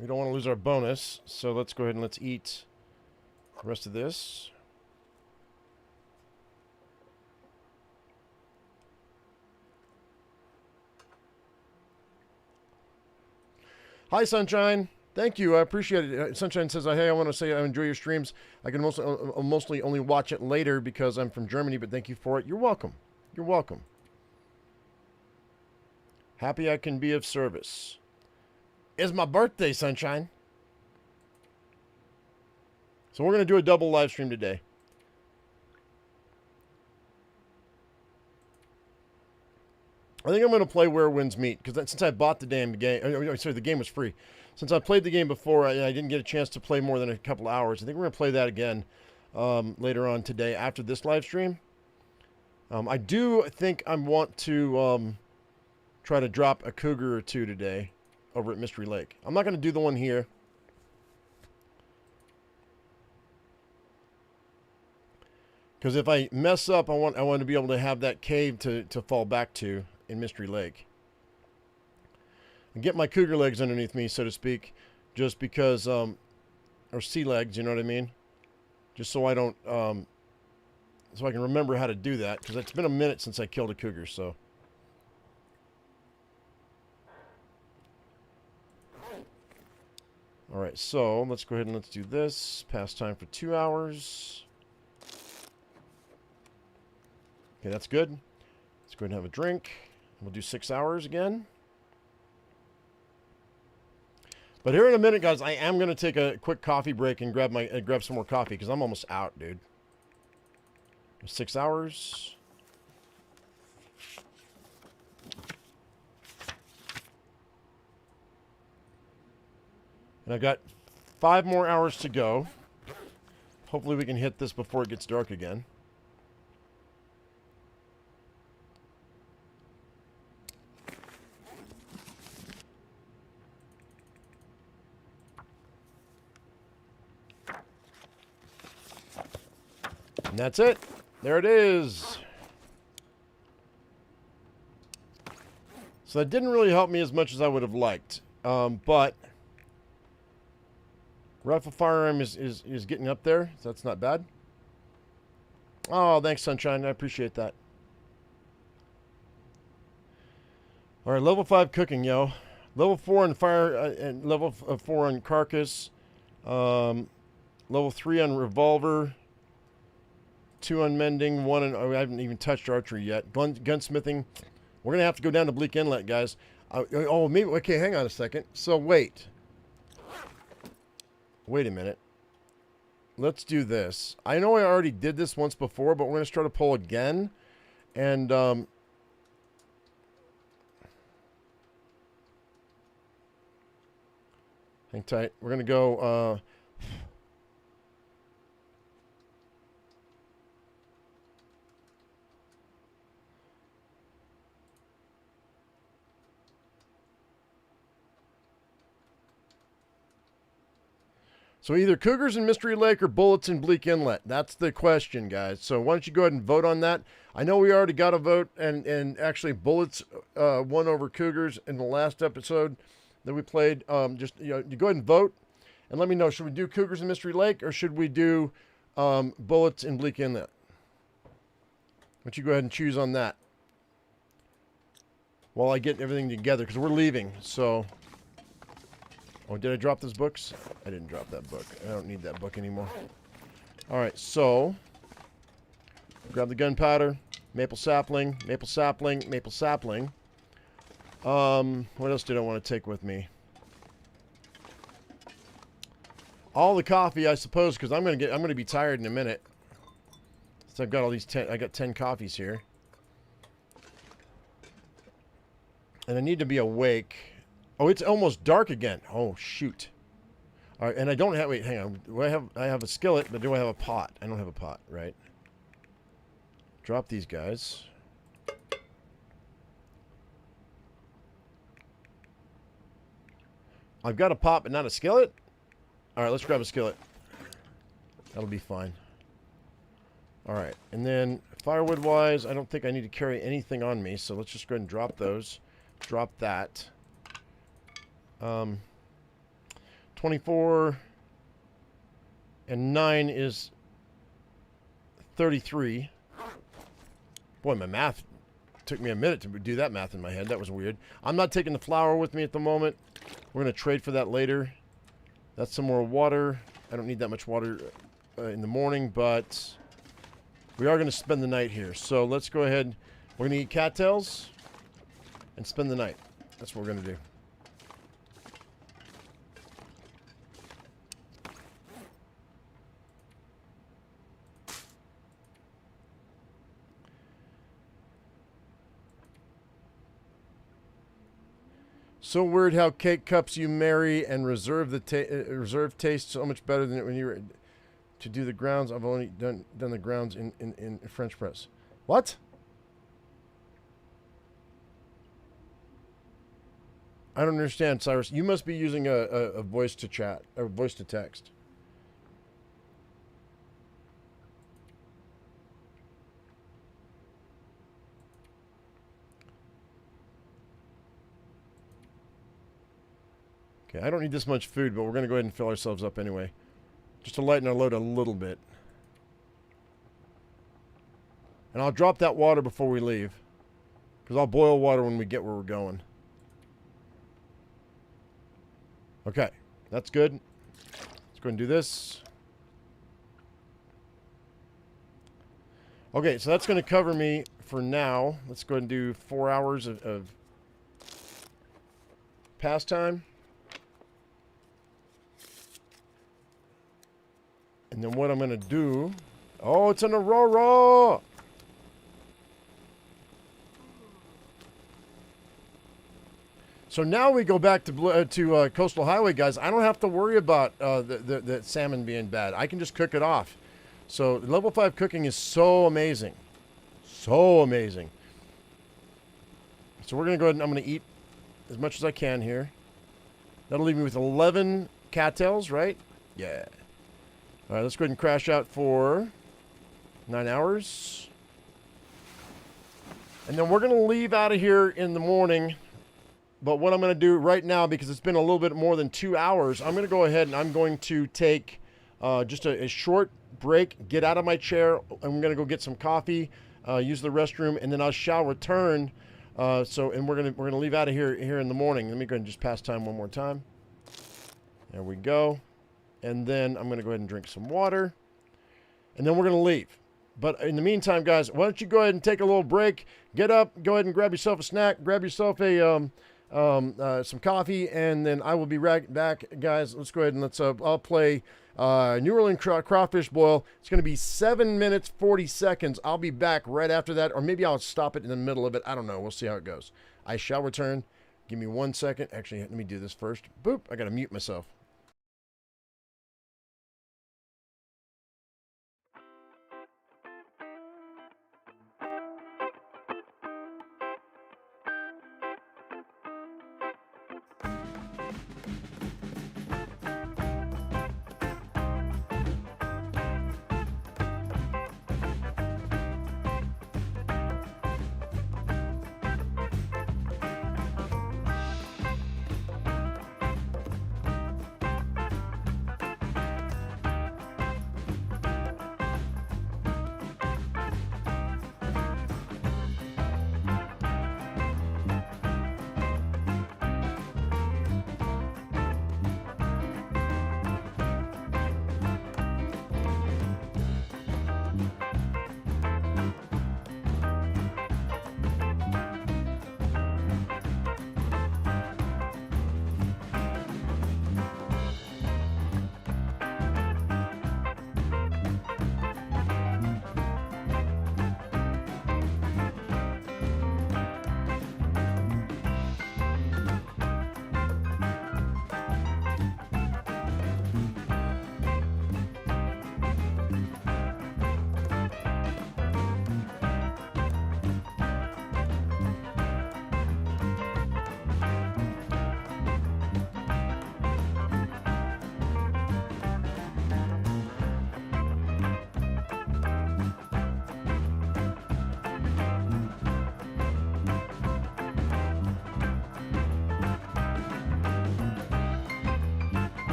We don't want to lose our bonus, so let's go ahead and let's eat the rest of this. Hi, Sunshine. Thank you. I appreciate it. Sunshine says, hey, I want to say I enjoy your streams. I can mostly only watch it later because I'm from Germany, but thank you for it. You're welcome. You're welcome. Happy I can be of service. It's my birthday, Sunshine. So we're going to do a double live stream today. I think I'm going to play Where Winds Meet, because since I bought the damn game, sorry, the game was free. Since I played the game before, I didn't get a chance to play more than a couple hours. I think we're going to play that again later on today after this live stream. I do think I want to try to drop a Cougar or two today over at Mystery Lake. I'm not going to do the one here. Because if I mess up, I want to be able to have that cave to fall back to in Mystery Lake. And get my cougar legs underneath me, so to speak, just because, or sea legs, you know what I mean? Just so I don't so I can remember how to do that, because it's been a minute since I killed a cougar, so. Alright, so let's go ahead and let's do this. Pass time for 2 hours. Okay, that's good. Let's go ahead and have a drink. We'll do 6 hours again. But here in a minute, guys, I am going to take a quick coffee break and grab some more coffee, because I'm almost out, dude. 6 hours. And I've got 5 more hours to go. Hopefully we can hit this before it gets dark again. And that's it. There it is. So that didn't really help me as much as I would have liked. But rifle firearm is getting up there, so that's not bad. Oh, thanks, Sunshine. I appreciate that. All right, level 5 cooking, yo. Level 4 on fire and level 4 on carcass. Level 3 on revolver. 2 on mending. 1 on... Oh, I haven't even touched archery yet. Gunsmithing. We're going to have to go down to Bleak Inlet, guys. Oh, maybe... Okay, hang on a second. So, wait. Wait a minute. Let's do this. I know I already did this once before, but we're going to start a poll again. And, hang tight. We're going to go, so either Cougars in Mystery Lake or Bullets in Bleak Inlet. That's the question, guys. So why don't you go ahead and vote on that? I know we already got a vote, and actually Bullets won over Cougars in the last episode that we played. Just you go ahead and vote, and let me know. Should we do Cougars in Mystery Lake, or should we do Bullets in Bleak Inlet? Why don't you go ahead and choose on that while I get everything together, because we're leaving, so... Oh, did I drop those books? I didn't drop that book. I don't need that book anymore. Alright, so... Grab the gunpowder. Maple sapling. Maple sapling. Maple sapling. What else did I want to take with me? All the coffee, I suppose, because I'm gonna be tired in a minute. So I've got all these 10... I got 10 coffees here. And I need to be awake... Oh, it's almost dark again. Oh, shoot. All right, and I don't have... Wait, hang on. Do I have a skillet, but do I have a pot? I don't have a pot, right? Drop these guys. I've got a pot, but not a skillet? All right, let's grab a skillet. That'll be fine. All right, and then firewood-wise, I don't think I need to carry anything on me, so let's just go ahead and drop those. Drop that. 24 and 9 is 33. Boy, my math took me a minute to do that math in my head. That was weird. I'm not taking the flour with me at the moment. We're going to trade for that later. That's some more water. I don't need that much water in the morning, but we are going to spend the night here. So let's go ahead. We're going to eat cattails and spend the night. That's what we're going to do. So weird how cake cups you marry and reserve taste so much better than when you were to do the grounds. I've only done the grounds in French press. What? I don't understand, Cyrus. You must be using a voice to chat or voice to text. Okay, I don't need this much food, but we're going to go ahead and fill ourselves up anyway. Just to lighten our load a little bit. And I'll drop that water before we leave. Because I'll boil water when we get where we're going. Okay, that's good. Let's go and do this. Okay, so that's going to cover me for now. Let's go ahead and do 4 hours of pastime. And then what I'm going to do... Oh, it's an Aurora! So now we go back to Coastal Highway, guys. I don't have to worry about the salmon being bad. I can just cook it off. So level 5 cooking is so amazing. So amazing. So we're going to go ahead and I'm going to eat as much as I can here. That'll leave me with 11 cattails, right? Yeah. All right, let's go ahead and crash out for 9 hours. And then we're going to leave out of here in the morning. But what I'm going to do right now, because it's been a little bit more than 2 hours, I'm going to go ahead and I'm going to take just a short break, get out of my chair. I'm going to go get some coffee, use the restroom, and then I shall return. And we're gonna leave out of here in the morning. Let me go ahead and just pass time one more time. There we go. And then I'm going to go ahead and drink some water. And then we're going to leave. But in the meantime, guys, why don't you go ahead and take a little break. Get up, go ahead and grab yourself a snack, grab yourself a some coffee, and then I will be right back, guys. Let's go ahead and I'll play New Orleans crawfish boil. It's going to be 7 minutes 40 seconds. I'll be back right after that, or maybe I'll stop it in the middle of it. I don't know. We'll see how it goes. I shall return. Give me 1 second. Actually, let me do this first. Boop. I got to mute myself.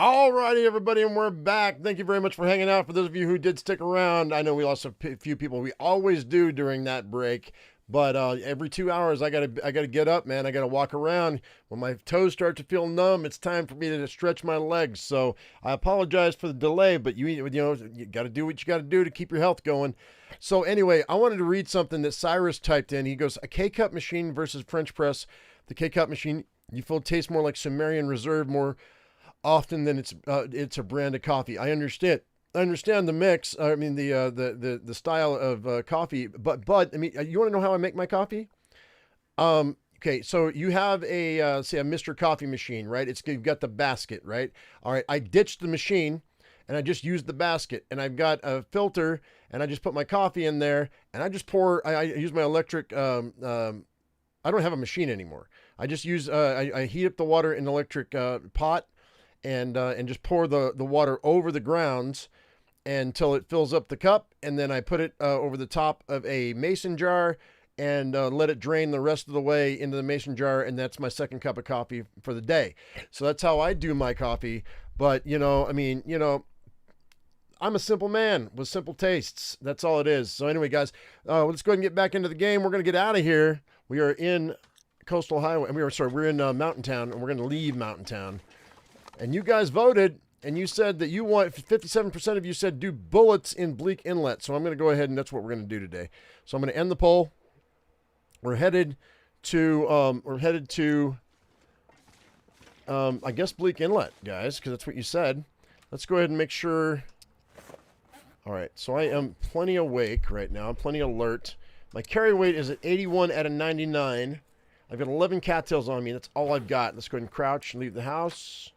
Alrighty, everybody, and we're back. Thank you very much for hanging out. For those of you who did stick around, I know we lost a few people. We always do during that break, but every 2 hours, I gotta get up, man. I gotta walk around. When my toes start to feel numb, it's time for me to stretch my legs. So I apologize for the delay, but you gotta do what you gotta do to keep your health going. So anyway, I wanted to read something that Cyrus typed in. He goes, a K-cup machine versus French press. The K-cup machine, you feel it tastes more like Sumerian Reserve more often than it's a brand of coffee. I understand the mix. I mean the style of coffee, but I mean, you want to know how I make my coffee? Okay, so you have a say a Mr. Coffee machine, right? You've got the basket, right? All right, I ditched the machine and I just used the basket, and I've got a filter, and I just put my coffee in there, and I just pour. I use my electric. I don't have a machine anymore. I just use. I heat up the water in an electric pot. And just pour the water over the grounds until it fills up the cup, and then I put it over the top of a mason jar and let it drain the rest of the way into the mason jar, and that's my second cup of coffee for the day. So that's how I do my coffee. But I'm a simple man with simple tastes. That's all it is. So anyway, guys, let's go ahead and get back into the game. We're gonna get out of here. We are in Coastal Highway. We're in Mountain Town, and we're gonna leave Mountain Town. And you guys voted, and you said that you want, 57% of you said do bullets in Bleak Inlet. So I'm going to go ahead, and that's what we're going to do today. So I'm going to end the poll. We're headed to, I guess Bleak Inlet, guys, because that's what you said. Let's go ahead and make sure. All right, so I am plenty awake right now. I'm plenty alert. My carry weight is at 81 out of 99. I've got 11 cattails on me. That's all I've got. Let's go ahead and crouch and leave the house.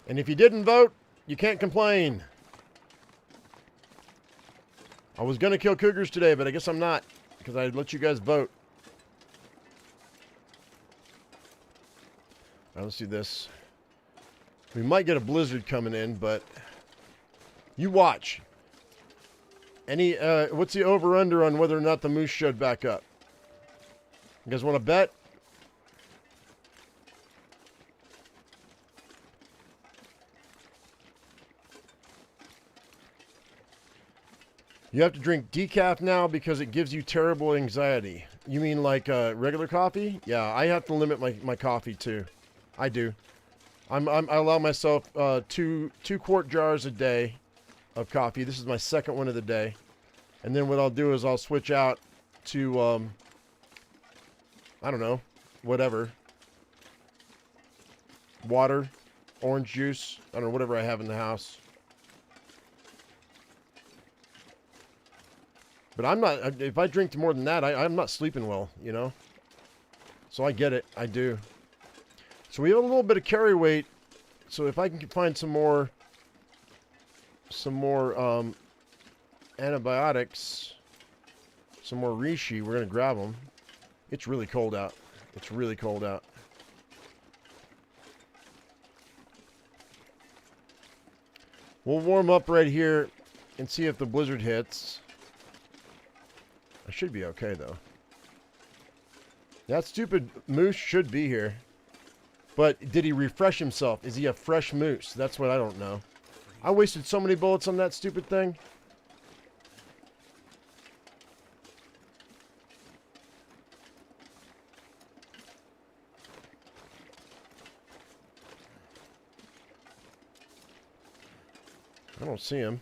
And if you didn't vote, you can't complain. I was going to kill cougars today, but I guess I'm not, because I let you guys vote. All right, let's do this. We might get a blizzard coming in, but you watch. What's the over-under on whether or not the moose showed back up? You guys want to bet? You have to drink decaf now because it gives you terrible anxiety. You mean like regular coffee? Yeah, I have to limit my coffee too. I do. I allow myself 2 quart jars a day of coffee. This is my second one of the day. And then what I'll do is I'll switch out to, I don't know, whatever. Water, orange juice, I don't know, whatever I have in the house. But I'm not, if I drink more than that, I'm not sleeping well, you know? So I get it, I do. So we have a little bit of carry weight. So if I can find some more antibiotics, some more reishi, we're going to grab them. It's really cold out. It's really cold out. We'll warm up right here and see if the blizzard hits. I should be okay, though. That stupid moose should be here. But did he refresh himself? Is he a fresh moose? That's what I don't know. I wasted so many bullets on that stupid thing. I don't see him.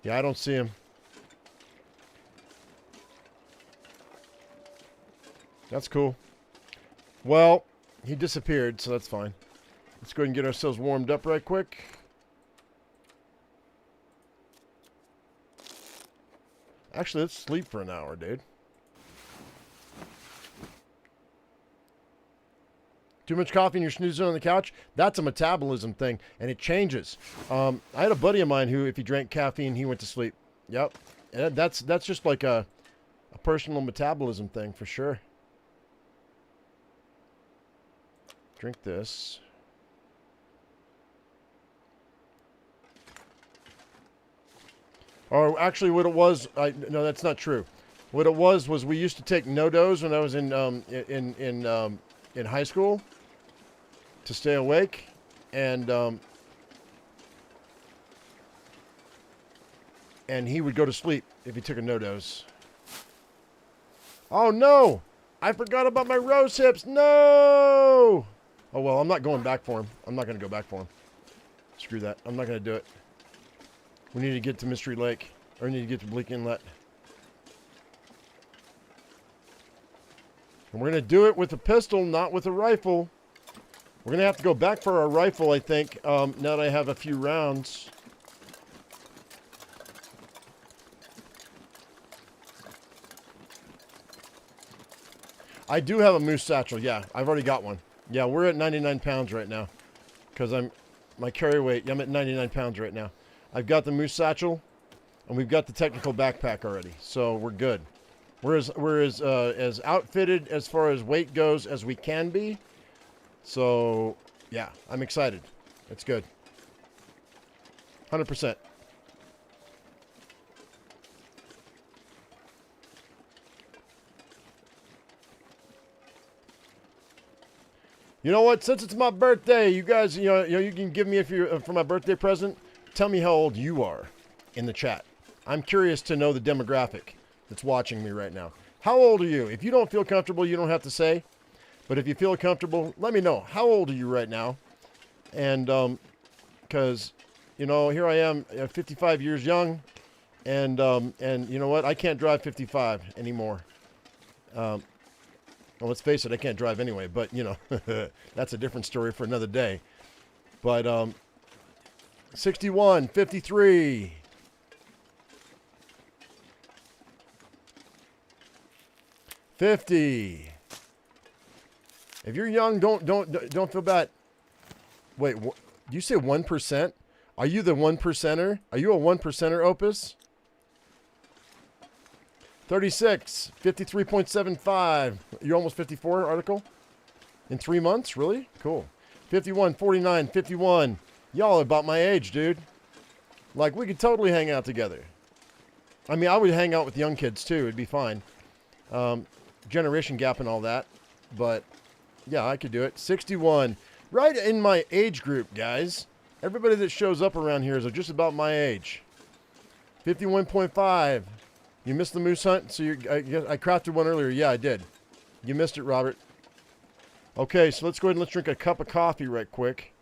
Yeah, I don't see him. That's cool. Well, he disappeared, so that's fine. Let's go ahead and get ourselves warmed up right quick. Actually, let's sleep for an hour, dude. Too much coffee and you're snoozing on the couch? That's a metabolism thing, and it changes. I had a buddy of mine who, if he drank caffeine, he went to sleep. Yep. And that's just like a personal metabolism thing, for sure. Drink this. Or actually what it was, no, that's not true. What it was we used to take no-dos when I was in high school to stay awake, and he would go to sleep if he took a no-dose. Oh no! I forgot about my rose hips. No! Oh well, I'm not going back for him. I'm not going to go back for him. Screw that. I'm not going to do it. We need to get to Mystery Lake, or we need to get to Bleak Inlet. And we're going to do it with a pistol, not with a rifle. We're going to have to go back for our rifle, I think, now that I have a few rounds. I do have a moose satchel, yeah. I've already got one. Yeah, we're at 99 pounds right now. Because my carry weight, I'm at 99 pounds right now. I've got the moose satchel, and we've got the technical backpack already. So we're good. We're as outfitted as far as weight goes as we can be. So, yeah, I'm excited. It's good. 100%. You know what? Since it's my birthday, you guys, you know, you can give me for my birthday present. Tell me how old you are in the chat. I'm curious to know the demographic that's watching me right now. How old are you? If you don't feel comfortable, you don't have to say. But if you feel comfortable, let me know. How old are you right now? And because, you know, here I am, 55 years young, and you know what? I can't drive 55 anymore. Well, let's face it, I can't drive anyway, but, you know, that's a different story for another day. But 61, 53. 50. If you're young, don't feel bad. Wait, do you say 1%? Are you the 1%er? Are you a 1%er, Opus? 36, 53.75. You're almost 54, article? In 3 months? Really? Cool. 51, 49, 51. Y'all are about my age, dude. Like, we could totally hang out together. I mean, I would hang out with young kids, too. It'd be fine. Generation gap and all that. But, yeah, I could do it. 61. Right in my age group, guys. Everybody that shows up around here is just about my age. 51.5. You missed the moose hunt? So I crafted one earlier. Yeah, I did. You missed it, Robert. Okay, so let's go ahead and let's drink a cup of coffee right quick.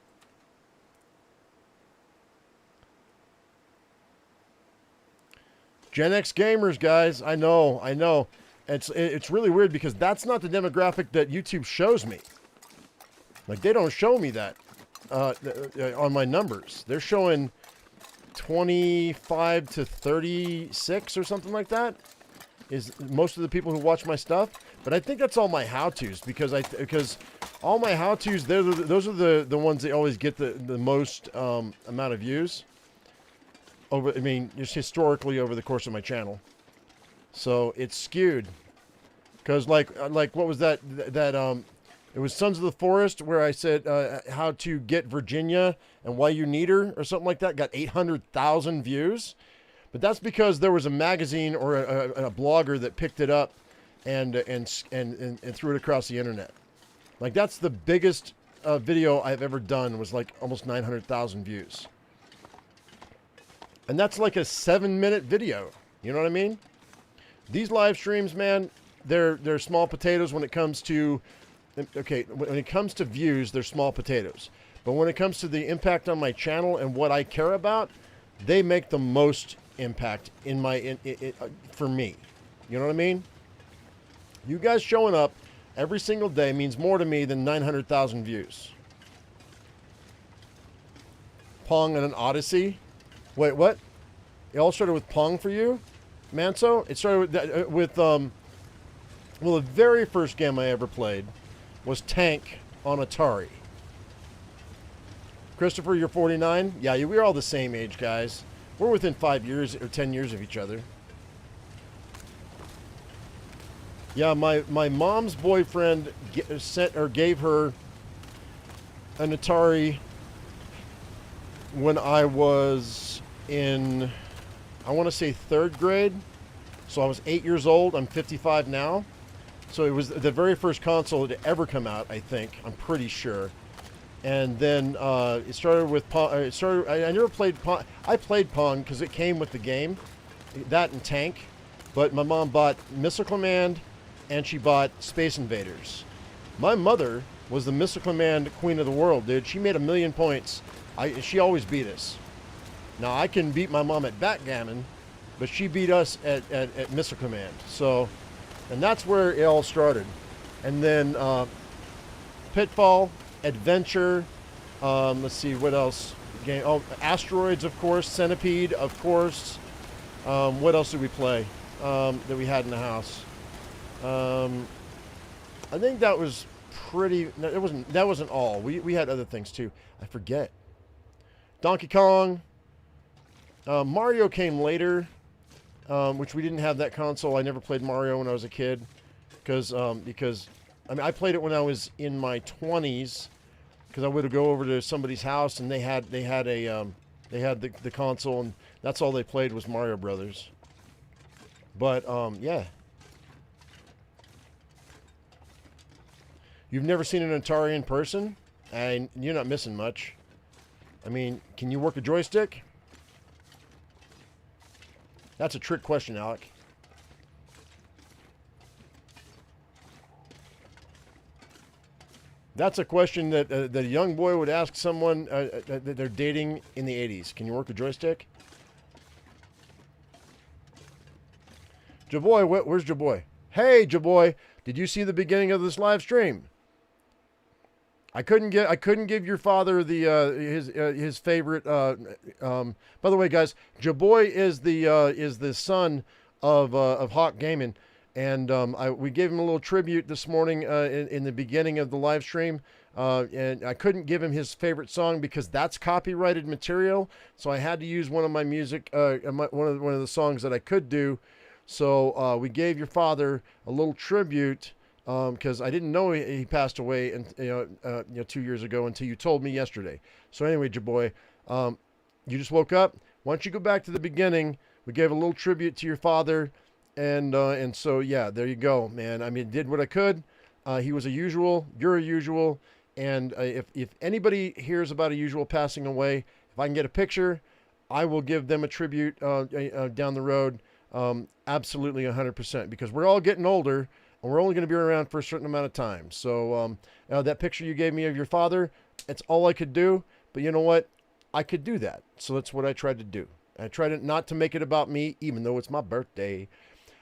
Gen X gamers, guys. I know. It's really weird because that's not the demographic that YouTube shows me. Like, they don't show me that on my numbers. They're showing 25 to 36 or something like that is most of the people who watch my stuff. But I think that's all my how-tos because all my how-tos, those are the ones that always get the most amount of views. Just historically over the course of my channel. So it's skewed. Because like what was that it was Sons of the Forest where I said how to get Virginia and why you need her or something like that. Got 800,000 views. But that's because there was a magazine or a blogger that picked it up and threw it across the internet. Like, that's the biggest video I've ever done, was like almost 900,000 views. And that's like a 7-minute video. You know what I mean? These live streams, man, they're small potatoes when it comes to, okay, when it comes to views, they're small potatoes. But when it comes to the impact on my channel and what I care about, they make the most impact for me. You know what I mean? You guys showing up every single day means more to me than 900,000 views. Pong and an Odyssey? Wait, what? It all started with Pong for you, Manso? It started with well, the very first game I ever played was Tank on Atari. Christopher, you're 49? Yeah, we're all the same age, guys. We're within 5 years or 10 years of each other. Yeah, my mom's boyfriend gave her an Atari when I was in, I want to say 3rd grade. So I was 8 years old. I'm 55 now. So it was the very first console to ever come out, I think. I'm pretty sure. And then it started with Pong. I never played Pong. I played Pong because it came with the game, that and Tank. But my mom bought Missile Command, and she bought Space Invaders. My mother was the Missile Command queen of the world, dude. She made 1,000,000 points. She always beat us. Now I can beat my mom at backgammon, but she beat us at Missile Command. So, and that's where it all started. And then Pitfall, Adventure. Let's see what else. Game. Oh, Asteroids, of course. Centipede, of course. What else did we play that we had in the house? I think that was pretty. That wasn't all. We had other things too. I forget. Donkey Kong. Mario came later, which we didn't have that console. I never played Mario when I was a kid, because I mean I played it when I was in my 20s, because I would go over to somebody's house and they had the console, and that's all they played was Mario Brothers. But yeah. You've never seen an Atari in person? And you're not missing much. I mean, can you work a joystick? That's a trick question, Alec. That's a question that a young boy would ask someone that they're dating in the 80s. Can you work a joystick? Jaboy, where's Jaboy? Hey, Jaboy, did you see the beginning of this live stream? I couldn't give your father the his favorite. By the way, guys, Jaboy is the son of Hawk Gaming, and we gave him a little tribute this morning in the beginning of the live stream, and I couldn't give him his favorite song because that's copyrighted material, so I had to use one of my music, one of the songs that I could do. So we gave your father a little tribute. Because I didn't know he passed away, and 2 years ago until you told me yesterday. So anyway, Jaboy, you just woke up. Why don't you go back to the beginning? We gave a little tribute to your father, and so yeah, there you go, man. I mean, did what I could. He was a usual. You're a usual, and if anybody hears about a usual passing away, if I can get a picture, I will give them a tribute down the road. Absolutely 100%, because we're all getting older. And we're only going to be around for a certain amount of time. So that picture you gave me of your father, it's all I could do. But you know what? I could do that. So that's what I tried to do. I tried not to make it about me, even though it's my birthday.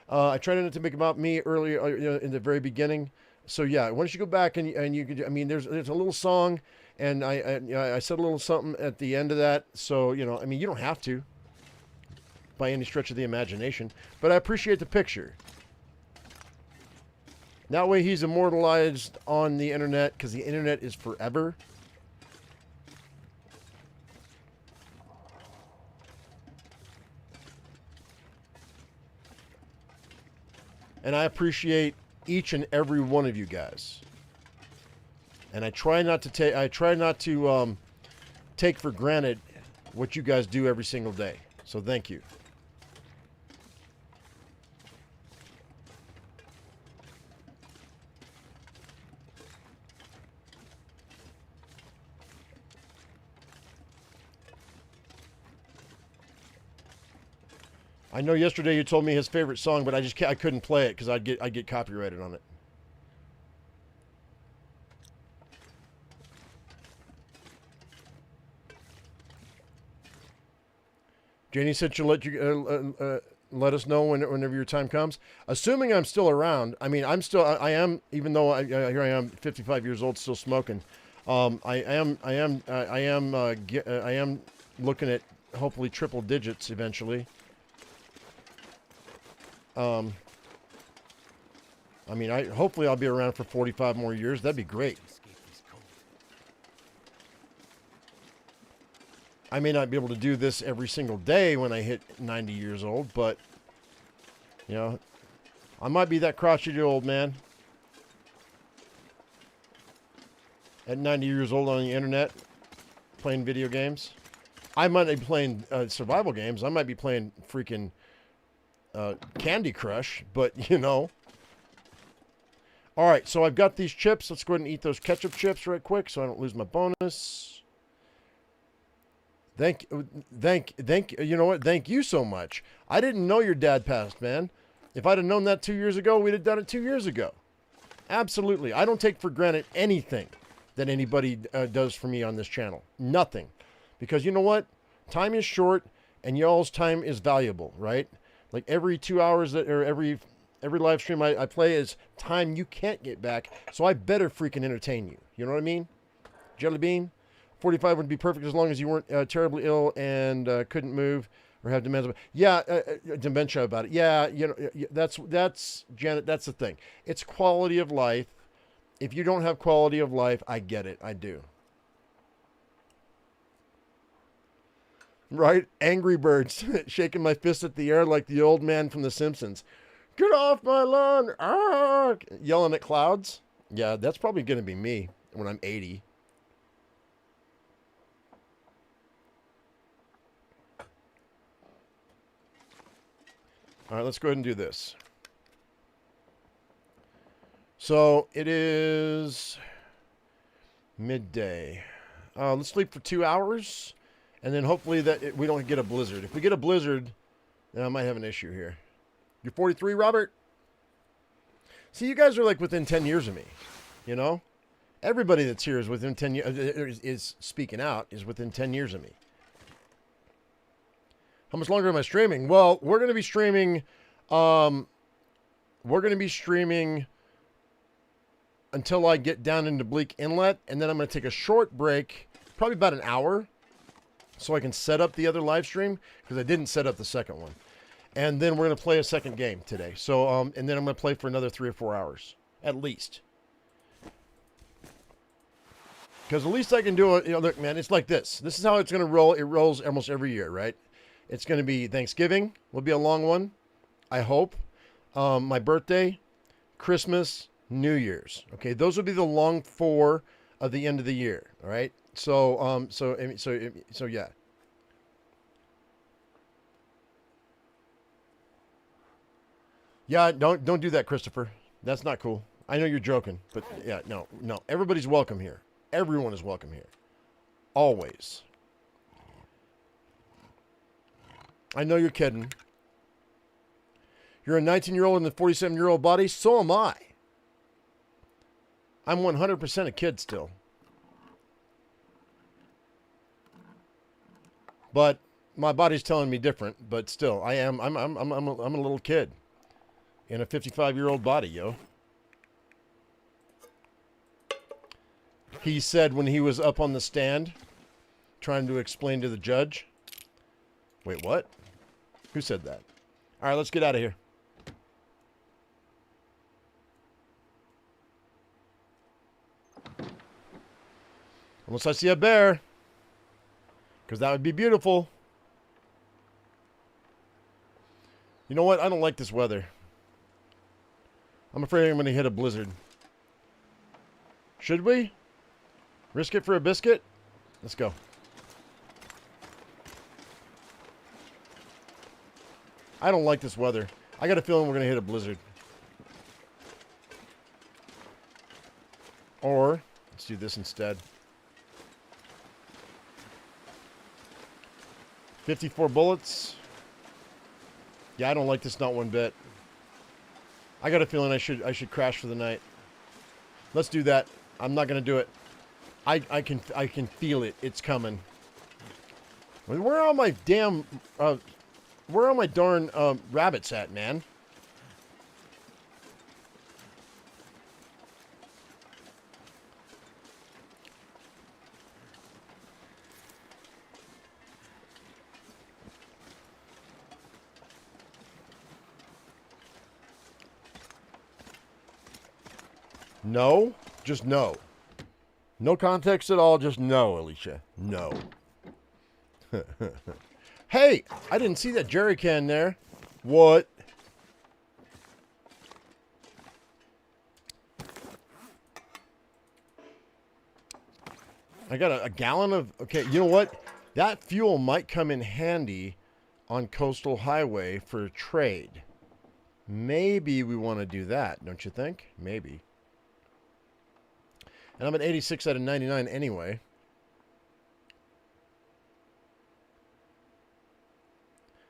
I tried not to make it about me earlier in the very beginning. So yeah, why don't you go back and you could. I mean, there's a little song, and I said a little something at the end of that. So I mean, you don't have to, by any stretch of the imagination. But I appreciate the picture. That way he's immortalized on the internet, because the internet is forever. And I appreciate each and every one of you guys. And I try not to take for granted what you guys do every single day. So thank you. I know yesterday you told me his favorite song, but I couldn't play it because I'd get copyrighted on it. Janie said she'll let us know whenever your time comes. Assuming I'm still around. I mean, I am, even though here I am, 55 years old, still smoking. I am looking at hopefully triple digits eventually. I mean, hopefully I'll be around for 45 more years. That'd be great. I may not be able to do this every single day when I hit 90 years old, but I might be that crotchety old man at 90 years old on the internet playing video games. I might be playing survival games. I might be playing freaking Candy Crush, but you know. All right, so I've got these chips. Let's go ahead and eat those ketchup chips right quick so I don't lose my bonus. You know what? Thank you so much. I didn't know your dad passed, man. If I'd have known that 2 years ago, we'd have done it 2 years ago. Absolutely. I don't take for granted anything that anybody does for me on this channel. Nothing. Because you know what? Time is short and y'all's time is valuable, right? Like every 2 hours or every live stream I play is time you can't get back. So I better freaking entertain you. You know what I mean? Jelly bean. 45 would be perfect as long as you weren't terribly ill and couldn't move or have dementia. Yeah, dementia about it. Yeah, you know, that's Janet. That's the thing. It's quality of life. If you don't have quality of life, I get it. I do. Right? Angry Birds, shaking my fist at the air like the old man from The Simpsons. Get off my lawn! Ah! Yelling at clouds. Yeah, that's probably going to be me when I'm 80. All right, let's go ahead and do this. So it is midday. Let's sleep for 2 hours, and then hopefully we don't get a blizzard. If we get a blizzard, then I might have an issue here. You're 43, Robert? See, you guys are like within 10 years of me, you know? Everybody that's here is within 10 years, is speaking out, is within 10 years of me. How much longer am I streaming? Well, we're going to be streaming, until I get down into Bleak Inlet, and then I'm going to take a short break, probably about an hour, so I can set up the other live stream, because I didn't set up the second one. And then we're going to play a second game today. So, and then I'm going to play for another 3 or 4 hours, at least. Because the least I can do, you know, look, man, it's like this. This is how it's going to roll. It rolls almost every year, right? It's going to be Thanksgiving. Will be a long one, I hope. My birthday, Christmas, New Year's. Okay, those will be the long 4 of the end of the year. All right. So yeah. Yeah, don't do that, Christopher. That's not cool. I know you're joking, but yeah, no. Everybody's welcome here. Everyone is welcome here. Always. I know you're kidding. You're a 19-year-old in a 47-year-old body. So am I. I'm 100% a kid still. But my body's telling me different. But still, I'm a little kid in a 55-year-old body, yo. He said when he was up on the stand trying to explain to the judge. Wait, what? Who said that? All right, let's get out of here. Unless I see a bear. Because that would be beautiful. You know what? I don't like this weather. I'm afraid I'm going to hit a blizzard. Should we? Risk it for a biscuit? Let's go. I don't like this weather. I got a feeling we're going to hit a blizzard. Or, let's do this instead. 54 bullets. Yeah, I don't like this not one bit. I got a feeling I should crash for the night. Let's do that. I'm not going to do it. I can feel it. It's coming. Where are my damn... where are my darn rabbits at, man? No. Just no. No context at all. Just no, Alicia. No. Hey, I didn't see that jerry can there. What? I got a gallon of... Okay, you know what? That fuel might come in handy on Coastal Highway for trade. Maybe we want to do that, don't you think? Maybe. And I'm at 86 out of 99 anyway.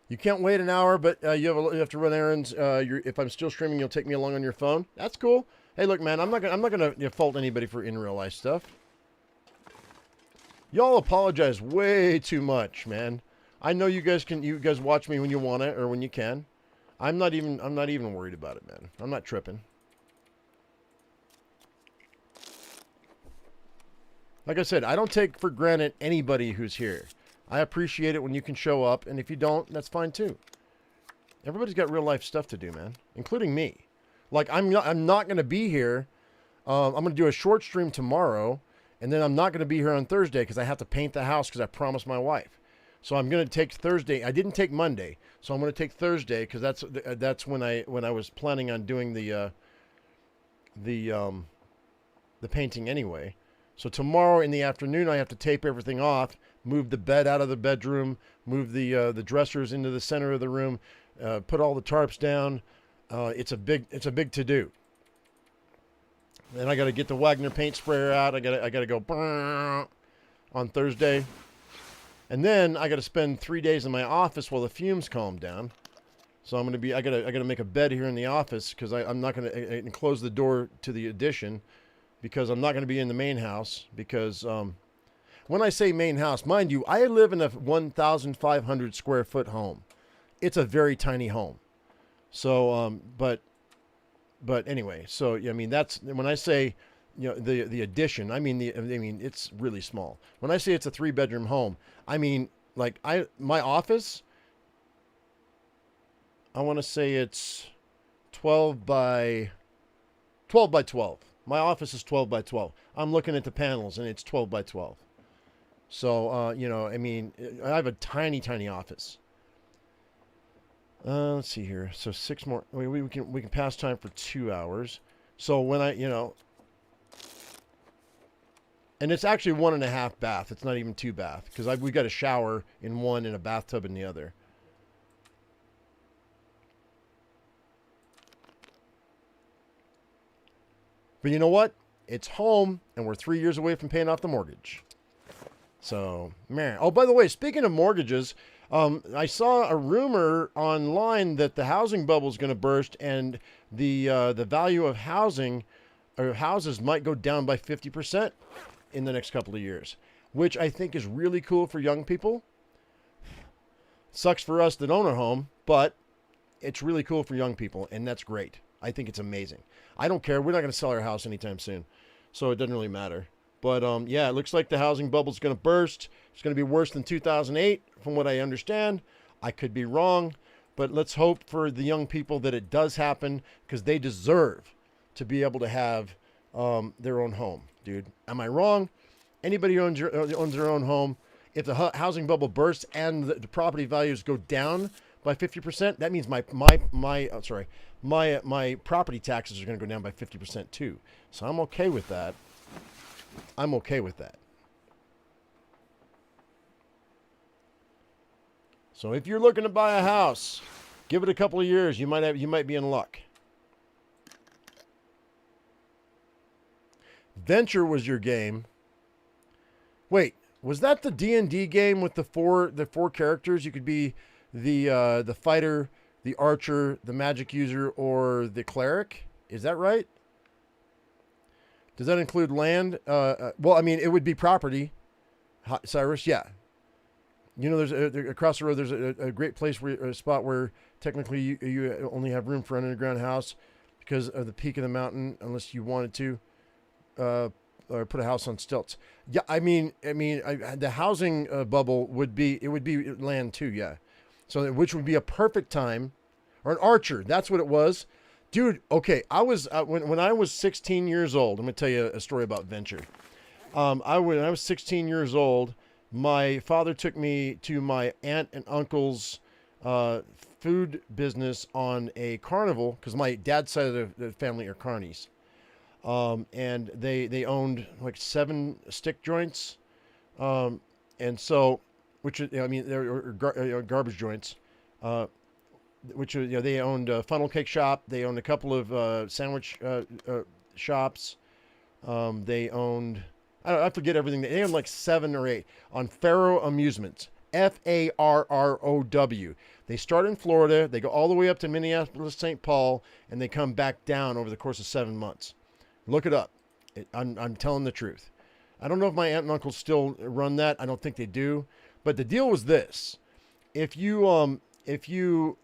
You can't wait an hour, but you have to run errands. If I'm still streaming, you'll take me along on your phone. That's cool. Hey, look, man, I'm not gonna fault anybody for in real life stuff. Y'all apologize way too much, man. I know you guys watch me when you want it or when you can. I'm not even worried about it, man. I'm not tripping. Like I said, I don't take for granted anybody who's here. I appreciate it when you can show up, and if you don't, that's fine too. Everybody's got real life stuff to do, man, including me. Like I'm not going to be here. I'm going to do a short stream tomorrow, and then I'm not going to be here on Thursday because I have to paint the house because I promised my wife. So I'm going to take Thursday. I didn't take Monday, so I'm going to take Thursday because that's when I was planning on doing the painting anyway. So tomorrow in the afternoon, I have to tape everything off, move the bed out of the bedroom, move the dressers into the center of the room, put all the tarps down. It's a big to do. Then I got to get the Wagner paint sprayer out. I got to go on Thursday, and then I got to spend 3 days in my office while the fumes calm down. So I got to make a bed here in the office because I'm not going to close the door to the addition. Because I'm not going to be in the main house. Because when I say main house, mind you, I live in a 1,500 square foot home. It's a very tiny home. So, but anyway. So I mean, that's when I say, the addition. I mean it's really small. When I say it's a 3-bedroom home, I mean like my office. I want to say it's 12 by 12. My office is 12 by 12. I'm looking at the panels, and it's 12 by 12. So, I mean, I have a tiny, tiny office. Let's see here. So 6 more. We can pass time for 2 hours. So when and it's actually 1.5 bath. It's not even 2 bath because we got a shower in one and a bathtub in the other. But you know what? It's home, and we're 3 years away from paying off the mortgage. So, man. Oh, by the way, speaking of mortgages, I saw a rumor online that the housing bubble is going to burst, and the value of housing or houses might go down by 50% in the next couple of years, which I think is really cool for young people. Sucks for us that own a home, but it's really cool for young people, and that's great. I think it's amazing. I don't care. We're not going to sell our house anytime soon, so it doesn't really matter. But, yeah, it looks like the housing bubble is going to burst. It's going to be worse than 2008, from what I understand. I could be wrong, but let's hope for the young people that it does happen because they deserve to be able to have their own home, dude. Am I wrong? Anybody who owns their own home, if the housing bubble bursts and the property values go down by 50%, that means my property taxes are going to go down by 50% too. So I'm okay with that. I'm okay with that. So if you're looking to buy a house, give it a couple of years. You might be in luck. Venture was your game. Wait, was that the D&D game with the four characters? You could be the fighter, the archer, the magic user, or the cleric. Is that right? Does that include land? Well, I mean, it would be property. Cyrus, yeah. There's across the road. There's a great place a spot where technically you only have room for an underground house because of the peak of the mountain, unless you wanted to, or put a house on stilts. Yeah, I mean, the housing bubble would be land too. Yeah, so which would be a perfect time, or an archer. That's what it was. Dude, okay, I was when I was 16 years old. I'm gonna tell you a story about Venture. When I was 16 years old, my father took me to my aunt and uncle's food business on a carnival because my dad's side of the family are carnies, and they owned like 7 stick joints, and so which I mean they're garbage joints. which they owned a funnel cake shop. They owned a couple of sandwich shops. They owned, I forget everything. They owned like 7 or 8 on Farrow Amusements. Farrow. They start in Florida. They go all the way up to Minneapolis, St. Paul, and they come back down over the course of 7 months. Look it up. I'm telling the truth. I don't know if my aunt and uncle still run that. I don't think they do. But the deal was this: if you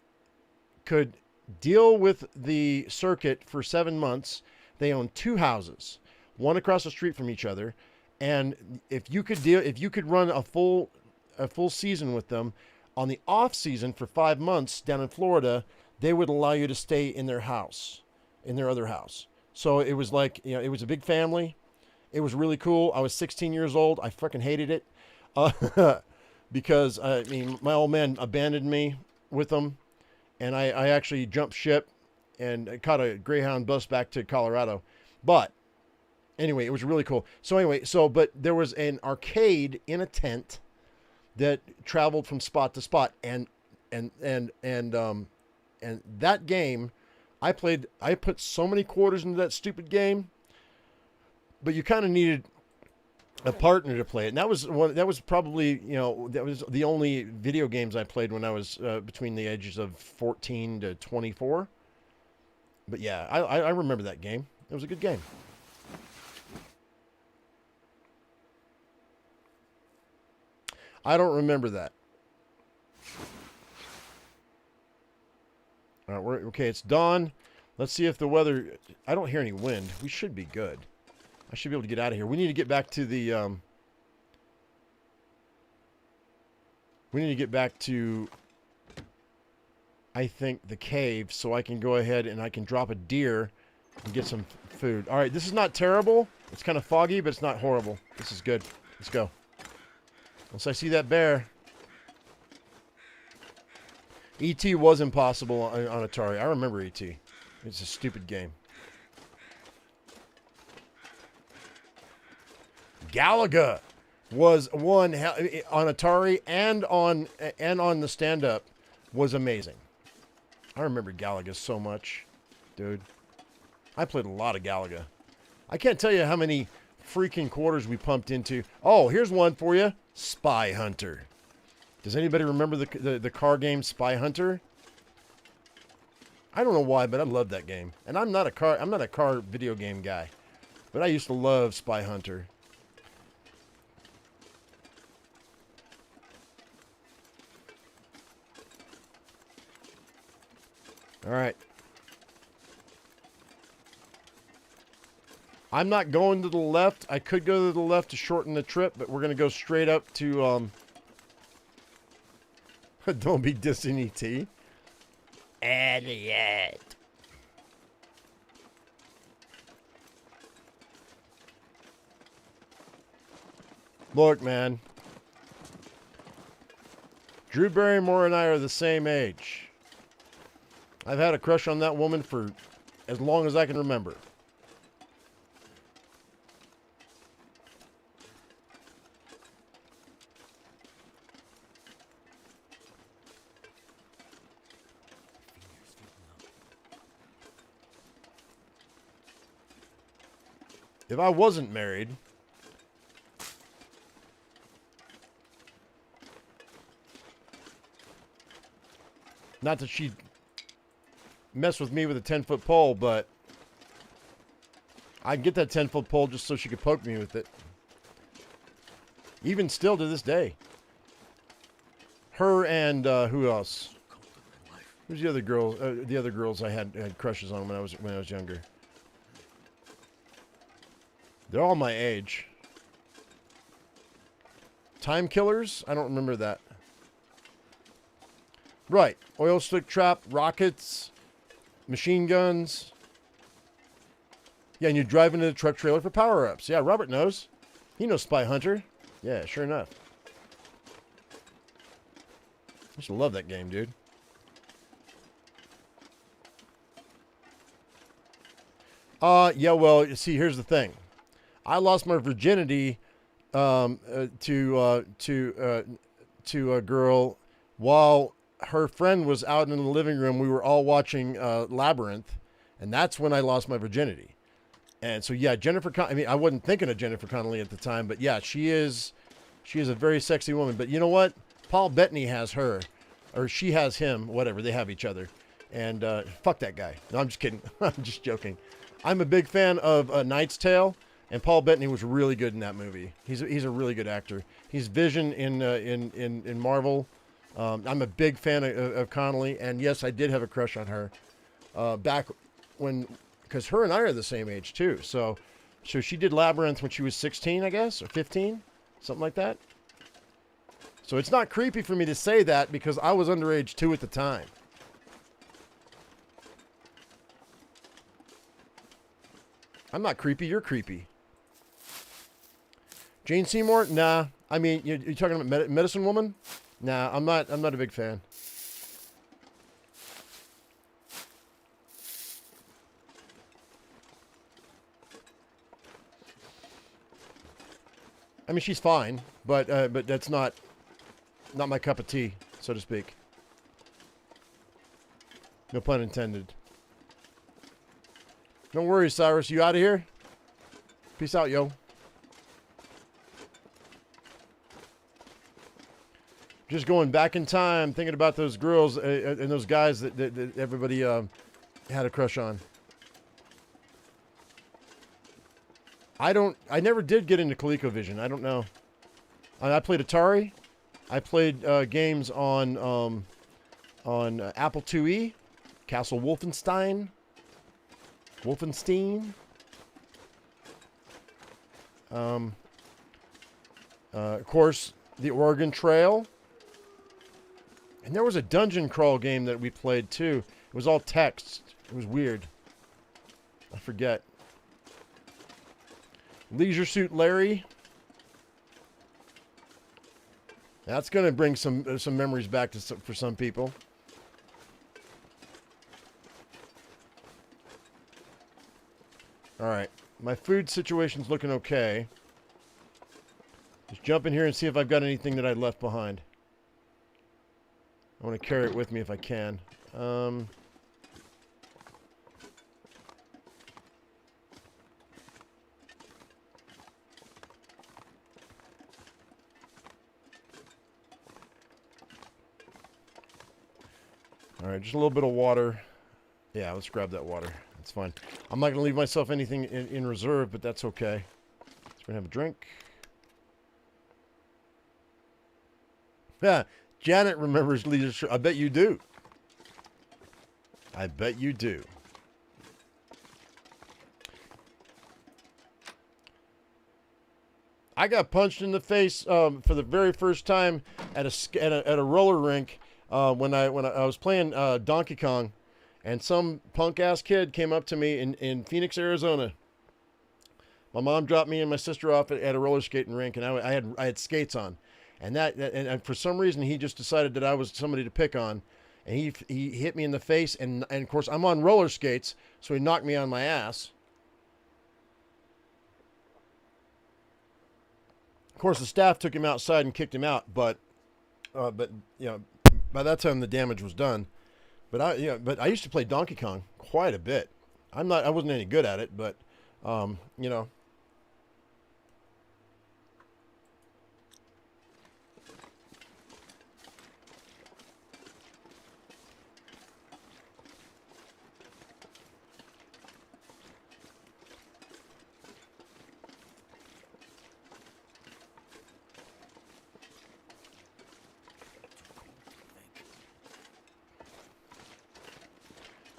could deal with the circuit for 7 months, they own 2 houses, one across the street from each other, and if you could run a full season with them, on the off season for 5 months down in Florida, they would allow you to stay in their house, in their other house. So it was like, it was a big family. It was really cool. I was 16 years old. I fucking hated it because my old man abandoned me with them, and I actually jumped ship and caught a Greyhound bus back to Colorado. But anyway, it was really cool. So anyway, but there was an arcade in a tent that traveled from spot to spot, and that game, I put so many quarters into that stupid game, but you kind of needed a partner to play it. And that was probably, that was the only video games I played when I was between the ages of 14 to 24. But yeah, I remember that game. It was a good game. I don't remember that. All right, okay, it's dawn. Let's see if the weather... I don't hear any wind. We should be good. I should be able to get out of here. We need to get back to the... we need to get back to, I think, the cave, so I can go ahead and I can drop a deer and get some food. All right, this is not terrible. It's kind of foggy, but it's not horrible. This is good. Let's go. Once I see that bear. E.T. was impossible on Atari. I remember E.T. It's a stupid game. Galaga was one on Atari and on the stand-up was amazing. I remember Galaga so much, dude. I played a lot of Galaga. I can't tell you how many freaking quarters we pumped into. Oh, here's one for you. Spy Hunter. Does anybody remember the car game Spy Hunter? I don't know why, but I love that game. And I'm not a car video game guy, but I used to love Spy Hunter. All right. I'm not going to the left. I could go to the left to shorten the trip, but we're going to go straight up to, don't be dissing E.T. Elliot. Look, man. Drew Barrymore and I are the same age. I've had a crush on that woman for as long as I can remember. If I wasn't married, not that she'd mess with me with a 10-foot pole, but I'd get that 10-foot pole just so she could poke me with it. Even still to this day. Her and who else? Who's the other girl? The other girls I had crushes on when I was younger. They're all my age. Time Killers? I don't remember that. Right. Oil slick trap, rockets, machine guns. Yeah, and you drive into the truck trailer for power-ups. Yeah, Robert knows. He knows Spy Hunter. Yeah, sure enough. I used to love that game, dude. Yeah, well, you see, here's the thing. I lost my virginity to a girl while her friend was out in the living room. We were all watching Labyrinth, and that's when I lost my virginity. And so, yeah, I mean, I wasn't thinking of Jennifer Connelly at the time, but yeah, she is a very sexy woman. But you know what? Paul Bettany has her, or she has him, whatever. They have each other. And fuck that guy. No, I'm just kidding. I'm just joking. I'm a big fan of Knight's Tale, and Paul Bettany was really good in that movie. He's a really good actor. He's Vision in Marvel. I'm a big fan of Connelly, and yes, I did have a crush on her back when, because her and I are the same age too. So she did Labyrinth when she was 16, I guess, or 15, something like that. So it's not creepy for me to say that because I was underage too at the time. I'm not creepy. You're creepy. Jane Seymour? Nah. I mean, you're talking about Medicine Woman? Nah, I'm not a big fan. I mean, she's fine, but that's not my cup of tea, so to speak. No pun intended. Don't worry, Cyrus. You out of here? Peace out, yo. Just going back in time, thinking about those girls and those guys that everybody had a crush on. I never did get into ColecoVision. I don't know. I played Atari. I played games on Apple IIe, Castle Wolfenstein. Of course, the Oregon Trail. And there was a dungeon crawl game that we played too. It was all text. It was weird. I forget. Leisure Suit Larry. That's going to bring some memories back for some people. All right. My food situation's looking okay. Just jump in here and see if I've got anything that I left behind. I want to carry it with me if I can. All right, just a little bit of water. Yeah, let's grab that water. That's fine. I'm not going to leave myself anything in reserve, but that's okay. So we're going to have a drink. Yeah, Janet remembers leadership. I bet you do. I bet you do. I got punched in the face for the very first time at a roller rink when I was playing Donkey Kong, and some punk ass kid came up to me in Phoenix, Arizona. My mom dropped me and my sister off at a roller skating rink, and I had skates on, and for some reason he just decided that I was somebody to pick on, and he hit me in the face, and of course I'm on roller skates, so he knocked me on my ass. Of course, the staff took him outside and kicked him out, but you know, by that time the damage was done. But I used to play Donkey Kong quite a bit. I wasn't any good at it, but you know.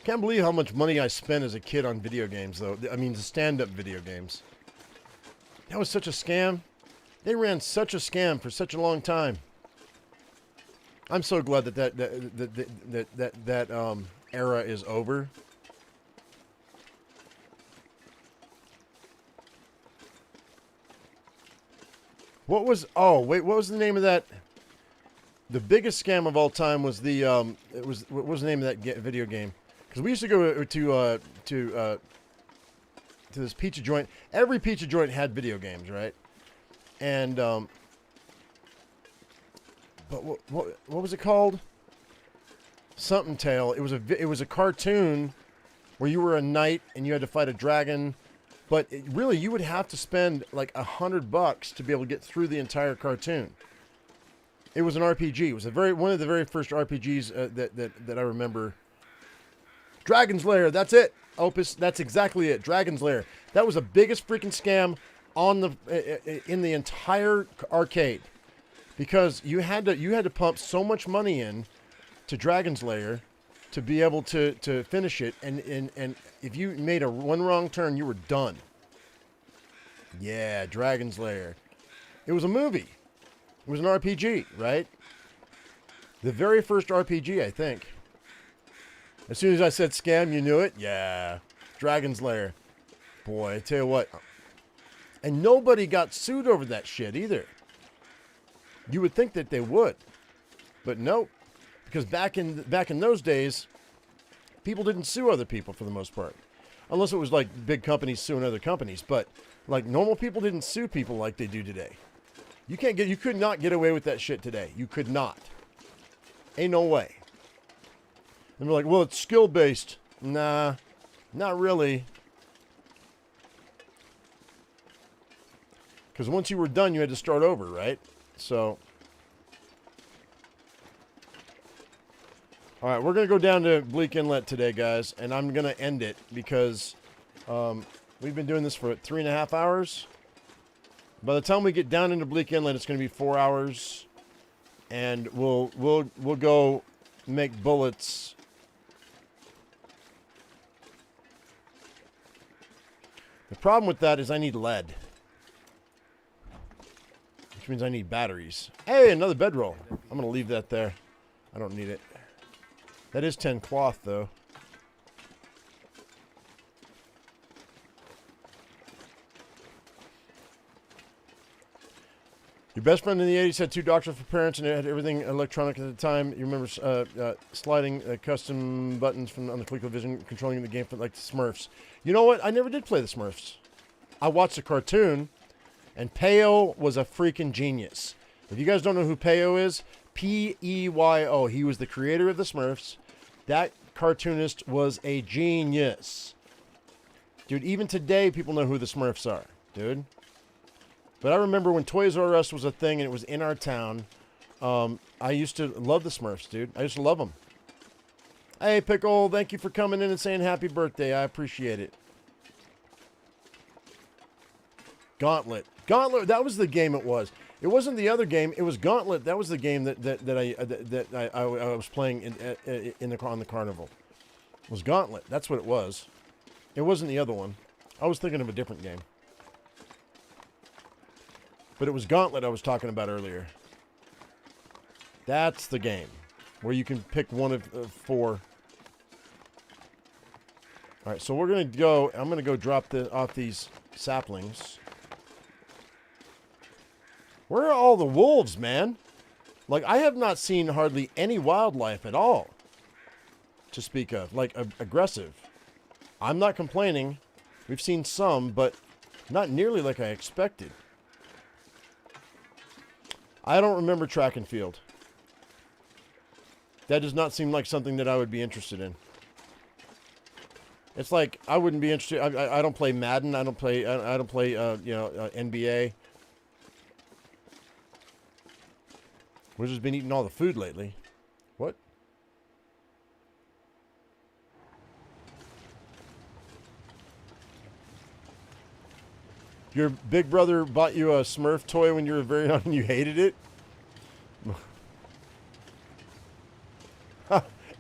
Can't believe how much money I spent as a kid on video games, though. I mean, the stand-up video games. That was such a scam. They ran such a scam for such a long time. I'm so glad that era is over. What was the name of that? The biggest scam of all time was what was the name of that video game? Because we used to go to this pizza joint. Every pizza joint had video games, right? And but what was it called? something tale. It was a cartoon where you were a knight and you had to fight a dragon. But really, you would have to spend like $100 to be able to get through the entire cartoon. It was an RPG. It was one of the very first RPGs that I remember. Dragon's Lair. That's it. Opus. That's exactly it. Dragon's Lair. That was the biggest freaking scam in the entire arcade, because you had to pump so much money in to Dragon's Lair to be able to finish it, and if you made one wrong turn, you were done. Yeah, Dragon's Lair. It was a movie. It was an RPG, right? The very first RPG, I think. As soon as I said scam, you knew it? Yeah. Dragon's Lair. Boy, I tell you what. And nobody got sued over that shit either. You would think that they would. But nope. Because back in those days, people didn't sue other people for the most part. Unless it was like big companies suing other companies. But like normal people didn't sue people like they do today. You could not get away with that shit today. You could not. Ain't no way. And we're like, well, it's skill-based. Nah, not really. Because once you were done, you had to start over, right? So, all right, we're going to go down to Bleak Inlet today, guys. And I'm going to end it because we've been doing this for 3.5 hours. By the time we get down into Bleak Inlet, it's going to be 4 hours. And we'll go make bullets. The problem with that is I need lead. Which means I need batteries. Hey, another bedroll. I'm going to leave that there. I don't need it. That is 10 cloth, though. Your best friend in the 80s had 2 doctors for parents, and it had everything electronic at the time. You remember sliding custom buttons on the ColecoVision, controlling the game for like the Smurfs. You know what? I never did play the Smurfs. I watched the cartoon, and Peyo was a freaking genius. If you guys don't know who Peyo is, P-E-Y-O. He was the creator of the Smurfs. That cartoonist was a genius. Dude, even today, people know who the Smurfs are, dude. But I remember when Toys R Us was a thing and it was in our town, I used to love the Smurfs, dude. I used to love them. Hey, Pickle, thank you for coming in and saying happy birthday. I appreciate it. Gauntlet. Gauntlet, that was the game it was. It wasn't the other game. It was Gauntlet. That was the game that I was playing on the carnival. It was Gauntlet. That's what it was. It wasn't the other one. I was thinking of a different game. But it was Gauntlet I was talking about earlier. That's the game where you can pick one of 4. All right, so we're going to go. I'm going to go drop off these saplings. Where are all the wolves, man? Like, I have not seen hardly any wildlife at all to speak of, like aggressive. I'm not complaining. We've seen some, but not nearly like I expected. I don't remember track and field. That does not seem like something that I would be interested in. It's like I wouldn't be interested. I don't play Madden. I don't play NBA. We've just been eating all the food lately. What? Your big brother bought you a Smurf toy when you were very young and you hated it?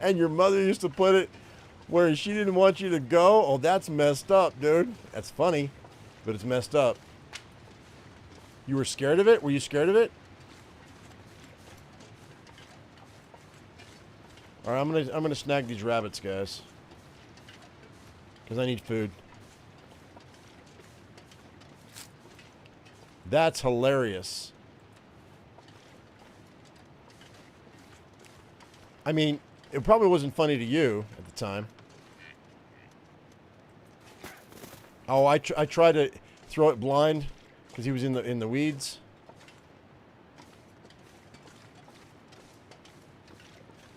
And your mother used to put it where she didn't want you to go? Oh, that's messed up, dude. That's funny, but it's messed up. You were scared of it? Were you scared of it? All right, I'm gonna snag these rabbits, guys, because I need food. That's hilarious. I mean, it probably wasn't funny to you at the time. Oh, I tried to throw it blind because he was in the weeds.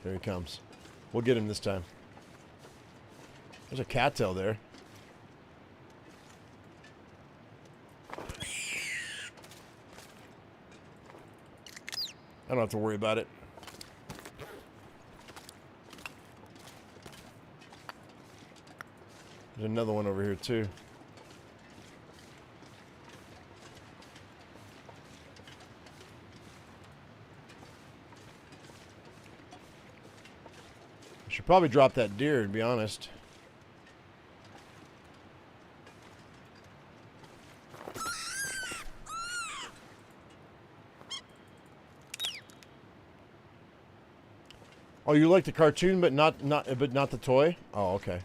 There he comes. We'll get him this time. There's a cattail there. I don't have to worry about it. There's another one over here too. I should probably drop that deer, to be honest. Oh, you like the cartoon, but not the toy? Oh, okay.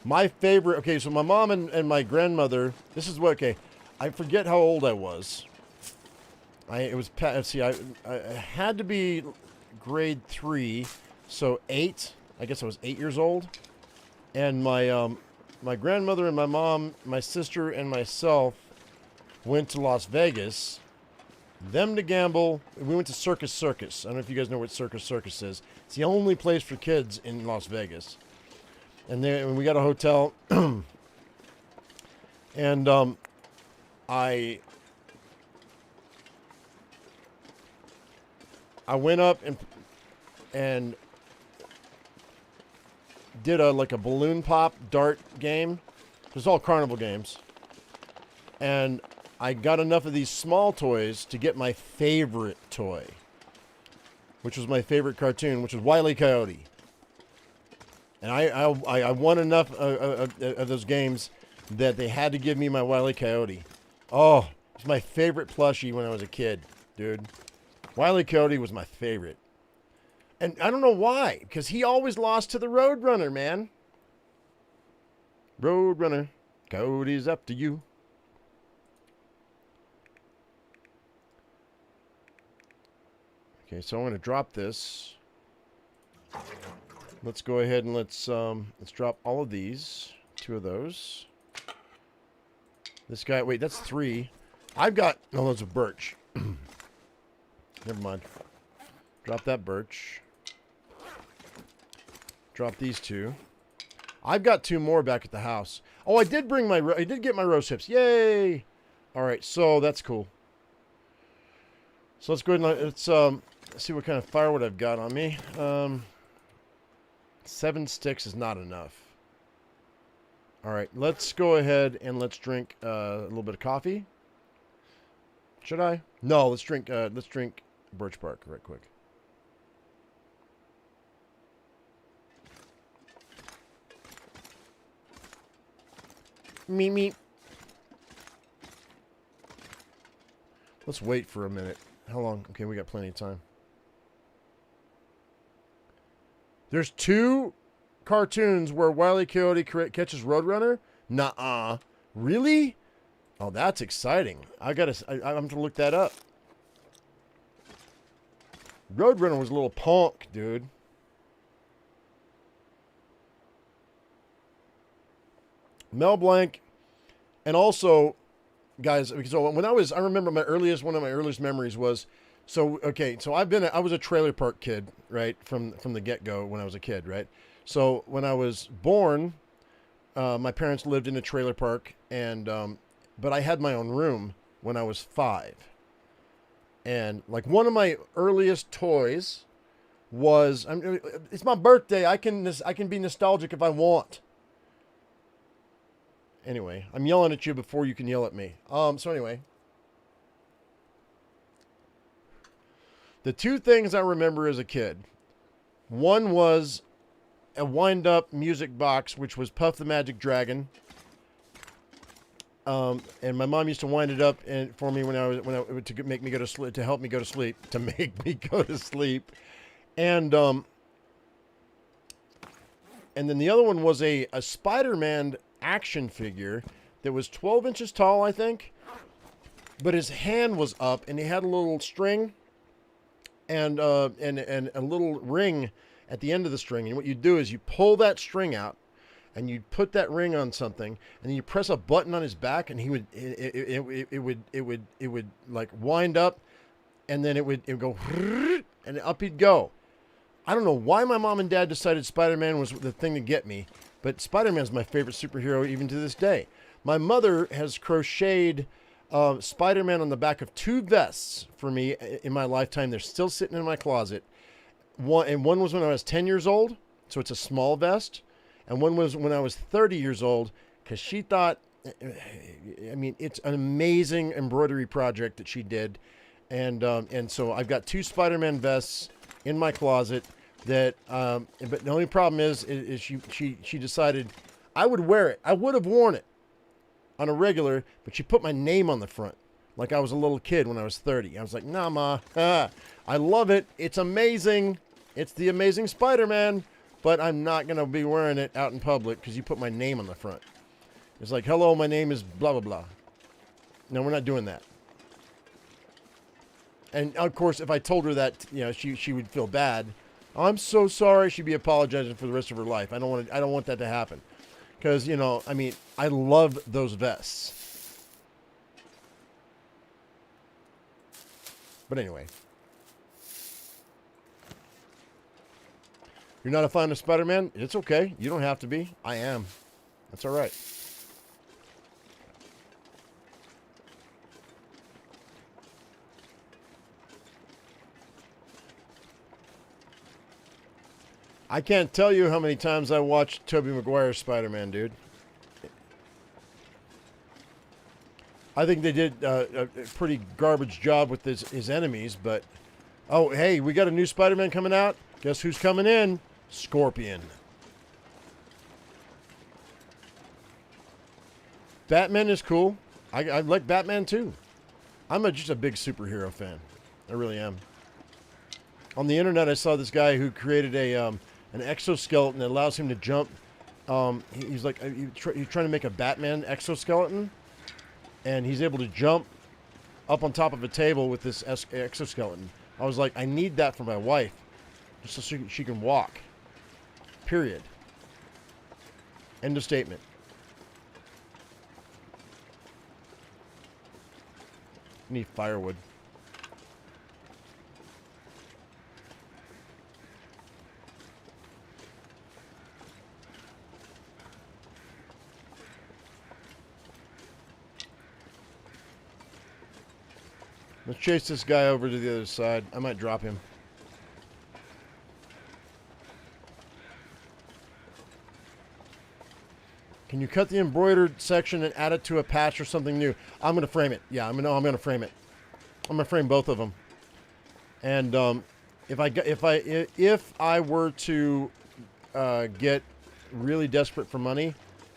My favorite. Okay, so my mom and my grandmother. This is what. Okay, I forget how old I was. I had to be grade 3, so 8. I guess I was 8 years old. And my grandmother and my mom, my sister and myself went to Las Vegas. Them to gamble. We went to Circus. I don't know if you guys know what Circus is. It's the only place for kids in Las Vegas. And then we got a hotel. And I went up and did a balloon pop dart game. It was all carnival games. And I got enough of these small toys to get my favorite toy, which was my favorite cartoon, which was Wile E. Coyote. And I won enough of those games that they had to give me my Wile E. Coyote. Oh, it was my favorite plushie when I was a kid, dude. Wile E. Coyote was my favorite. And I don't know why, because he always lost to the Roadrunner, man. Roadrunner, Coyote's up to you. Okay, so I'm going to drop this. Let's go ahead and let's drop all of these. 2 of those. This guy, wait, that's 3. I've got, no, those are birch. Never mind. Drop that birch. Drop these 2. I've got 2 more back at the house. Oh, I did get my rose hips. Yay! All right, so that's cool. So let's go ahead and let's see what kind of firewood I've got on me. 7 sticks is not enough. All right, let's go ahead and let's drink a little bit of coffee. Should I? No, let's drink birch bark right quick. Me. Let's wait for a minute. How long? Okay, we got plenty of time. There's 2 cartoons where Wile E. Coyote catches Roadrunner? Nuh-uh. Really? Oh, that's exciting. I'm going to look that up. Roadrunner was a little punk, dude. Mel Blanc. And also, guys, so when I remember one of my earliest memories was, so I was a trailer park kid, right, from the get-go when I was a kid, right? So when I was born, my parents lived in a trailer park, and but I had my own room when I was 5. And like one of my earliest toys was, it's my birthday. I can be nostalgic if I want. Anyway, I'm yelling at you before you can yell at me. So anyway, the 2 things I remember as a kid. One was a wind-up music box, which was Puff the Magic Dragon. And my mom used to wind it up for me to make me go to sleep, to help me go to sleep, to make me go to sleep. And then the other one was a Spider-Man action figure that was 12 inches tall, I think, but his hand was up and he had a little string and a little ring at the end of the string. And what you do is you pull that string out and you put that ring on something, and then you press a button on his back, and it would like wind up, and then it would go and up he'd go. I don't know why my mom and dad decided Spider-Man was the thing to get me, but Spider-Man is my favorite superhero even to this day. My mother has crocheted Spider-Man on the back of 2 vests for me in my lifetime. They're still sitting in my closet. One was when I was 10 years old, so it's a small vest. And one was when I was 30 years old, because she thought, I mean, it's an amazing embroidery project that she did. And so I've got 2 Spider-Man vests in my closet that, but the only problem is she decided I would wear it. I would have worn it on a regular, but she put my name on the front like I was a little kid when I was 30. I was like, nah, Ma, I love it. It's amazing. It's the Amazing Spider-Man, but I'm not going to be wearing it out in public because you put my name on the front. It's like, hello, my name is blah, blah, blah. No, we're not doing that. And, of course, if I told her that, you know, she would feel bad. I'm so sorry. She'd be apologizing for the rest of her life. I don't want that to happen. Because, you know, I mean, I love those vests. But anyway. You're not a fan of Spider-Man? It's okay. You don't have to be. I am. That's all right. I can't tell you how many times I watched Tobey Maguire's Spider-Man, dude. I think they did a pretty garbage job with his enemies, but... Oh, hey, we got a new Spider-Man coming out. Guess who's coming in? Scorpion. Batman is cool. I like Batman, too. I'm just a big superhero fan. I really am. On the internet, I saw this guy who created an exoskeleton that allows him to jump. He's like, he's trying to make a Batman exoskeleton, and he's able to jump up on top of a table with this exoskeleton. I was like, I need that for my wife, just so she can walk. Period. End of statement. Need firewood. Let's chase this guy over to the other side. I might drop him. Can you cut the embroidered section and add it to a patch or something new? I'm going to frame it. Yeah, I'm going to frame it. I'm going to frame both of them. And if I were to get really desperate for money,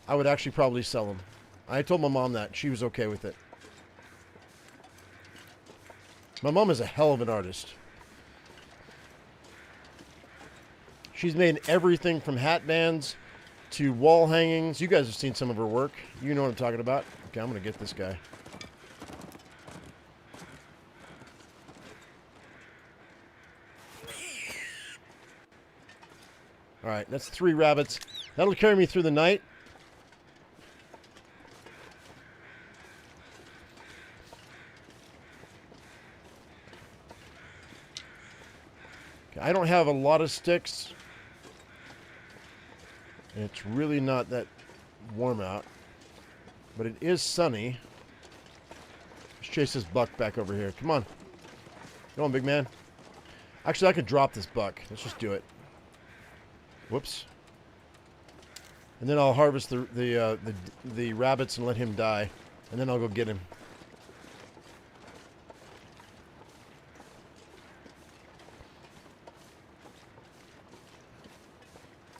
I would actually probably sell them. I told my mom that. She was okay with it. My mom is a hell of an artist. She's made everything from hat bands to wall hangings. You guys have seen some of her work. You know what I'm talking about. Okay, I'm going to get this guy. All right, that's 3 rabbits. That'll carry me through the night. I don't have a lot of sticks. And it's really not that warm out. But it is sunny. Let's chase this buck back over here. Come on. Come on, big man. Actually, I could drop this buck. Let's just do it. Whoops. And then I'll harvest the rabbits and let him die. And then I'll go get him.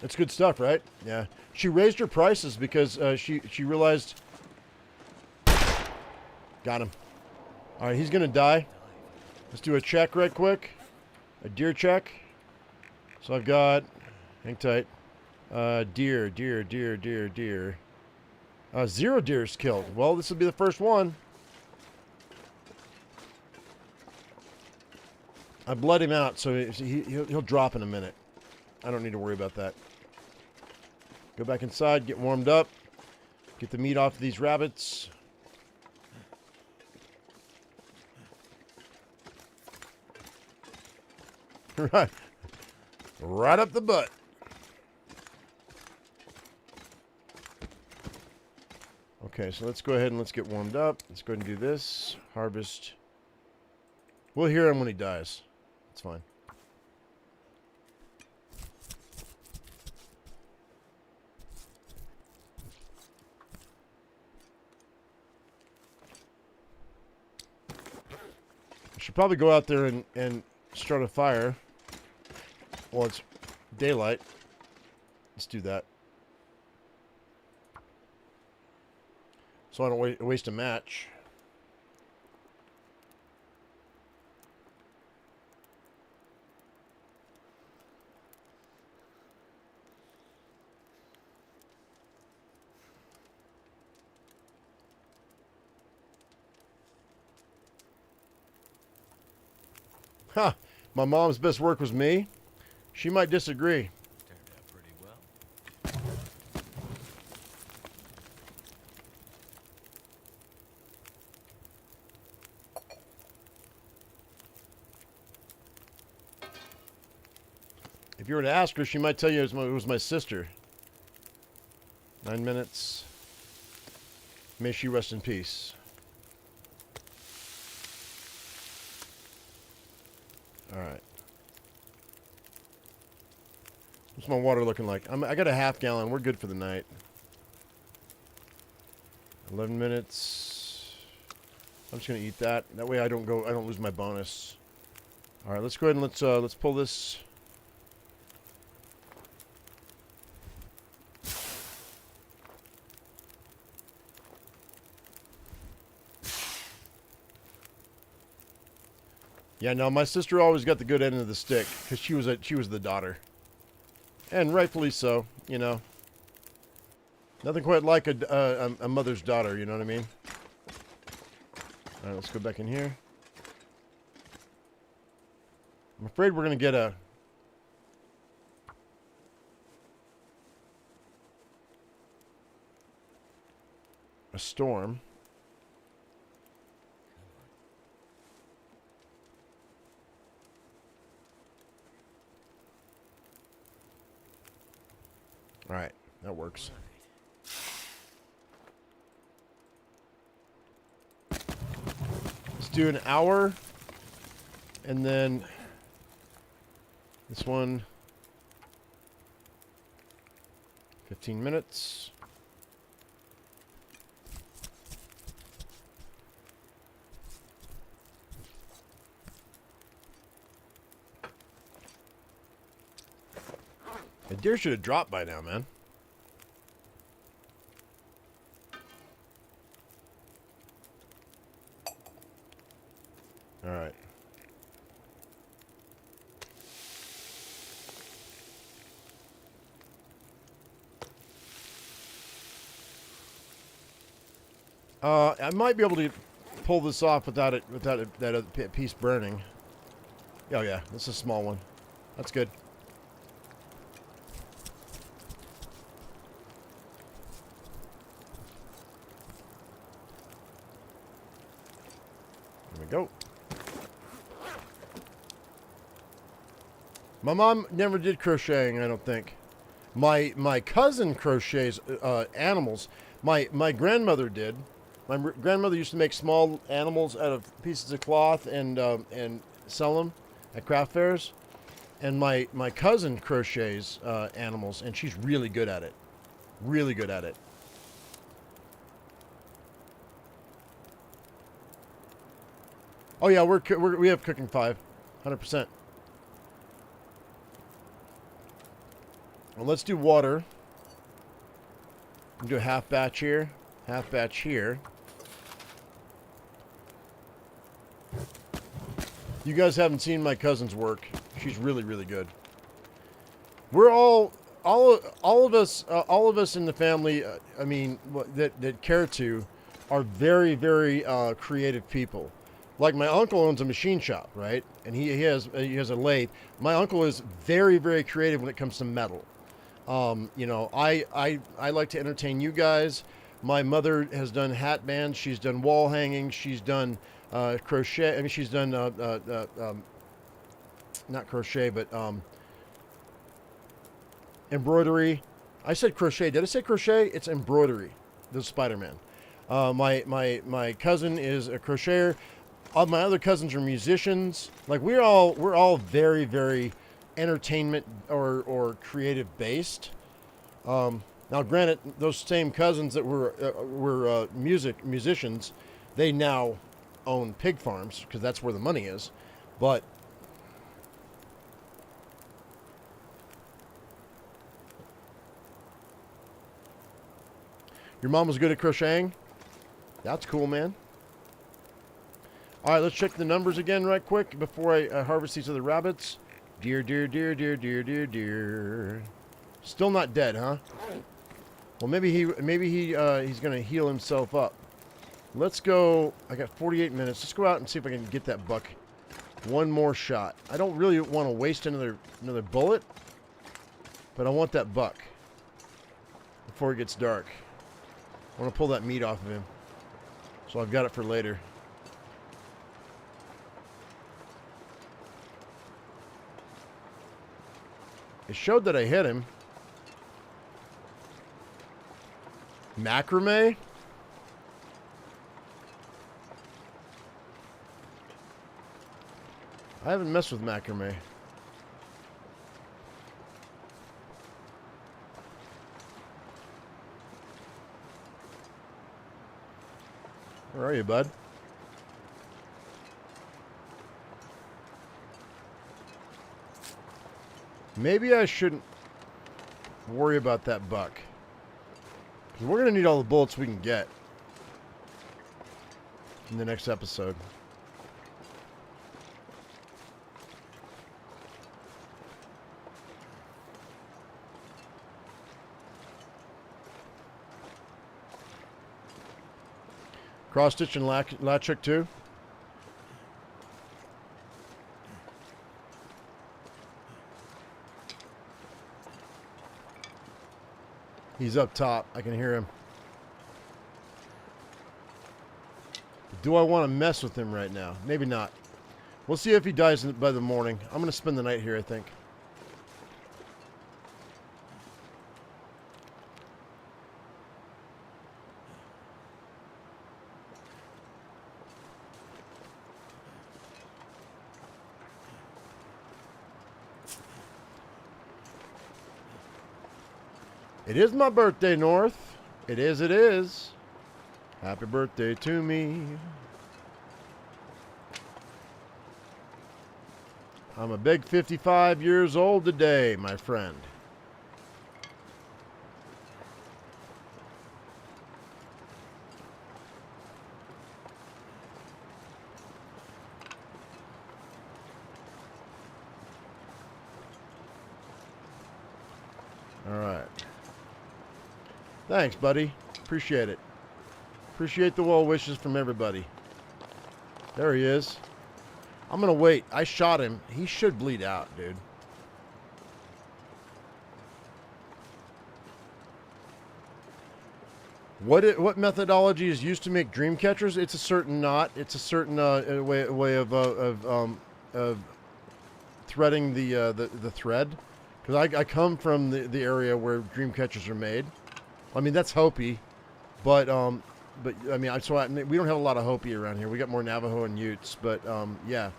It's good stuff, right? Yeah. She raised her prices because she realized... Got him. All right, he's going to die. Let's do a check right quick. A deer check. So I've got... Hang tight. Deer. 0 deers killed. Well, this will be the first one. I bled him out, so he'll drop in a minute. I don't need to worry about that. Go back inside, get warmed up, get the meat off of these rabbits. Right. Right up the butt. Okay, so let's go ahead and let's get warmed up. Let's go ahead and do this. Harvest. We'll hear him when he dies. It's fine. I should probably go out there and start a fire. Well, it's daylight. Let's do that. So I don't waste a match. Huh. My mom's best work was me. She might disagree. Turned out pretty well. If you were to ask her, she might tell you it was my sister. 9 minutes. May she rest in peace. All right. What's my water looking like? I got a half gallon. We're good for the night. 11 minutes. I'm just gonna eat that. That way I don't lose my bonus. All right, let's go ahead and let's pull this. Yeah, no, my sister always got the good end of the stick because she was the daughter, and rightfully so. You know, nothing quite like a mother's daughter. You know what I mean? All right, let's go back in here. I'm afraid we're gonna get a storm. All right, that works. Let's do an hour, and then this one, 15 minutes. The deer should have dropped by now, man. All right. I might be able to pull this off without that other piece burning. Oh yeah, this is a small one. That's good. There we go. My mom never did crocheting, I don't think. My cousin crochets animals. My grandmother did. My grandmother used to make small animals out of pieces of cloth and sell them at craft fairs. And my cousin crochets animals, and she's really good at it. Really good at it. Oh yeah, we have cooking 5, 100%. Well, let's do water. Do a half batch here, half batch here. You guys haven't seen my cousin's work. She's really, really good. We're all of us in the family. I mean, that care to, are very, very creative people. Like my uncle owns a machine shop, right? And he has a lathe. My uncle is very, very creative when it comes to metal. You know, I like to entertain you guys. My mother has done hat bands. She's done wall hanging. She's done crochet. I mean, she's done not crochet, but embroidery. I said crochet. Did I say crochet? It's embroidery. The Spider-Man. My cousin is a crocheter. All my other cousins are musicians. Like we're all very, very entertainment or creative based. Now, granted, those same cousins that were musicians, they now own pig farms because that's where the money is. But your mom was good at crocheting? That's cool, man. All right, let's check the numbers again right quick before I harvest these other rabbits. Deer, deer, deer, deer, deer, deer, deer. Still not dead, huh? Well, maybe he's gonna heal himself up. Let's go. I got 48 minutes. Let's go out and see if I can get that buck. One more shot. I don't really want to waste another bullet, but I want that buck before it gets dark. I want to pull that meat off of him, so I've got it for later. It showed that I hit him. Macrame? I haven't messed with macrame. Where are you, bud? Maybe I shouldn't worry about that buck. 'Cause we're going to need all the bullets we can get in the next episode. Cross stitch and latch hook too. He's up top. I can hear him. Do I want to mess with him right now? Maybe not. We'll see if he dies by the morning. I'm going to spend the night here, I think. It is my birthday, North. It is, it is. Happy birthday to me. I'm a big 55 years old today, my friend. All right. Thanks, buddy. Appreciate it. Appreciate the well wishes from everybody. There he is. I'm going to wait. I shot him. He should bleed out, dude. What methodology is used to make dream catchers? It's a certain knot. It's a certain way of threading the thread. Because I come from the area where dream catchers are made. I mean, that's Hopi, but I mean, we don't have a lot of Hopi around here. We got more Navajo and Utes, but yeah,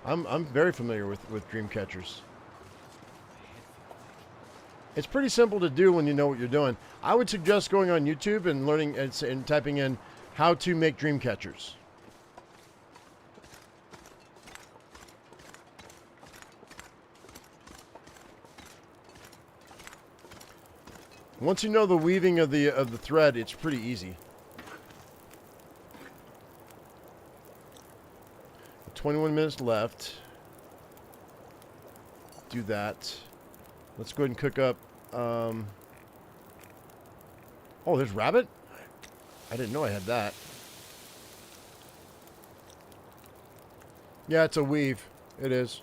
I'm very familiar with dream catchers. It's pretty simple to do when you know what you're doing. I would suggest going on YouTube and learning and typing in how to make dream catchers. Once you know the weaving of the thread, it's pretty easy. 21 minutes left. Do that. Let's go ahead and cook up. Oh, there's rabbit? I didn't know I had that. Yeah, it's a weave. It is.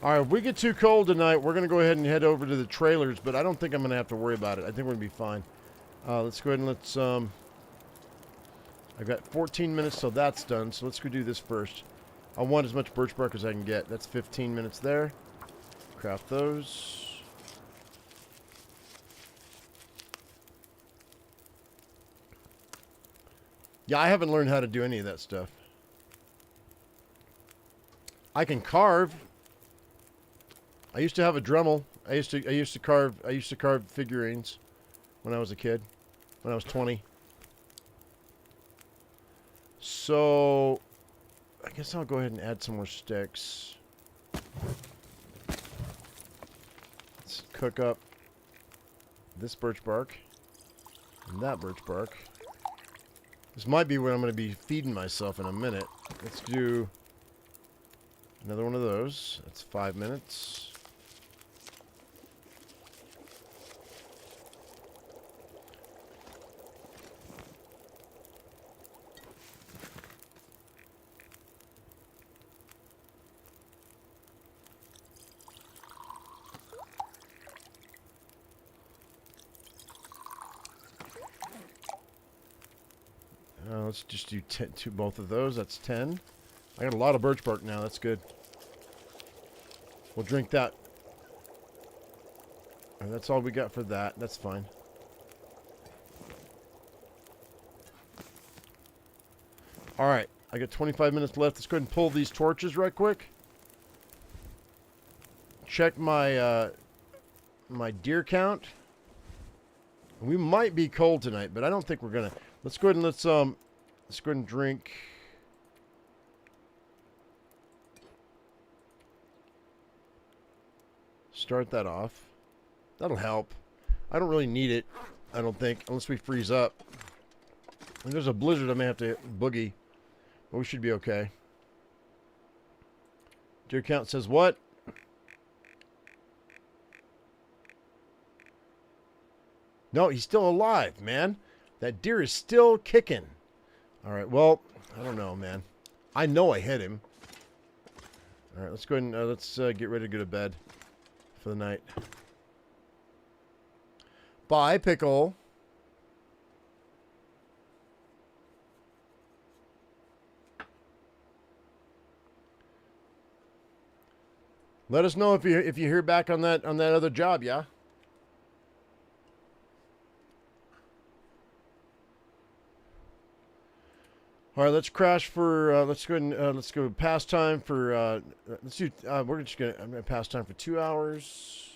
All right, if we get too cold tonight, we're going to go ahead and head over to the trailers, but I don't think I'm going to have to worry about it. I think we're going to be fine. Let's go ahead and let's... I I've got 14 minutes till that's done, so let's go do this first. I want as much birch bark as I can get. That's 15 minutes there. Craft those. Yeah, I haven't learned how to do any of that stuff. I can carve. I used to have a Dremel. I used to carve figurines when I was a kid. When I was 20. So I guess I'll go ahead and add some more sticks. Let's cook up this birch bark and that birch bark. This might be what I'm going to be feeding myself in a minute. Let's do another one of those. That's 5 minutes. Let's just do both of those. That's 10. I got a lot of birch bark now. That's good. We'll drink that. And that's all we got for that. That's fine. All right. I got 25 minutes left. Let's go ahead and pull these torches right quick. Check my my deer count. We might be cold tonight, but I don't think we're gonna. Let's go ahead and let's go ahead and drink. Start that off. That'll help. I don't really need it, I don't think, unless we freeze up. If there's a blizzard, I may have to boogie. But we should be okay. Deer count says what? No, he's still alive, man. That deer is still kicking. All right, well, I don't know, man. I know I hit him. All right, let's go ahead and let's get ready to go to bed for the night. Bye, Pickle. Let us know if you hear back on that other job, yeah. All right, let's crash for. Let's go and let's go pastime for. Let's do. We're just gonna. I'm gonna pastime for 2 hours.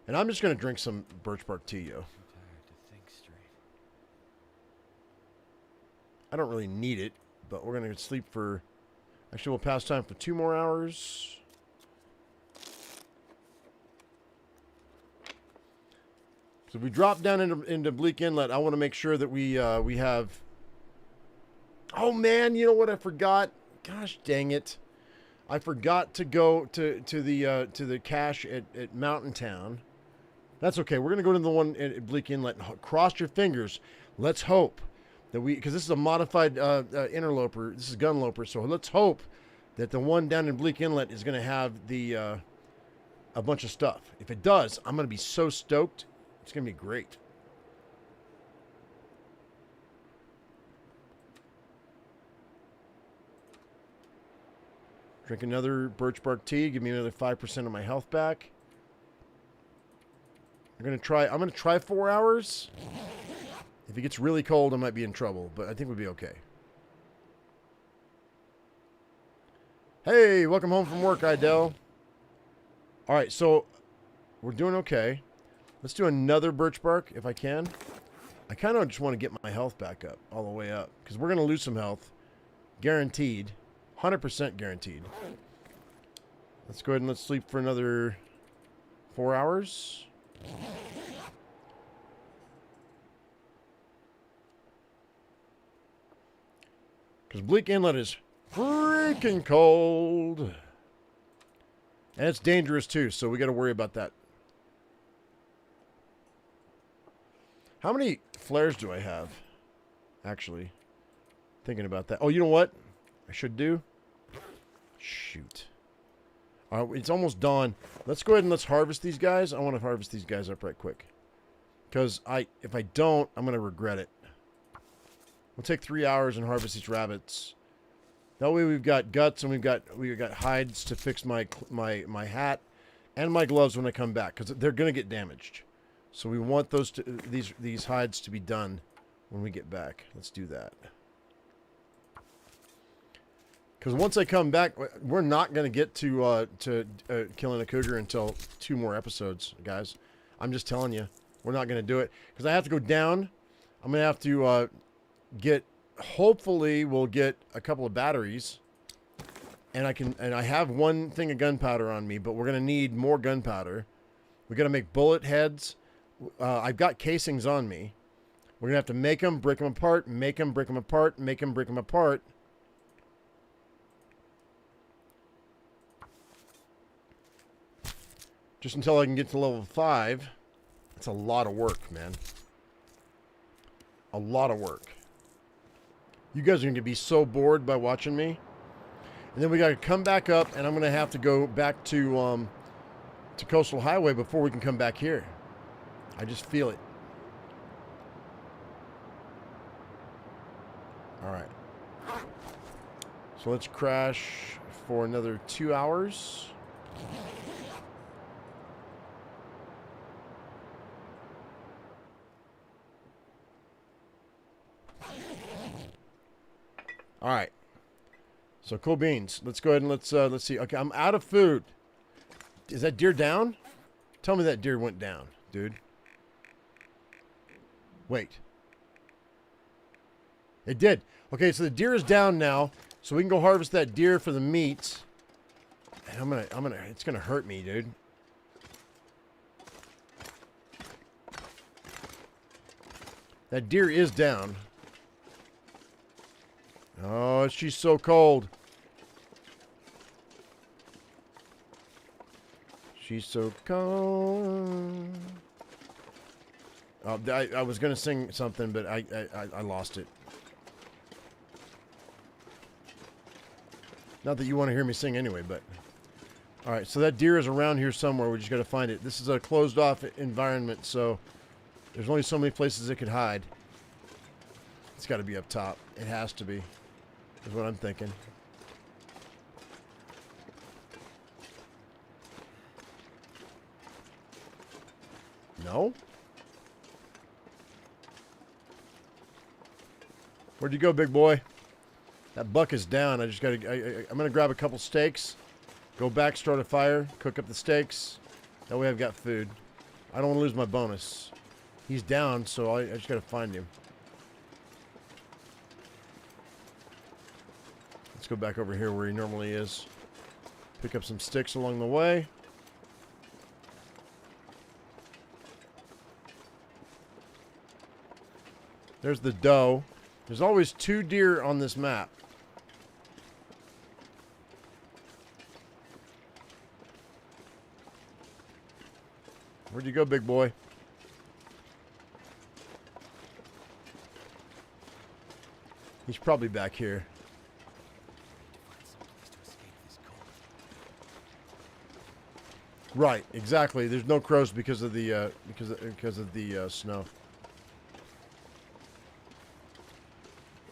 And I'm just gonna drink some birch bark tea, yo. I don't really need it, but we're gonna sleep for. Actually, we'll pastime for 2 more hours. So if we drop down into Bleak Inlet, I want to make sure that we have. Oh man, you know what I forgot? Gosh dang it! I forgot to go to the cache at Mountain Town. That's okay. We're gonna go to the one at Bleak Inlet. Cross your fingers. Let's hope that because this is a modified Interloper. This is Gunloper. So let's hope that the one down in Bleak Inlet is gonna have the a bunch of stuff. If it does, I'm gonna be so stoked. It's going to be great. Drink another birch bark tea. Give me another 5% of my health back. I'm going to try 4 hours. If it gets really cold, I might be in trouble, but I think we'll be okay. Hey, welcome home from work, Idell. All right, so we're doing okay. Let's do another birch bark if I can. I kind of just want to get my health back up, all the way up. Because we're going to lose some health. Guaranteed. 100% guaranteed. Let's go ahead and let's sleep for another 4 hours. Because Bleak Inlet is freaking cold. And it's dangerous too, so we got to worry about that. How many flares do I have? Actually, thinking about that. Oh, you know what I should do? Shoot. All right, it's almost dawn. Let's go ahead and let's harvest these guys. I want to harvest these guys up right quick. Because if I don't, I'm going to regret it. We'll take 3 hours and harvest these rabbits. That way we've got guts and we've got hides to fix my hat and my gloves when I come back, because they're going to get damaged. So we want these hides to be done when we get back. Let's do that. Because once I come back, we're not going to get to killing a cougar until 2 more episodes, guys. I'm just telling you, we're not going to do it because I have to go down. I'm going to have to get. Hopefully, we'll get a couple of batteries, and I have 1 thing of gunpowder on me, but we're going to need more gunpowder. We got to make bullet heads. I've got casings on me. We're going to have to make them, break them apart, make them, break them apart, make them, break them apart. Just until I can get to level 5. It's a lot of work, man. A lot of work. You guys are going to be so bored by watching me. And then we got to come back up, and I'm going to have to go back to Coastal Highway before we can come back here. I just feel it. All right. So let's crash for another 2 hours. All right. So cool beans. Let's go ahead and let's see. Okay, I'm out of food. Is that deer down? Tell me that deer went down, dude. Wait. It did. Okay, so the deer is down now, so we can go harvest that deer for the meat. And it's gonna hurt me, dude. That deer is down. Oh, she's so cold. She's so cold. Oh, I was gonna sing something, but I lost it. Not that you want to hear me sing anyway, but... Alright, so that deer is around here somewhere. We just got to find it. This is a closed-off environment, so... There's only so many places it could hide. It's got to be up top. It has to be. Is what I'm thinking. No? Where'd you go, big boy? That buck is down. I just got to... I'm going to grab a couple steaks. Go back, start a fire. Cook up the steaks. That way I've got food. I don't want to lose my bonus. He's down, so I just got to find him. Let's go back over here where he normally is. Pick up some sticks along the way. There's the doe. There's always 2 deer on this map. Where'd you go, big boy? He's probably back here. Right, exactly. There's no crows because of the snow.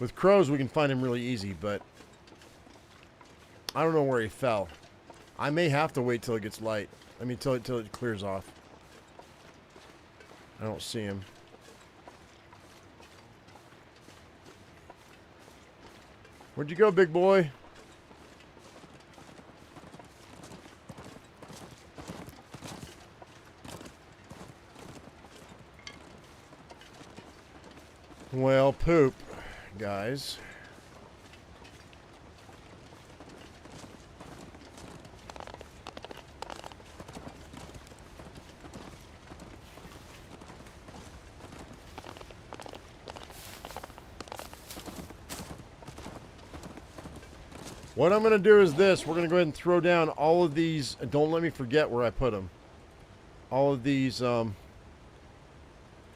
With crows, we can find him really easy, but I don't know where he fell. I may have to wait till it gets light. I mean, till it clears off. I don't see him. Where'd you go, big boy? Well, poop, guys. What I'm going to do is this. We're going to go ahead and throw down all of these. And don't let me forget where I put them. All of these,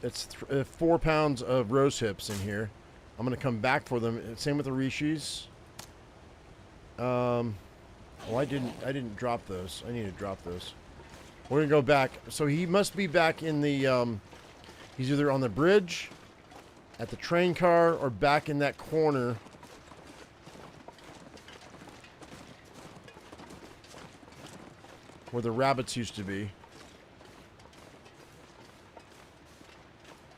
it's 4 pounds of rose hips in here. I'm going to come back for them. Same with the rishis. Oh, I didn't drop those. I need to drop those. We're going to go back. So he must be back in the, He's either on the bridge, at the train car, or back in that corner. Where the rabbits used to be.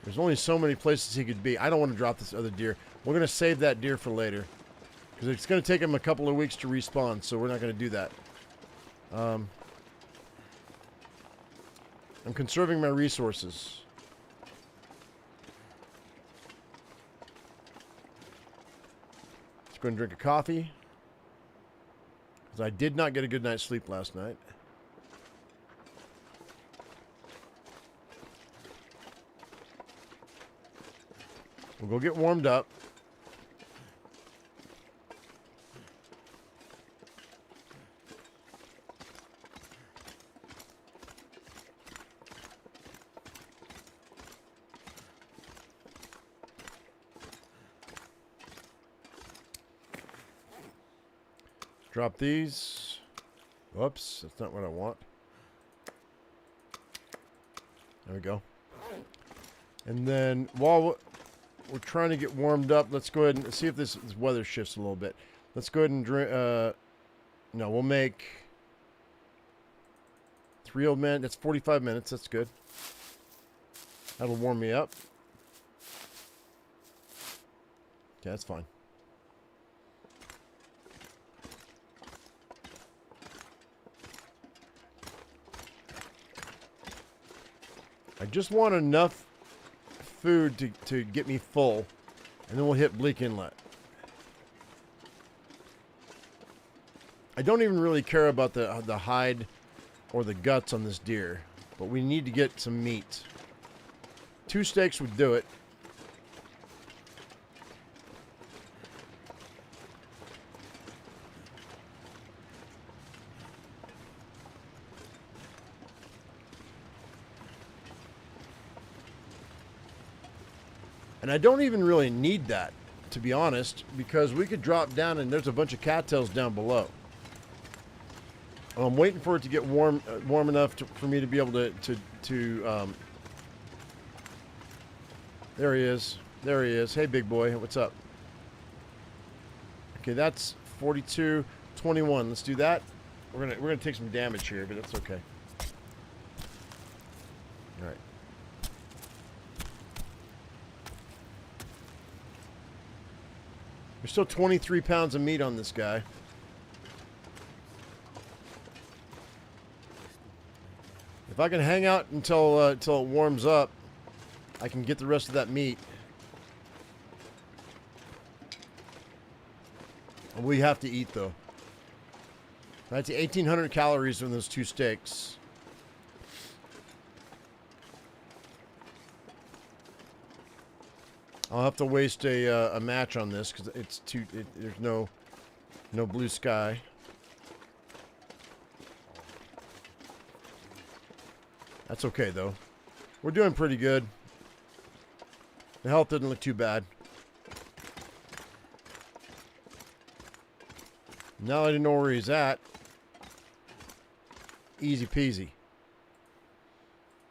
There's only so many places he could be. I don't want to drop this other deer. We're going to save that deer for later. Because it's going to take him a couple of weeks to respawn, so we're not going to do that. I'm conserving my resources. Let's go and drink a coffee. Because I did not get a good night's sleep last night. We'll go get warmed up. Drop these. Whoops, that's not what I want. There we go. And then while we're trying to get warmed up, let's go ahead and see if this weather shifts a little bit. Let's go ahead and drink. No, we'll make 3 old men. That's 45 minutes. That's good. That'll warm me up. Okay, that's fine. I just want enough food to get me full, and then we'll hit Bleak Inlet. I don't even really care about the hide or the guts on this deer, but we need to get some meat. 2 steaks would do it. And I don't even really need that, to be honest, because we could drop down and there's a bunch of cattails down below. I'm waiting for it to get warm enough for me to be able to there he is. There he is. Hey, big boy. What's up? Okay, that's 42, 21. Let's do that. We're gonna take some damage here, but that's okay. All right. There's still 23 pounds of meat on this guy. If I can hang out until it warms up, I can get the rest of that meat. We have to eat, though. That's 1,800 calories in those 2 steaks. I'll have to waste a match on this because it's there's no blue sky. That's okay, though. We're doing pretty good. The health didn't look too bad. Now I didn't know where he's at. Easy peasy.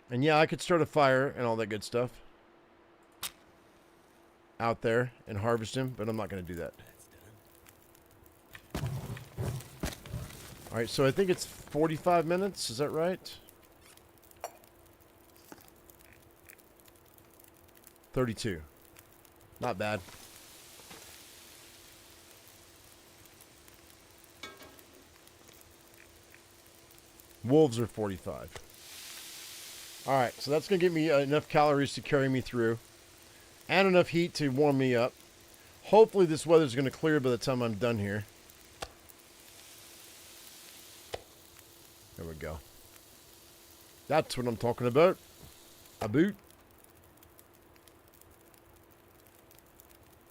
And yeah, I could start a fire and all that good stuff out there and harvest him, but I'm not going to do that. Alright, so I think it's 45 minutes. Is that right? 32. Not bad. Wolves are 45. Alright, so that's going to give me enough calories to carry me through. And enough heat to warm me up. Hopefully this weather's going to clear by the time I'm done here. There we go. That's what I'm talking about. A boot.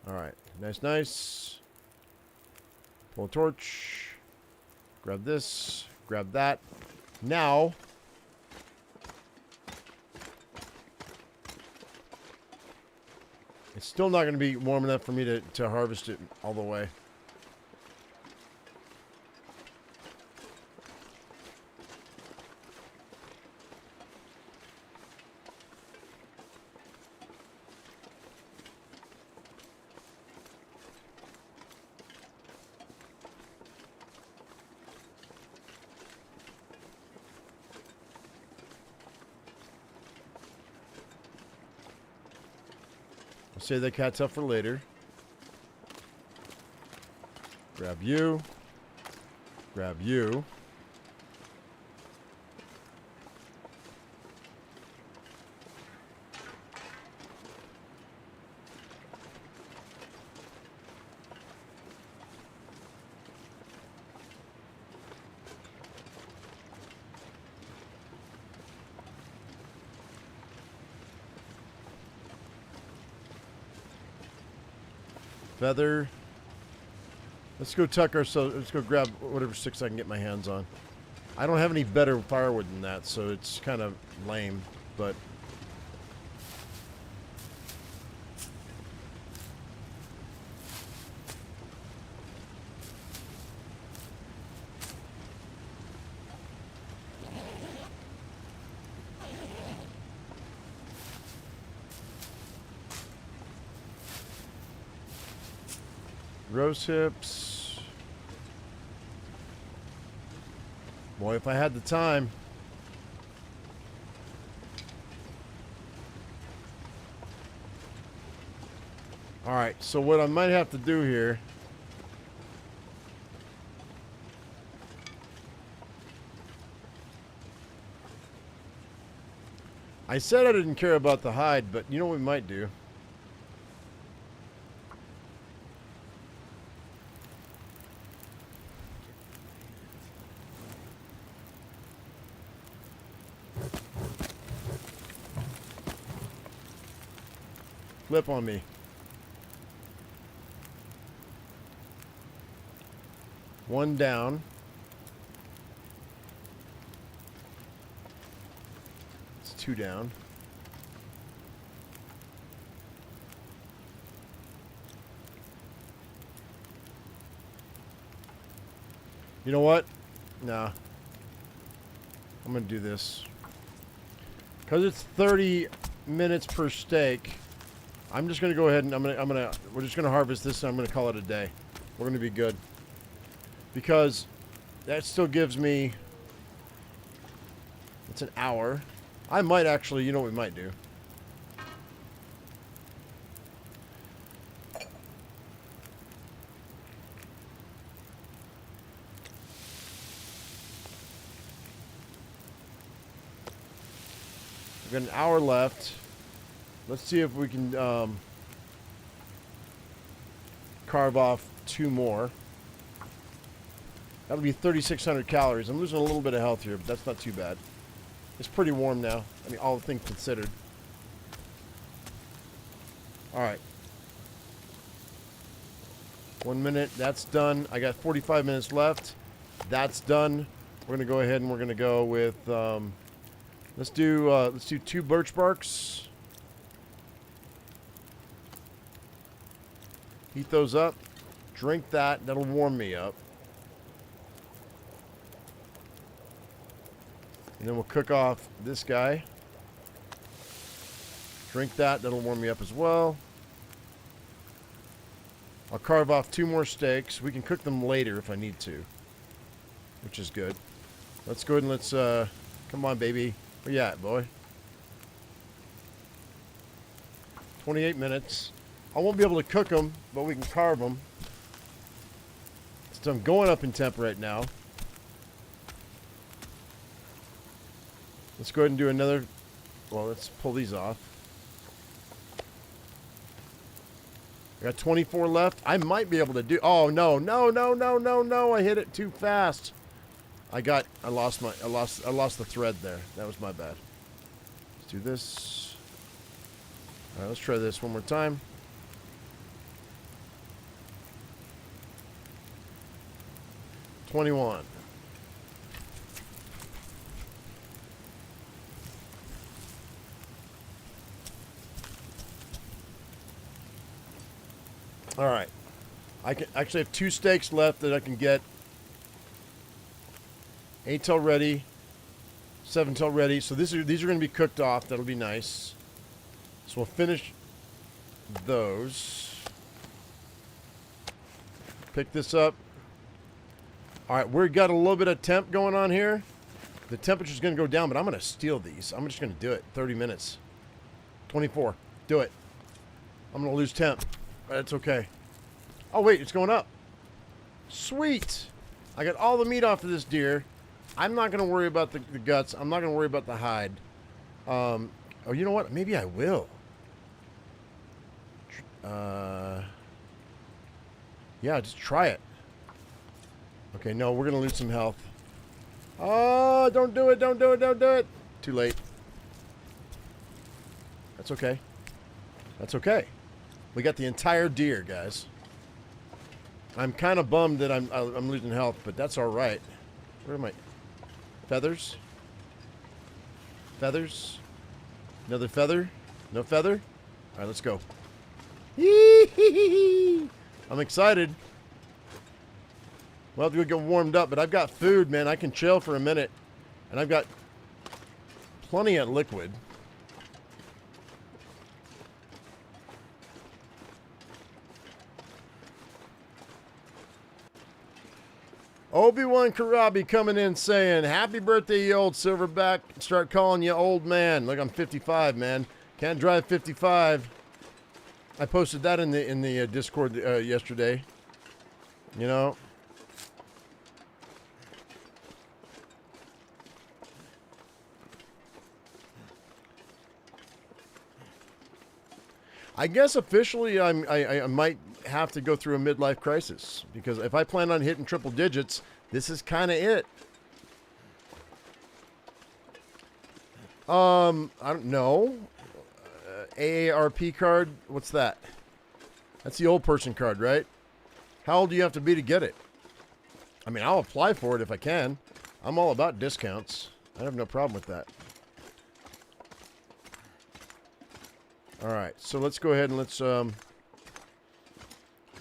Alright, nice. Pull a torch. Grab this. Grab that. Now, it's still not going to be warm enough for me to harvest it all the way. Save that cattail for later. Grab you. Grab you. Feather. Let's go tuck ourselves. Let's go grab whatever sticks I can get my hands on. I don't have any better firewood than that, so it's kind of lame, but... Rose hips. Boy, if I had the time. Alright, so what I might have to do here. I said I didn't care about the hide, but you know what we might do? Flip on me. One down. It's two down. You know what? Nah. I'm gonna do this. Because it's 30 minutes per steak. I'm just gonna go ahead and we're just gonna harvest this and I'm gonna call it a day. We're gonna be good. Because that still gives me, it's an hour. I might actually, you know what we might do? We've got an hour left. Let's see if we can carve off two more. That'll be 3,600 calories. I'm losing a little bit of health here, but that's not too bad. It's pretty warm now. I mean, all things considered. All right. 1 minute. That's done. I got 45 minutes left. That's done. We're gonna go ahead and we're gonna go with. Let's do 2 birch barks. Heat those up. Drink that. That'll warm me up. And then we'll cook off this guy. Drink that. That'll warm me up as well. I'll carve off 2 more steaks. We can cook them later if I need to, which is good. Let's go ahead and let's, come on, baby. Where you at, boy? 28 minutes. I won't be able to cook them, but we can carve them. So I'm going up in temp right now. Let's go ahead and do another. Well, let's pull these off. I got 24 left. I might be able to do. Oh no, no, no, no, no, no! I hit it too fast. I lost the thread there. That was my bad. Let's do this. All right, let's try this one more time. $21. All right. I can actually have 2 steaks left that I can get. 8 till ready. 7 till ready. So these are going to be cooked off. That'll be nice. So we'll finish those. Pick this up. All right, we've got a little bit of temp going on here. The temperature's going to go down, but I'm going to steal these. I'm just going to do it. 30 minutes. 24. Do it. I'm going to lose temp. But it's okay. Oh, wait. It's going up. Sweet. I got all the meat off of this deer. I'm not going to worry about the guts. I'm not going to worry about the hide. Oh, you know what? Maybe I will. Yeah, just try it. Okay, no, we're going to lose some health. Oh, don't do it. Don't do it. Don't do it. Too late. That's okay. That's okay. We got the entire deer, guys. I'm kind of bummed that I'm losing health, but that's all right. Where am I? Feathers? Feathers? Another feather? No feather? All right, let's go. I'm excited. Well, we'll get warmed up, but I've got food, man. I can chill for a minute. And I've got plenty of liquid. Obi-Wan Karabi coming in saying, happy birthday, you old silverback. Start calling you old man. Look, I'm 55, man. Can't drive 55. I posted that in the Discord yesterday. You know. I guess officially I might have to go through a midlife crisis, because if I plan on hitting triple digits, this is kind of it. I don't know. AARP card, what's that? That's the old person card, right? How old do you have to be to get it? I mean, I'll apply for it if I can. I'm all about discounts. I have no problem with that. All right, so let's go ahead and let's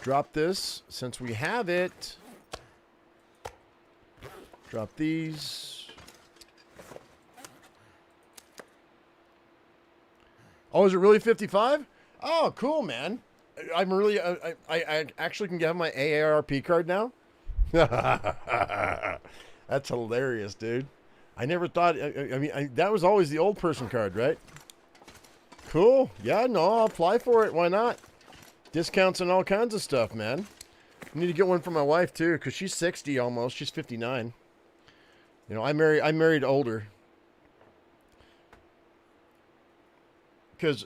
drop this since we have it. Drop these. Oh, is it really 55? Oh, cool, man. I'm really, I actually can have my AARP card now. That's hilarious, dude. I never thought, I mean, that was always the old person card, right? Cool. Yeah, no, I'll apply for it. Why not? Discounts and all kinds of stuff, man. I need to get one for my wife, too, because she's 60 almost. She's 59. You know, I married older. Because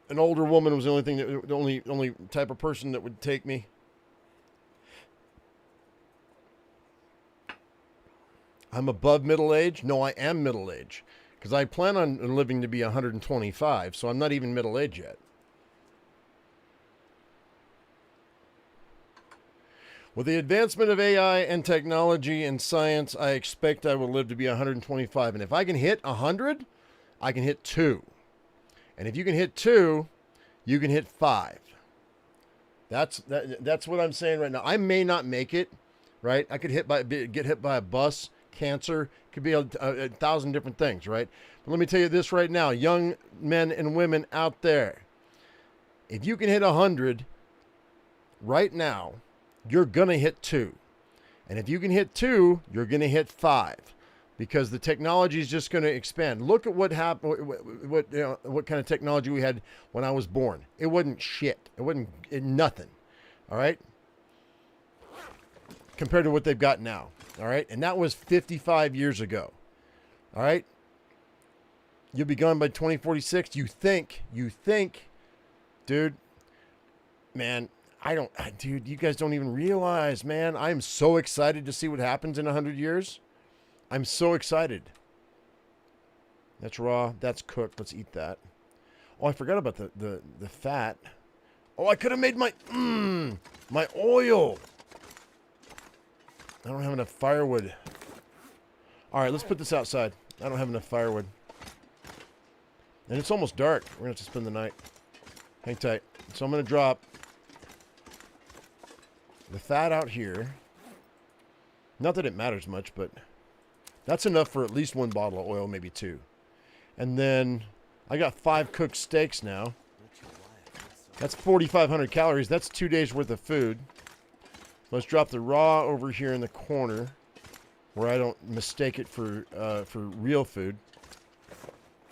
an older woman was the only thing that, the only type of person that would take me. I'm above middle age. No, I am middle age. Because I plan on living to be 125, so I'm not even middle age yet. With the advancement of AI and technology and science, I expect I will live to be 125. And if I can hit 100, I can hit 2. And if you can hit 2, you can hit 5. That's what I'm saying right now. I may not make it, right? I could get hit by a bus, cancer, could be a 1,000 different things, right? But let me tell you this right now, young men and women out there, if you can hit 100 right now, you're gonna hit 2. And if you can hit 2, you're gonna hit 5. Because the technology is just going to expand. Look at what happened. What kind of technology we had when I was born. It wasn't shit. It wasn't nothing. All right. Compared to what they've got now. All right. And that was 55 years ago. All right. You'll be gone by 2046. You think, dude, man. Dude, you guys don't even realize, man. I'm so excited to see what happens in 100 years. I'm so excited. That's raw. That's cooked. Let's eat that. Oh, I forgot about the fat. Oh, I could have made my oil. I don't have enough firewood. All right, let's put this outside. I don't have enough firewood. And it's almost dark. We're going to have to spend the night. Hang tight. So I'm going to drop the fat out here. Not that it matters much, but that's enough for at least 1 bottle of oil, maybe 2. And then I got 5 cooked steaks now. That's 4,500 calories. That's 2 days worth of food. Let's drop the raw over here in the corner where I don't mistake it for real food.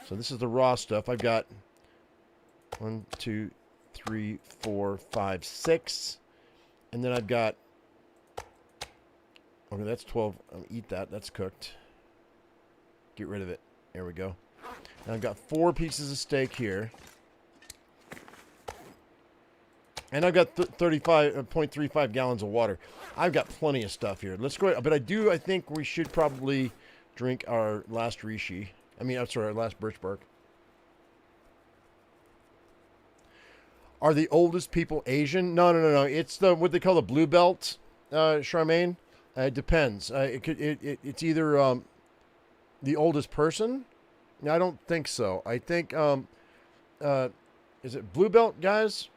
So this is the raw stuff. I've got 1, 2, 3, 4, 5, 6. And then I've got... Okay, that's 12. Eat that. That's cooked. Get rid of it. There we go. And I've got 4 pieces of steak here. And I've got 35.35 gallons of water. I've got plenty of stuff here. Let's go. But I think we should probably drink our last reishi. I'm sorry, our last birch bark. Are the oldest people Asian? No. It's what they call the blue belt, Charmaine. It depends. It's either the oldest person. No, I don't think so. I think is it blue belt guys?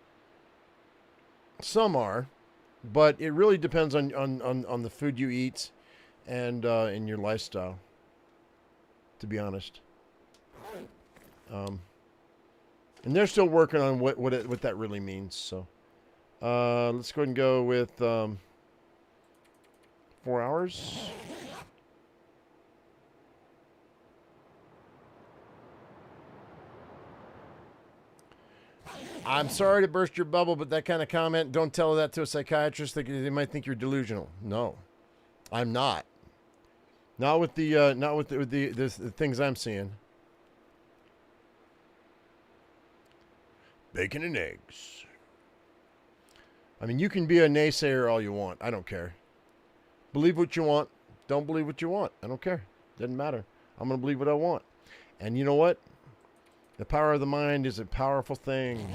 Some are, but it really depends on the food you eat and in your lifestyle. To be honest, and they're still working on what that really means. So let's go ahead and go with 4 hours. I'm sorry to burst your bubble, but that kind of comment, don't tell that to a psychiatrist. They might think you're delusional. No, I'm not. Not with the things I'm seeing. Bacon and eggs. I mean, you can be a naysayer all you want. I don't care. Believe what you want. Don't believe what you want. I don't care. Doesn't matter. I'm going to believe what I want. And you know what? The power of the mind is a powerful thing.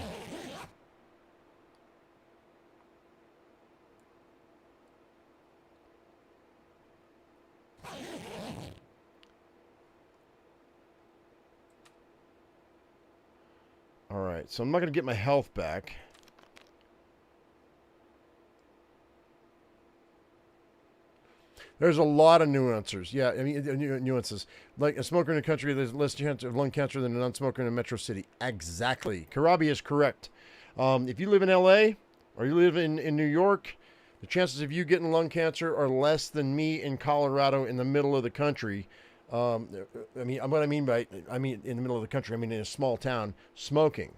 All right, so I'm not going to get my health back. There's a lot of nuances. Yeah, I mean, nuances. Like a smoker in a country, there's less chance of lung cancer than a non-smoker in a metro city. Exactly. Karabi is correct. If you live in LA or you live in New York, the chances of you getting lung cancer are less than me in Colorado in the middle of the country. I mean, what I mean in the middle of the country, I mean in a small town, smoking.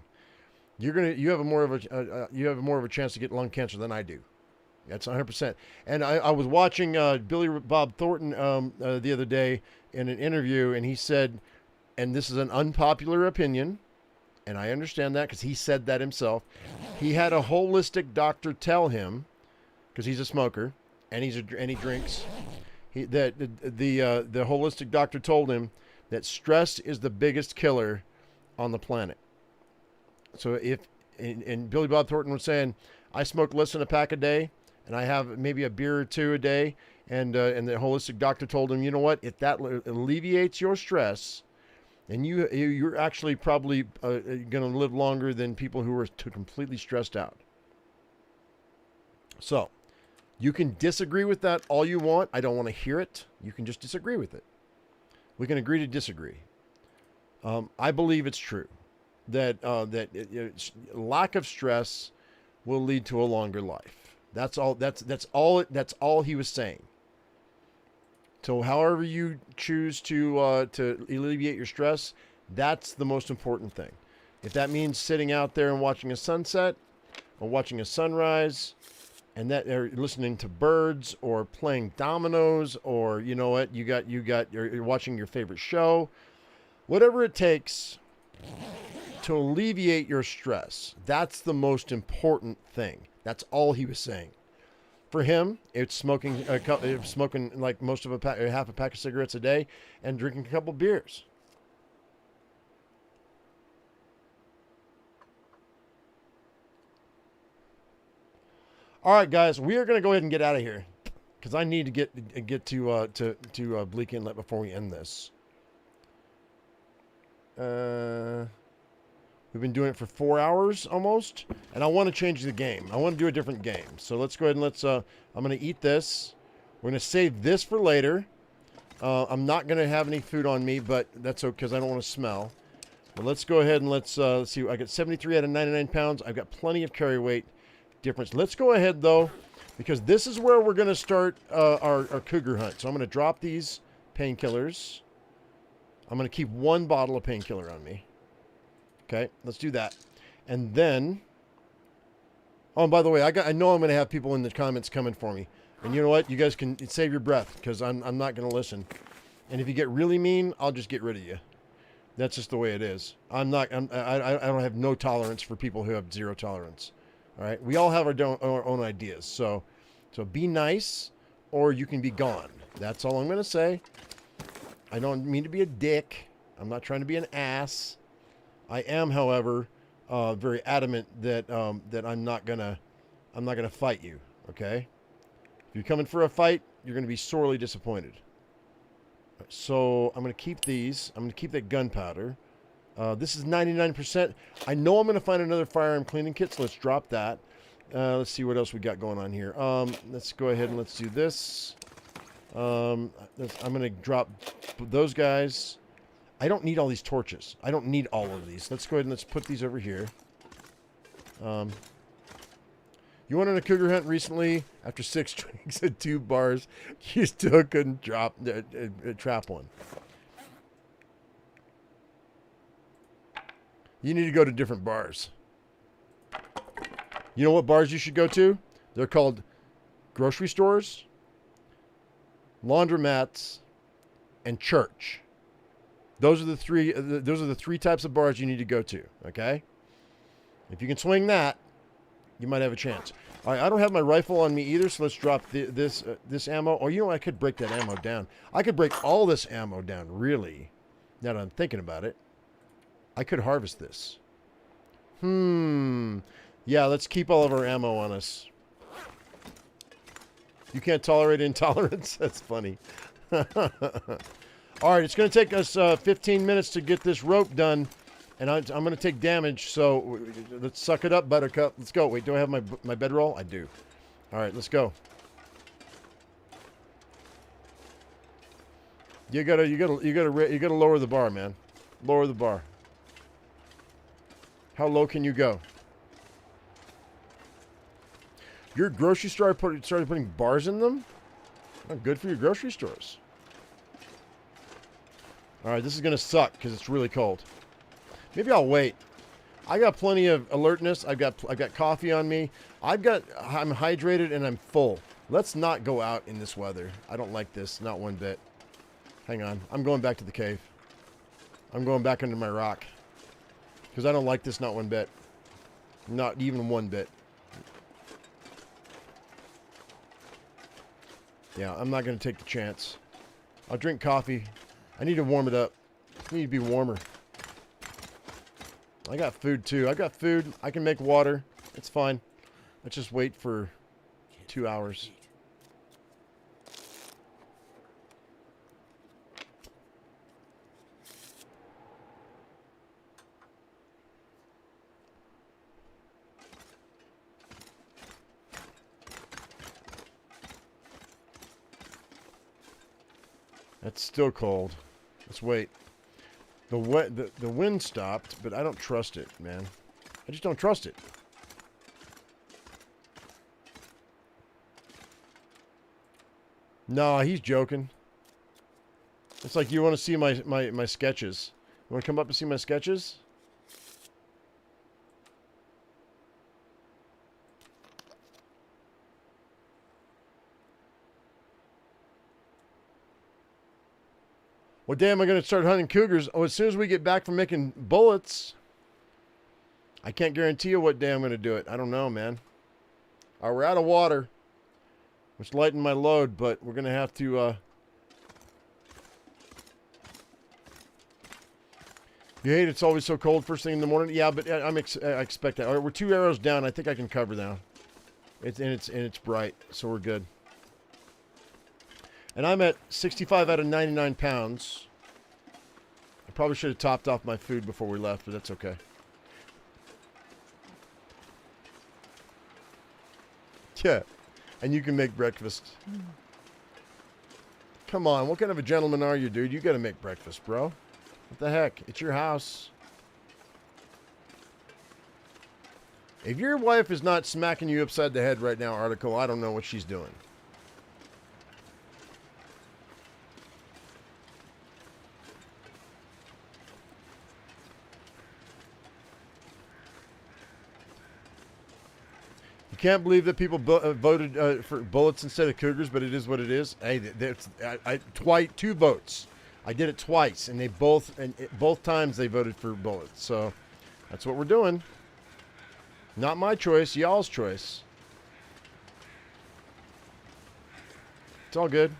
You have more of a chance to get lung cancer than I do. That's 100%. And I was watching Billy Bob Thornton the other day in an interview, and he said, and this is an unpopular opinion, and I understand that because he said that himself. He had a holistic doctor tell him, because he's a smoker and he drinks, the holistic doctor told him that stress is the biggest killer on the planet. So and Billy Bob Thornton was saying, I smoke less than a pack a day. And I have maybe a beer or two a day, and the holistic doctor told him, you know what? If that alleviates your stress, then you're actually probably going to live longer than people who are completely stressed out. So, you can disagree with that all you want. I don't want to hear it. You can just disagree with it. We can agree to disagree. I believe it's true that lack of stress will lead to a longer life. That's all he was saying. So however you choose to alleviate your stress, that's the most important thing. If that means sitting out there and watching a sunset or watching a sunrise and or listening to birds or playing dominoes, or you know what, you're watching your favorite show, whatever it takes to alleviate your stress, that's the most important thing. That's all he was saying. For him, it's smoking like most of half a pack of cigarettes a day and drinking a couple beers. All right, guys, we are going to go ahead and get out of here because I need to get to Bleak Inlet before we end this. We've been doing it for 4 hours almost, and I want to change the game. I want to do a different game. So let's go ahead and I'm going to eat this. We're going to save this for later. I'm not going to have any food on me, but that's okay because I don't want to smell. But let's go ahead and let's see. I got 73 out of 99 pounds. I've got plenty of carry weight difference. Let's go ahead, though, because this is where we're going to start our cougar hunt. So I'm going to drop these painkillers. I'm going to keep 1 bottle of painkiller on me. Okay, let's do that. And then Oh, and by the way, I know I'm going to have people in the comments coming for me. And you know what? You guys can save your breath because I'm not going to listen. And if you get really mean, I'll just get rid of you. That's just the way it is. I don't have no tolerance for people who have zero tolerance. All right? We all have our own ideas. So be nice or you can be gone. That's all I'm going to say. I don't mean to be a dick. I'm not trying to be an ass. I am, however, very adamant that that I'm not gonna fight you. Okay? If you're coming for a fight, you're gonna be sorely disappointed. So I'm gonna keep these. I'm gonna keep that gunpowder. This is 99%. I know I'm gonna find another firearm cleaning kit, so let's drop that. Let's see what else we got going on here. Let's go ahead and let's do this. I'm gonna drop those guys. I don't need all these torches. I don't need all of these. Let's go ahead and let's put these over here. You went on a cougar hunt recently. After 6 drinks and 2 bars, you still couldn't trap one. You need to go to different bars. You know what bars you should go to? They're called grocery stores, laundromats, and church. Those are the three. Those are the 3 types of bars you need to go to. Okay. If you can swing that, you might have a chance. All right, I don't have my rifle on me either, so let's drop this ammo. Oh, you know, I could break that ammo down. I could break all this ammo down, really. Now that I'm thinking about it, I could harvest this. Yeah, let's keep all of our ammo on us. You can't tolerate intolerance? That's funny. All right, it's going to take us 15 minutes to get this rope done, and I'm going to take damage, so let's suck it up, Buttercup. Let's go. Wait, do I have my bedroll? I do. All right, let's go. You gotta lower the bar, man. Lower the bar. How low can you go? Your grocery store started putting bars in them? Not good for your grocery stores. All right, this is going to suck because it's really cold. Maybe I'll wait. I got plenty of alertness. I've got coffee on me. I'm hydrated and I'm full. Let's not go out in this weather. I don't like this, not one bit. Hang on. I'm going back to the cave. I'm going back under my rock. Because I don't like this, not one bit. Not even one bit. Yeah, I'm not going to take the chance. I'll drink coffee. I need to warm it up. I need to be warmer. I got food too. I got food. I can make water. It's fine. Let's just wait for 2 hours. It's still cold. Let's wait. The wind stopped, but I don't trust it, man. I just don't trust it. No, he's joking. It's like you want to see my sketches. You want to come up and see my sketches? What day am I going to start hunting cougars? Oh, as soon as we get back from making bullets. I can't guarantee you what day I'm going to do it. I don't know, man. All right, we're out of water, which lightened my load, but we're going to have to... You hate it's always so cold first thing in the morning? Yeah, but I expect that. All right, we're 2 arrows down. I think I can cover now. It's bright, so we're good. And I'm at 65 out of 99 pounds. I probably should have topped off my food before we left, but that's okay. Yeah, and you can make breakfast. Come on, what kind of a gentleman are you, dude? You got to make breakfast, bro. What the heck? It's your house. If your wife is not smacking you upside the head right now, Article, I don't know what she's doing. can't believe that people voted for bullets instead of Cougars, but it is what it is. Hey, two votes. I did it twice, and both times they voted for bullets. So that's what we're doing. Not my choice, y'all's choice. It's all good.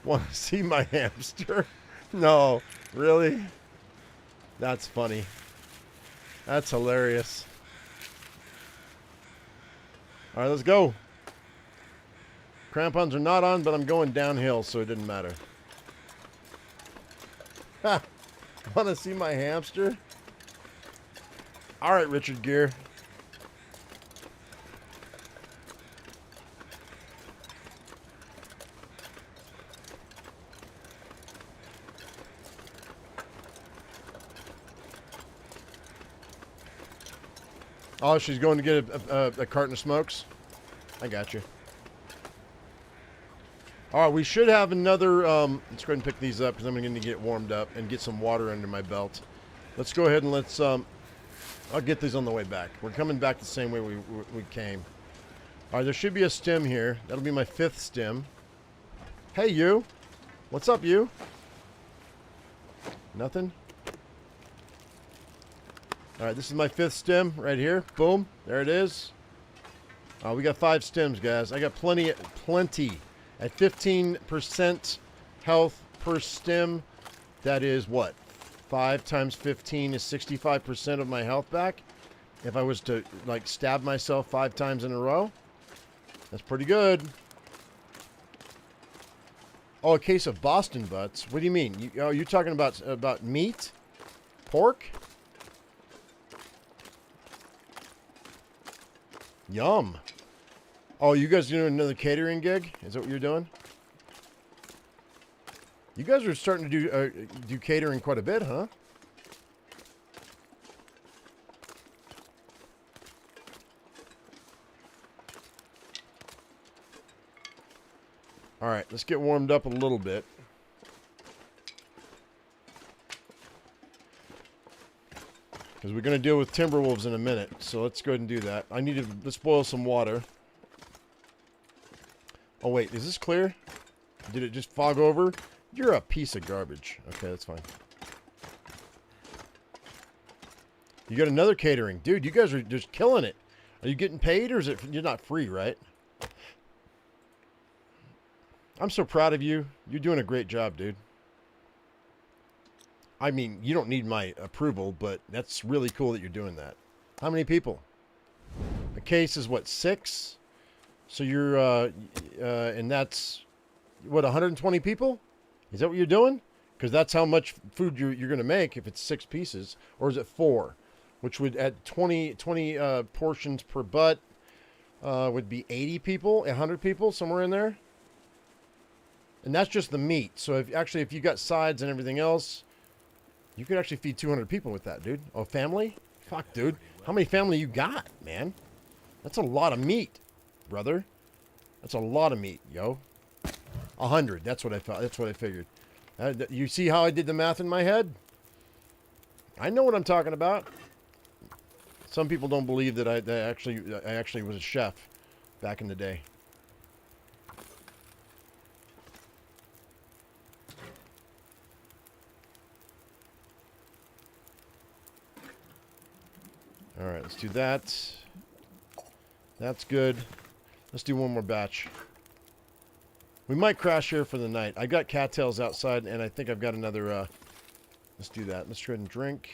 Want to see my hamster? No, really? That's funny. That's hilarious. All right, let's go. Crampons are not on, but I'm going downhill, so it didn't matter. Ha! Want to see my hamster? All right, Richard Gere. Oh, she's going to get a carton of smokes? I got you. All right, we should have another... let's go ahead and pick these up because I'm going to get warmed up and get some water under my belt. Let's go ahead and let's... I'll get these on the way back. We're coming back the same way we came. All right, there should be a stem here. That'll be my 5th stem. Hey, you. What's up, you? Nothing? All right, this is my 5th stem right here. Boom. There it is. We got 5 stems, guys. I got plenty. At 15% health per stem, that is what? 5 times 15 is 65% of my health back. If I was to, like, stab myself 5 times in a row, that's pretty good. Oh, a case of Boston butts. What do you mean? You're talking about meat? Pork? Yum. Oh, you guys doing another catering gig? Is that what you're doing? You guys are starting to do catering quite a bit, huh? All right, let's get warmed up a little bit. Because we're going to deal with timberwolves in a minute. So let's go ahead and do that. Let's boil some water. Oh, wait. Is this clear? Did it just fog over? You're a piece of garbage. Okay, that's fine. You got another catering. Dude, you guys are just killing it. Are you getting paid or is it... You're not free, right? I'm so proud of you. You're doing a great job, dude. I mean, you don't need my approval, but that's really cool that you're doing that. How many people? The case is what, 6? So you're, and that's, what, 120 people? Is that what you're doing? Because that's how much food you're going to make if it's 6 pieces. Or is it 4? Which would, at 20 portions per butt, would be 80 people, 100 people, somewhere in there. And that's just the meat. So if you got sides and everything else... You could actually feed 200 people with that, dude. Oh, family? Fuck, dude. How many family you got, man? That's a lot of meat, brother. That's a lot of meat, yo. 100. That's what I thought. That's what I figured. You see how I did the math in my head? I know what I'm talking about. Some people don't believe that I actually was a chef back in the day. All right, let's do that. That's good. Let's do one more batch. We might crash here for the night. I got cattails outside, and I think I've got another... let's do that. Let's try and drink.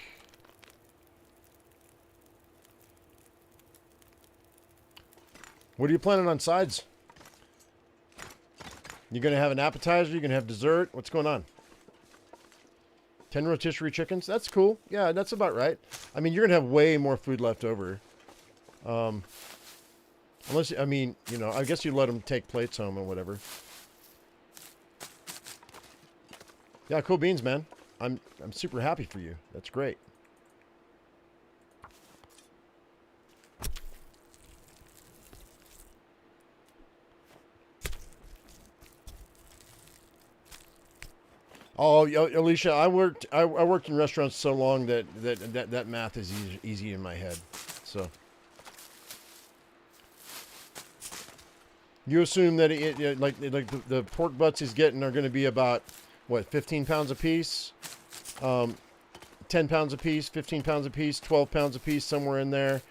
What are you planning on sides? You going to have an appetizer? You going to have dessert? What's going on? 10 rotisserie chickens? That's cool. Yeah, that's about right. I mean, you're going to have way more food left over. Unless, I mean, you know, I guess you let them take plates home or whatever. Yeah, cool beans, man. I'm super happy for you. That's great. Oh, Alicia, I worked in restaurants so long that math is easy in my head. So you assume that like the pork butts he's getting are going to be about what, 15 pounds a piece, 10 pounds a piece, 15 pounds a piece, 12 pounds a piece, somewhere in there,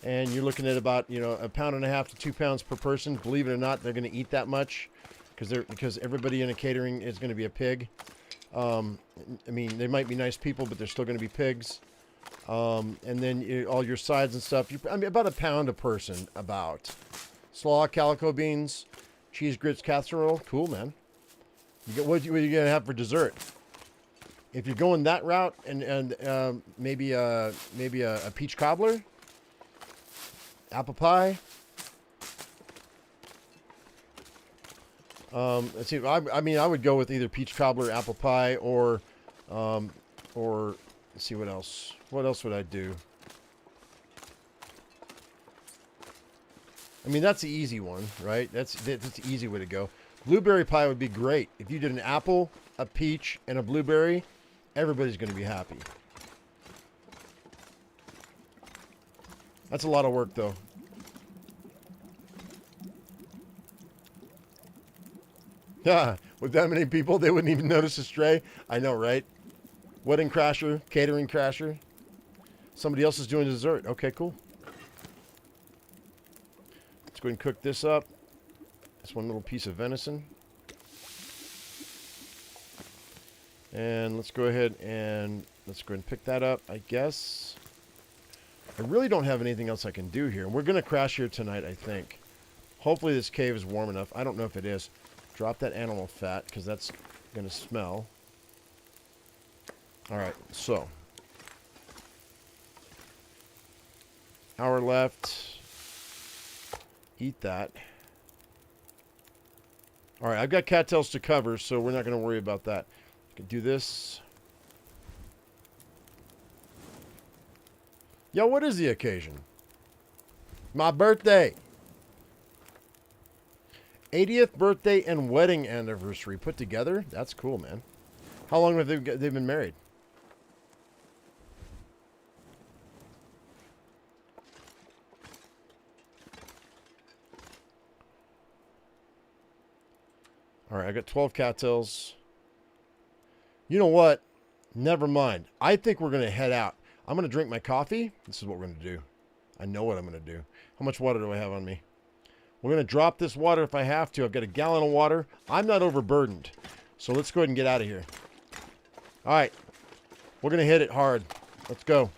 and you're looking at about a pound and a half to 2 pounds per person. Believe it or not, they're going to eat that much because everybody in a catering is going to be a pig. I mean, they might be nice people, but they're still going to be pigs. And then all your sides and stuff. I mean, about a pound a person, about. Slaw, calico beans, cheese grits casserole. Cool, man. What are you going to have for dessert? If you're going that route, and maybe a peach cobbler, apple pie. Let's see. I mean, I would go with either peach cobbler, apple pie, or let's see what else. What else would I do? I mean, that's the easy one, right? That's the easy way to go. Blueberry pie would be great. If you did an apple, a peach, and a blueberry, everybody's going to be happy. That's a lot of work, though. Yeah, with that many people, they wouldn't even notice a stray. I know, right? Wedding crasher, catering crasher. Somebody else is doing dessert. Okay, cool. Let's go ahead and cook this up. That's one little piece of venison. And let's go ahead and pick that up, I guess. I really don't have anything else I can do here. We're going to crash here tonight, I think. Hopefully this cave is warm enough. I don't know if it is. Drop that animal fat, because that's going to smell. Alright, so. Hour left. Eat that. Alright, I've got cattails to cover, so we're not going to worry about that. I can do this. Yo, what is the occasion? My birthday. 80th birthday and wedding anniversary put together. That's cool, man. How long have they been married? All right, I got 12 cattails. You know what? Never mind. I think we're going to head out. I'm going to drink my coffee. This is what we're going to do. I know what I'm going to do. How much water do I have on me? We're going to drop this water if I have to. I've got a gallon of water. I'm not overburdened. So let's go ahead and get out of here. All right. We're going to hit it hard. Let's go.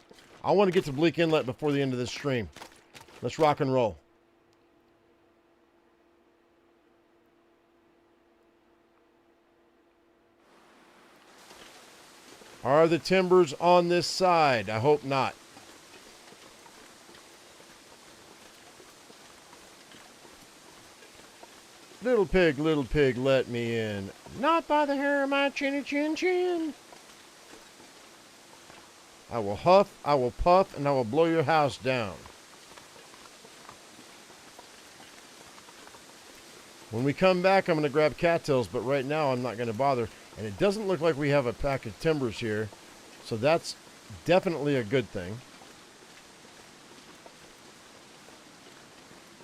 I want to get to Bleak Inlet before the end of this stream. Let's rock and roll. Are the timbers on this side? I hope not. Little pig, let me in. Not by the hair of my chinny chin chin. I will huff, I will puff, and I will blow your house down. When we come back, I'm going to grab cattails, but right now I'm not going to bother. And it doesn't look like we have a pack of timbers here, so that's definitely a good thing.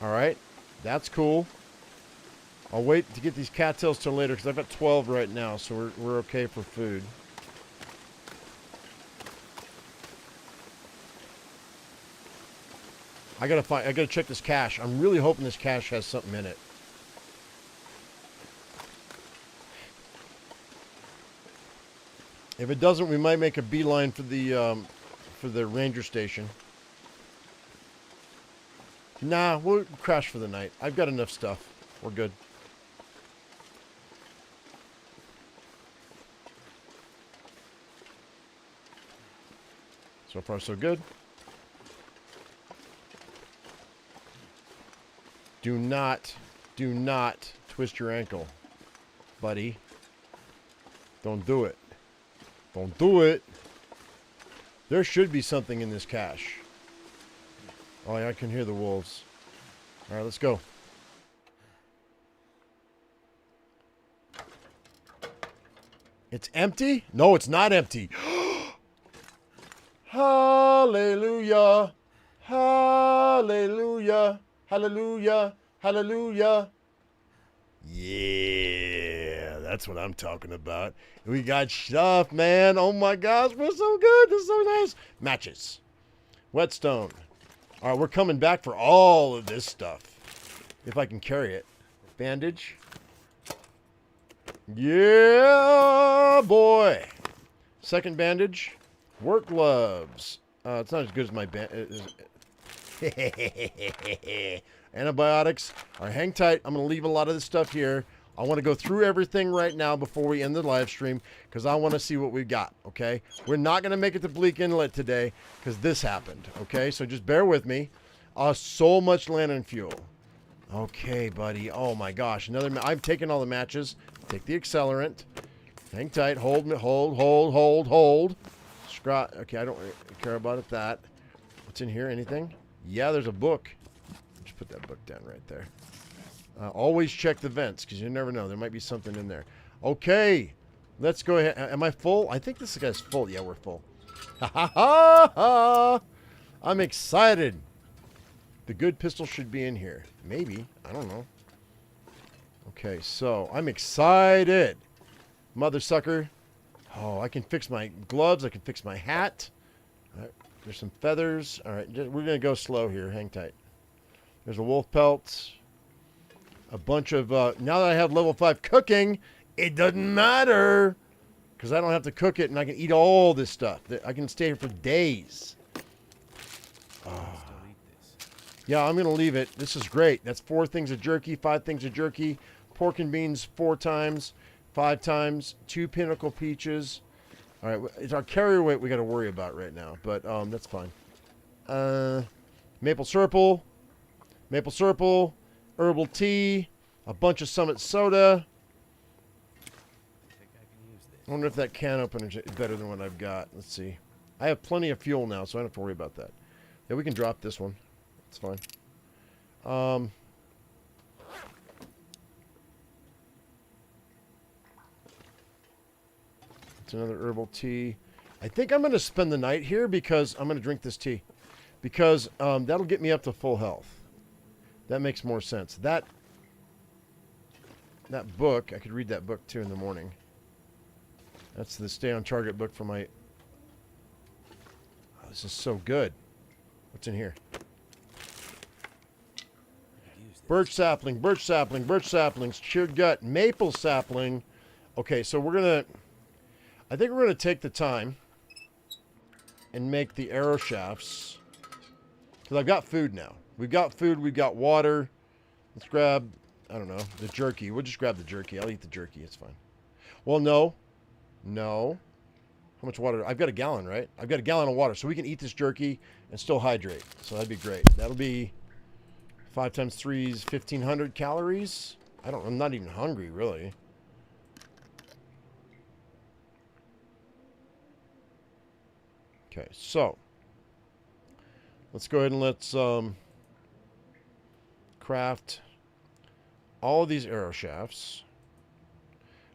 All right, that's cool. I'll wait to get these cattails till later because I've got 12 right now, so we're okay for food. I gotta check this cache. I'm really hoping this cache has something in it. If it doesn't, we might make a beeline for the ranger station. Nah, we'll crash for the night. I've got enough stuff. We're good. So far, so good. Do not twist your ankle, buddy. Don't do it. Don't do it. There should be something in this cache. Oh, yeah, I can hear the wolves. All right, let's go. It's empty? No, it's not empty. Hallelujah. Hallelujah. Hallelujah. Hallelujah. Yeah, that's what I'm talking about. We got stuff, man. Oh my gosh, we're so good. This is so nice. Matches. Whetstone. All right, we're coming back for all of this stuff. If I can carry it. Bandage. Yeah, boy. Second bandage. Work gloves. It's not as good as my antibiotics. All right, hang tight. I'm going to leave a lot of this stuff here. I want to go through everything right now before we end the live stream because I want to see what we've got, okay? We're not going to make it to Bleak Inlet today because this happened, okay? So just bear with me. So much lantern fuel. Okay, buddy. Oh, my gosh. I've taken all the matches. Take the accelerant. Hang tight. Hold. Okay, I don't care about that. What's in here? Anything? Yeah, there's a book. Just put that book down right there. Always check the vents because you never know. There might be something in there. Okay, let's go ahead. Am I full? I think this guy's full. Yeah, we're full. Ha ha ha ha! I'm excited. The good pistol should be in here. Maybe. I don't know. Okay, so I'm excited. Mother sucker. Oh, I can fix my gloves. I can fix my hat. All right, there's some feathers. All right, we're going to go slow here. Hang tight. There's a wolf pelt. A bunch of... now that I have level 5 cooking, it doesn't matter. Because I don't have to cook it, and I can eat all this stuff. I can stay here for days. Oh. Yeah, I'm going to leave it. This is great. That's 4 things of jerky, 5 things of jerky. Pork and beans 4 times. 5 times, 2 pinnacle peaches. All right, it's our carrier weight we got to worry about right now, but that's fine. Maple syrup, herbal tea, a bunch of Summit soda. I wonder if that can opener is better than what I've got. Let's see. I have plenty of fuel now, so I don't have to worry about that. Yeah, we can drop this one. It's fine. It's another herbal tea. I think I'm going to spend the night here because I'm going to drink this tea. Because that'll get me up to full health. That makes more sense. That book, I could read that book too in the morning. That's the Stay on Target book for my... Oh, this is so good. What's in here? Birch sapling, birch sapling, birch saplings, cheered gut, maple sapling. Okay, so we're going to... I think we're going to take the time and make the arrow shafts. Because I've got food now. We've got food. We've got water. Let's grab, I don't know, the jerky. We'll just grab the jerky. I'll eat the jerky. It's fine. Well, no. No. How much water? I've got a gallon, right? I've got a gallon of water. So we can eat this jerky and still hydrate. So that'd be great. That'll be 5 times 3 is 1,500 calories. I'm not even hungry, really. Okay, so let's go ahead and let's craft all of these arrow shafts.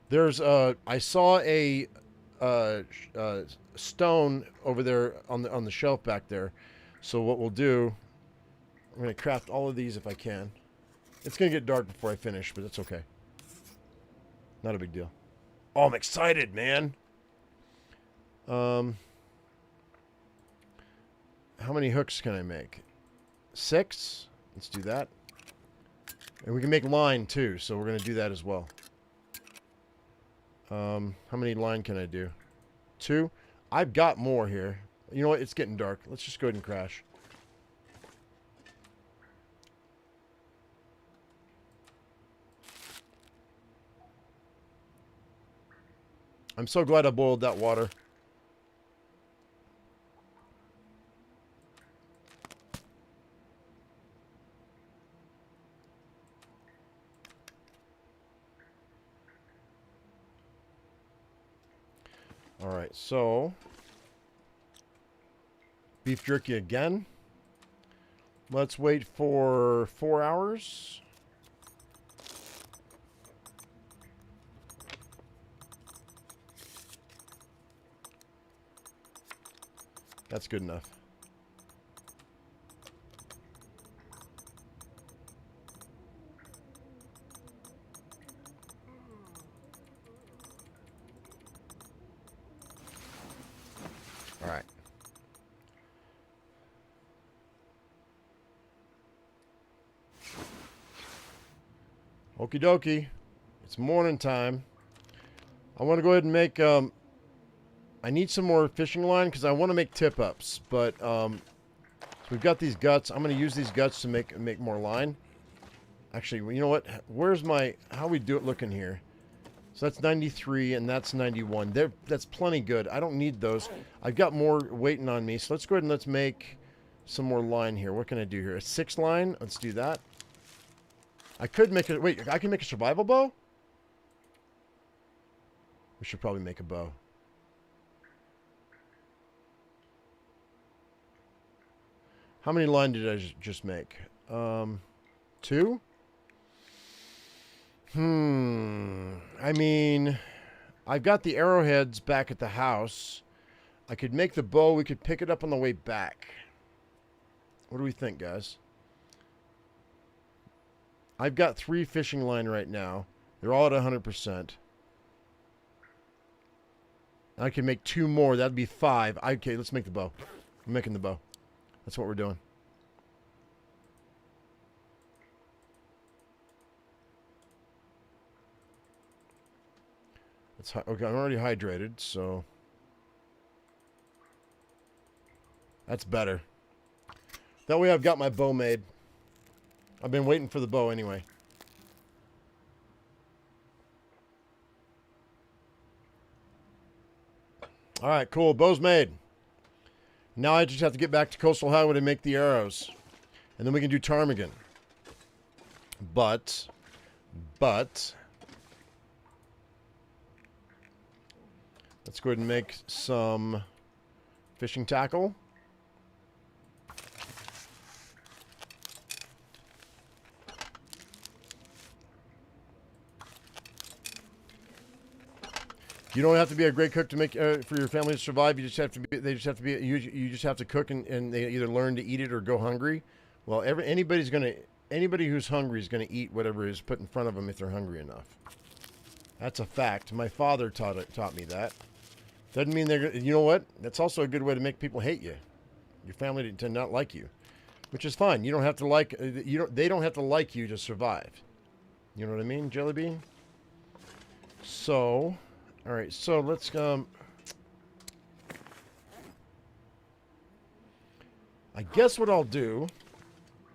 There's I saw a stone over there on the shelf back there. So what we'll do, I'm going to craft all of these if I can. It's going to get dark before I finish, but it's okay. Not a big deal. Oh, I'm excited, man. How many hooks can I make? 6? Let's do that. And we can make line too, so we're going to do that as well. How many line can I do? 2? I've got more here. You know what? It's getting dark. Let's just go ahead and crash. I'm so glad I boiled that water. All right, so beef jerky again. Let's wait for 4 hours. That's good enough. All right. Okie dokie. It's morning time. I want to go ahead and make, I need some more fishing line because I want to make tip-ups. But, so we've got these guts. I'm going to use these guts to make more line. Actually, you know what? Where's my, how we do it looking here? So that's 93 and that's 91. That's plenty good. I don't need those. I've got more waiting on me. So let's go ahead and let's make some more line here. What can I do here? A 6 line? Let's do that. I could make it, wait, I can make a survival bow? We should probably make a bow. How many line did I just make? 2? I mean, I've got the arrowheads back at the house. I could make the bow. We could pick it up on the way back. What do we think, guys? I've got 3 fishing line right now. They're all at 100%. I can make 2 more. That'd be 5. Okay, let's make the bow. I'm making the bow. That's what we're doing. Okay, I'm already hydrated, so that's better. That way I've got my bow made. I've been waiting for the bow anyway. All right, cool. Bow's made. Now I just have to get back to Coastal Highway to make the arrows. And then we can do ptarmigan. But let's go ahead and make some fishing tackle. You don't have to be a great cook to make for your family to survive. You just have to be. They just have to be. You just have to cook, and they either learn to eat it or go hungry. Well, anybody who's hungry is gonna eat whatever is put in front of them if they're hungry enough. That's a fact. My father taught me that. Doesn't mean they're. You know what? That's also a good way to make people hate you. Your family to not like you, which is fine. You don't have to like. They don't have to like you to survive. You know what I mean, Jelly Bean? So. All right, so let's I guess what I'll do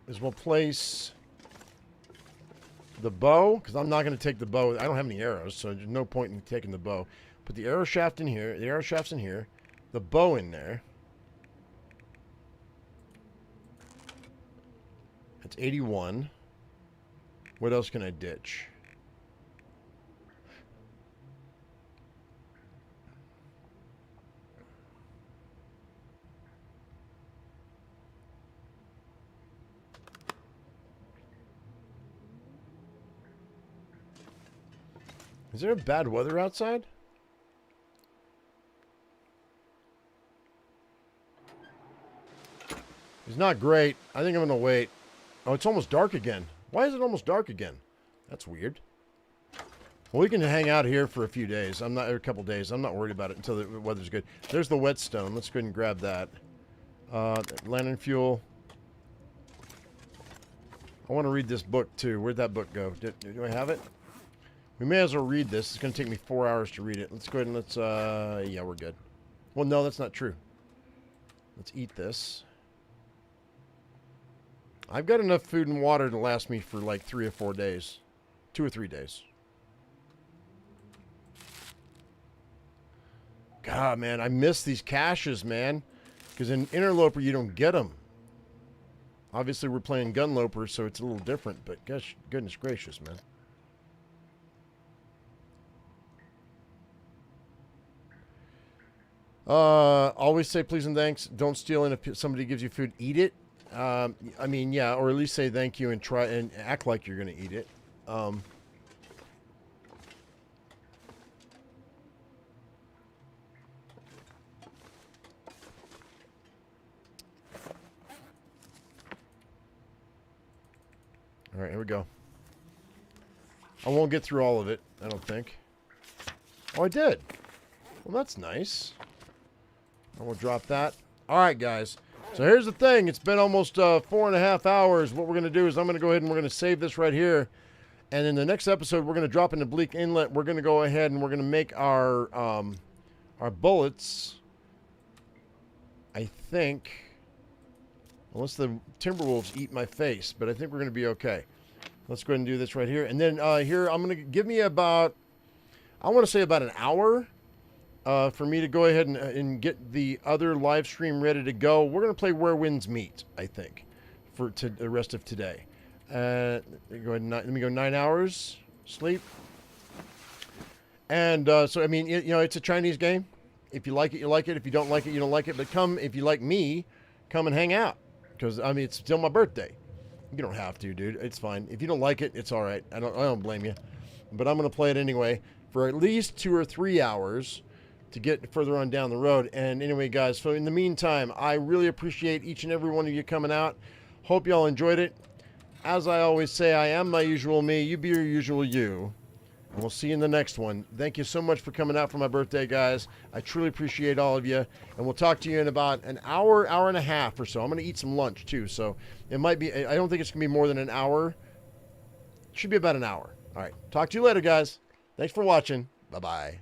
is we'll place the bow, because I'm not going to take the bow. I don't have any arrows, so there's no point in taking the bow. Put the arrow shaft in here, the arrow shaft's in here, the bow in there. That's 81. What else can I ditch? Is there bad weather outside? It's not great. I think I'm going to wait. Oh, it's almost dark again. Why is it almost dark again? That's weird. Well, we can hang out here for a few days. A couple days. I'm not worried about it until the weather's good. There's the whetstone. Let's go ahead and grab that. Lantern fuel. I want to read this book too. Where'd that book go? Do I have it? We may as well read this. It's going to take me 4 hours to read it. Let's go ahead and let's, yeah, we're good. Well, no, that's not true. Let's eat this. I've got enough food and water to last me for like 3 or 4 days. 2 or 3 days. God, man, I miss these caches, man. Because in Interloper, you don't get them. Obviously, we're playing Gunloper, so it's a little different. But gosh, goodness gracious, man. Always say please and thanks. Don't steal, and if somebody gives you food, eat it. I mean, yeah, or at least say thank you and try and act like you're going to eat it. All right, here we go. I won't get through all of it, I don't think. Oh, I did. Well, that's nice. I will drop that. All right, guys. So here's the thing. It's been almost 4.5 hours. What we're going to do is I'm going to go ahead and we're going to save this right here. And in the next episode, we're going to drop into Bleak Inlet. We're going to go ahead and we're going to make our bullets, I think, unless the Timberwolves eat my face, but I think we're going to be okay. Let's go ahead and do this right here. And then here, I'm going to give me about, I want to say about an hour for me to go ahead and get the other live stream ready to go. We're going to play Where Winds Meet, I think, for the rest of today. Go ahead and let me go 9 hours sleep. And so, I mean, you know, it's a Chinese game. If you like it, you like it. If you don't like it, you don't like it. But come, if you like me, come and hang out. Because, I mean, it's still my birthday. You don't have to, dude. It's fine. If you don't like it, it's all right. I don't blame you. But I'm going to play it anyway for at least 2 or 3 hours to get further on down the road. And anyway, guys, so in the meantime, I really appreciate each and every one of you coming out. Hope y'all enjoyed it. As I always say, I am my usual me. You be your usual you. And we'll see you in the next one. Thank you so much for coming out for my birthday, guys. I truly appreciate all of you. And we'll talk to you in about an hour, hour and a half or so. I'm going to eat some lunch, too. So it might be, I don't think it's going to be more than an hour. It should be about an hour. All right. Talk to you later, guys. Thanks for watching. Bye-bye.